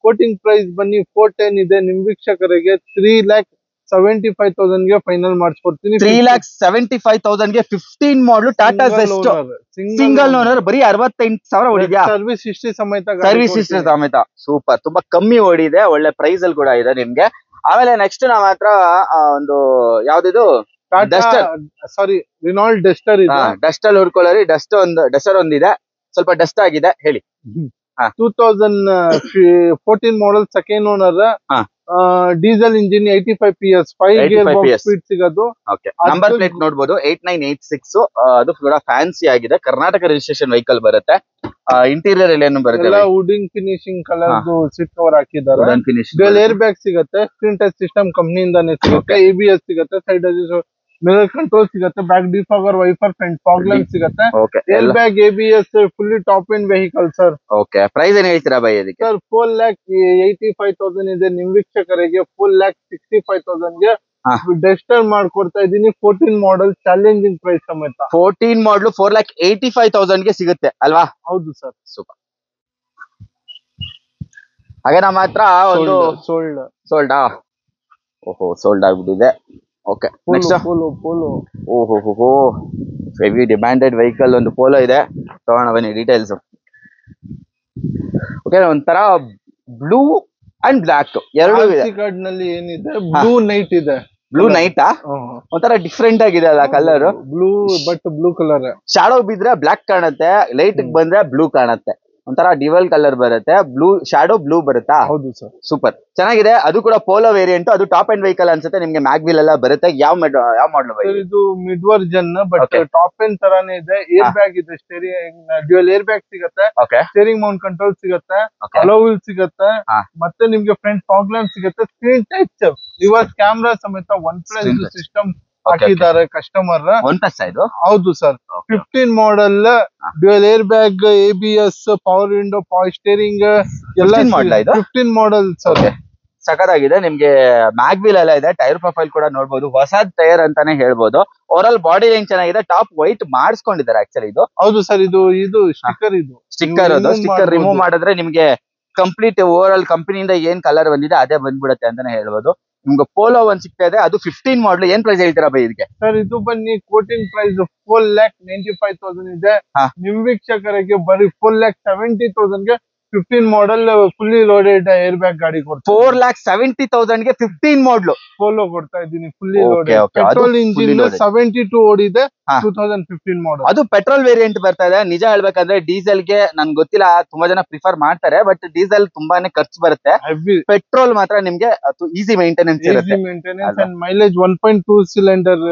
ಕೋಟಿಂಗ್ ಪ್ರೈಸ್ ಬನ್ನಿ 410 ಇದೆ. ನಿಮ್ ವೀಕ್ಷಕರಿಗೆ 3,75,000ಗೆ ಫೈನಲ್ ಮಾಡಿಸ್ಕೊಡ್ತೀನಿ. 3,75,000ಗೆ 15 ಮಾಡಲು ಟಾಟಾ ಜೆಸ್ಟ್ ಸಿಂಗಲ್ ಓನರ್. ಬರೀ 68,000 ಓಡಿದ್ಯಾ? ಸರ್ವಿಸ್ ಹಿಸ್ಟ್ರಿ ಸಮೇತ. ಸೂಪರ್. ತುಂಬಾ ಕಮ್ಮಿ ಓಡಿದೆ. ಒಳ್ಳೆ ಪ್ರೈಸ್ ಅಲ್ಲಿ ಕೂಡ ಇದೆ ನಿಮ್ಗೆ. ಆಮೇಲೆ ನೆಕ್ಸ್ಟ್ ನಮ್ಮ ಹತ್ರ ಒಂದು ಯಾವ್ದಿದು ರಿನಾಲ್ಟ್ ಡಸ್ಟರ್ ಇದೆ. ಡಸ್ಟ್ ಅಲ್ಲಿ ಹುಡ್ಕೊಳ್ಳಿ. ಡಸ್ಟರ್ ಒಂದಿದೆ. ಸ್ವಲ್ಪ ಡಸ್ಟ್ ಆಗಿದೆ. ಹೇಳಿ. 2014 model, second owner, diesel engine, 85 PS, 5 gear box speed ಸಿಗೋದು. ನಂಬರ್ ಪ್ಲೇಟ್ ನೋಡಬಹುದು 8986. ಅದು ಕೂಡ ಫ್ಯಾನ್ಸಿ ಆಗಿದೆ. ಕರ್ನಾಟಕ ರಿಜಿಸ್ಟ್ರೇಷನ್ ವೆಹಿಕಲ್ ಬರುತ್ತೆ. ಇಂಟೀರಿಯರ್ ಏನು ಬರುತ್ತೆ? ಎಲ್ಲ wooding finishing colour seat cover ಹಾಕಿದ್ದಾರೆ. ಏರ್ ಬ್ಯಾಗ್ ಸಿಗುತ್ತೆ, ಸ್ಕ್ರೀನ್ ಟಚ್ ಸಿಸ್ಟಮ್ ಕಂಪ್ನಿಯಿಂದಾನೇ ಸಿಗುತ್ತೆ, ABS ಸಿಗುತ್ತೆ, ಸೈಡ್ ಮಿರರ್ ಕಂಟ್ರೋಲ್ ಸಿಗುತ್ತೆ, back defogger, wiper, front fog lamp ಸಿಗುತ್ತೆ, okay air bag, ABS, fully top in vehicle sir. Okay price ಏನ್ ಹೇಳ್ತೀರಾ by ಇದಕ್ಕೆ? ಸರ್ 4,85,000 ಇದೆ. ನಿಮ್ ವೀಕ್ಷಕರಿಗೆ 4,65,000 ಗೆ ಡಸ್ಟರ್ ಮಾಡ್ಕೊಡ್ತಾ ಇದೀನಿ. 14 ಮಾಡಲ್ ಚಾಲೆಂಜಿಂಗ್ ಪ್ರೈಸ್ ಸಮೇತ. 14 ಮಾಡಲು 4,85,000 ಗೆ ಸಿಗುತ್ತೆ ಅಲ್ವಾ? ಹೌದು ಸರ್. ಸೂಪರ್. ಹಾಗೆ ನಮ್ಮ ಹತ್ರ ಒಂದು ಸೋಲ್ಡಾ? ಓಹೋ ಸೋಲ್ಡ್ ಆಗ್ಬಿಟ್ಟಿದೆ. Okay next polo. ಓಹೋ ಹೆವಿ ಡಿಮ್ಯಾಂಡೆಡ್ ವೆಹಿಕಲ್ ಒಂದು ಪೋಲೋ ಇದೆ. ತಗೋಣ ಬನ್ನಿ ಡೀಟೇಲ್ಸ್. ಓಕೆ ಒಂಥರ ಬ್ಲೂ ಅಂಡ್ ಬ್ಲಾಕ್ ಎರಡು ಇದೆ. ಕಾರ್ಡ್ ನಲ್ಲಿ ಏನಿದೆ, ಬ್ಲೂ ನೈಟ್ ಇದೆ. ಬ್ಲೂ ನೈಟಾ? ಒಂಥರ ಡಿಫ್ರೆಂಟ್ ಆಗಿದೆ ಅಲ್ಲ colour. Blue but blue colour. Shadow ಬಿದ್ರೆ ಬ್ಲಾಕ್ ಕಾಣುತ್ತೆ, ಲೈಟ್ ಬಂದ್ರೆ ಬ್ಲೂ ಕಾಣುತ್ತೆ. ಒಂಥರ ಡಿವಲ್ ಕಲರ್ ಬರುತ್ತೆ. ಬ್ಲೂ ಶಾಡೋ ಬ್ಲೂ ಬರುತ್ತಾ? ಹೌದು ಸರ್. ಸೂಪರ್ ಚೆನ್ನಾಗಿದೆ. ಅದು ಕೂಡ ಪೋಲೋ ವೇರಿಯಂಟ್. ಅದು ಟಾಪ್ ಅಂಡ್ ವೆಹಿಕಲ್ ಅನ್ಸುತ್ತೆ. ನಿಮ್ಗೆ ಮ್ಯಾಗ್ವಿಲ್ ಎಲ್ಲ ಬರುತ್ತೆ. ಯಾವ ಮಾಡಲ್? ಇದು mid version but top end ತರಾನೇ ಇದೆ. ಏರ್ ಬ್ಯಾಗ್ ಇದೆ, ಡ್ಯುಯಲ್ ಏರ್ ಬ್ಯಾಗ್ ಸಿಗುತ್ತೆ, ಸ್ಟೇರಿಂಗ್ ಮೌಂಟ್ ಕಂಟ್ರೋಲ್ ಸಿಗುತ್ತೆ, ಅಲೋ ವೀಲ್ ಸಿಗುತ್ತೆ, ಮತ್ತೆ ನಿಮ್ಗೆ ಫ್ರಂಟ್ ಫಾಗ್ ಲ್ಯಾಂಪ್ ಸಿಗುತ್ತೆ, ಸ್ಕ್ರೀನ್ ಟಚ್ ರಿವರ್ಸ್ ಕ್ಯಾಮ್ರಾ ಸಮೇತ OnePlus ಸಿಸ್ಟಮ್ ಹಾಕಿದ್ದಾರೆ ಕಸ್ಟಮರ್. ಇದು ಹೌದು sir. 15 model, dual air bag, ABS, power window, power steering ಎಲ್ಲ 15 ಮಾಡಲ್ ಸರ್. ಸಖತ್ತಾಗಿದೆ. ನಿಮ್ಗೆ ಮ್ಯಾಗ್ವಿಲ್ ಎಲ್ಲ ಇದೆ. ಟೈರ್ ಪ್ರೊಫೈಲ್ ಕೂಡ ನೋಡಬಹುದು. ಹೊಸ ಟೈರ್ ಅಂತಾನೆ ಹೇಳ್ಬೋದು. ಓವರ್ ಆಲ್ ಬಾಡಿ ಲೈನ್ ಚೆನ್ನಾಗಿದೆ. ಟಾಪ್ ವೈಟ್ ಮಾಡಿಸ್ಕೊಂಡಿದ್ದಾರೆ ಆಕ್ಚುಲಿ ಇದು. ಹೌದು ಸರ್. ಇದು ಸ್ಟಿಕ್ಕರ್ ಅದು ಸ್ಟಿಕ್ಕರ್ ರಿಮೂವ್ ಮಾಡಿದ್ರೆ ನಿಮ್ಗೆ ಕಂಪ್ಲೀಟ್ ಓವರ್ ಆಲ್ ಕಂಪನಿಯಿಂದ ಏನ್ ಕಲರ್ ಬಂದಿದೆ ಅದೇ ಬಂದ್ಬಿಡುತ್ತೆ ಅಂತಾನೆ ಹೇಳ್ಬೋದು. ನಿಮ್ಗೆ ಪೋಲೋ ಒಂದ್ ಸಿಗ್ತಾ ಇದೆ. ಅದು 15 ಮಾಡಲ್. ಏನ್ ಪ್ರೈಸ್ ಹೇಳ್ತೀರಾ ಬೈ ಇದಕ್ಕೆ? ಸರ್ ಇದು ಬನ್ನಿ ಕೋಟಿಂಗ್ ಪ್ರೈಸ್ 4,95,000 ಇದೆ. ನಿಮ್ ವೀಕ್ಷಕರಿಗೆ ಬರೀ 4,70,000 ಗೆ 15 ಮಾಡಲ್ ಫುಲ್ಲಿ ಲೋಡೆಡ್ ಏರ್ ಬ್ಯಾಗ್ ಗಾಡಿ ಕೊಡ್ತೀನಿ. 4,70,000 ಗೆ 15 ಮಾಡಲ್ ಪೋಲೋ ಕೊಡ್ತಾ ಇದ್ದೀನಿ ಫುಲ್ಲಿ ಲೋಡೆಡ್. ಪೆಟ್ರೋಲ್ ಇಂಜಿನ್ 72 ಓಡಿದೆ. 2015 ಮಾಡಲ್. ಅದು ಪೆಟ್ರೋಲ್ ವೇರಿಯಂಟ್ ಬರ್ತಾ ಇದೆ. ನಿಜ ಹೇಳ್ಬೇಕಂದ್ರೆ ಡೀಸೆಲ್ ಗೆ ನನ್ಗೆ ಗೊತ್ತಿಲ್ಲ, ತುಂಬಾ ಜನ ಪ್ರಿಫರ್ ಮಾಡ್ತಾರೆ, ಬಟ್ ಡೀಸೆಲ್ ತುಂಬಾನೇ ಖರ್ಚು ಬರುತ್ತೆ. ಪೆಟ್ರೋಲ್ ಮಾತ್ರ ನಿಮ್ಗೆ ಈಸಿ ಮೇಂಟೆನೆನ್ಸ್ ಇರುತ್ತೆ. ಮೈಲೇಜ್ 1.2 ಸಿಲಿಂಡರ್,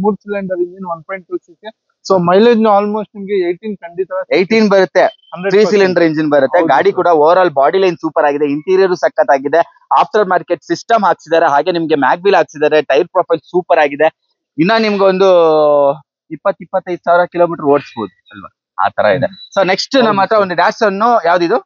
3 ಸಿಲಿಂಡರ್ ಇಂಜಿನ್ 1.2 ಸಿಕ್ಕೆ. ಸೊ ಮೈಲೇಜ್ ಆಲ್ಮೋಸ್ಟ್ ನಿಮ್ಗೆ 18 ಖಂಡಿತ 18 ಬರುತ್ತೆ. 3 ಸಿಲಿಂಡರ್ ಇಂಜಿನ್ ಬರುತ್ತೆ. ಗಾಡಿ ಕೂಡ over all body line super ಆಗಿದೆ. ಇಂಟೀರಿಯರ್ ಸಖತ್ ಆಗಿದೆ. ಆಫ್ಟರ್ ಮಾರ್ಕೆಟ್ ಸಿಸ್ಟಮ್ ಹಾಕ್ಸಿದ್ದಾರೆ. ಹಾಗೆ ನಿಮ್ಗೆ ಮ್ಯಾಗ್ವಿಲ್ ಹಾಕ್ಸಿದ್ದಾರೆ. ಟೈರ್ ಪ್ರೊಫೈಲ್ ಸೂಪರ್ ಆಗಿದೆ. ಇನ್ನ ನಿಮ್ಗೆ ಒಂದು 20-25 ಸಾವಿರ ಕಿಲೋಮೀಟರ್ ಓಡಿಸಬಹುದು ಅಲ್ವಾ? ಆ ತರ ಇದೆ. ಸೊ ನೆಕ್ಸ್ಟ್ ನಮ್ಮ ಹತ್ರ ಒಂದು ಡ್ಯಾಶ್ ಅನ್ನು ಯಾವ್ದಿದು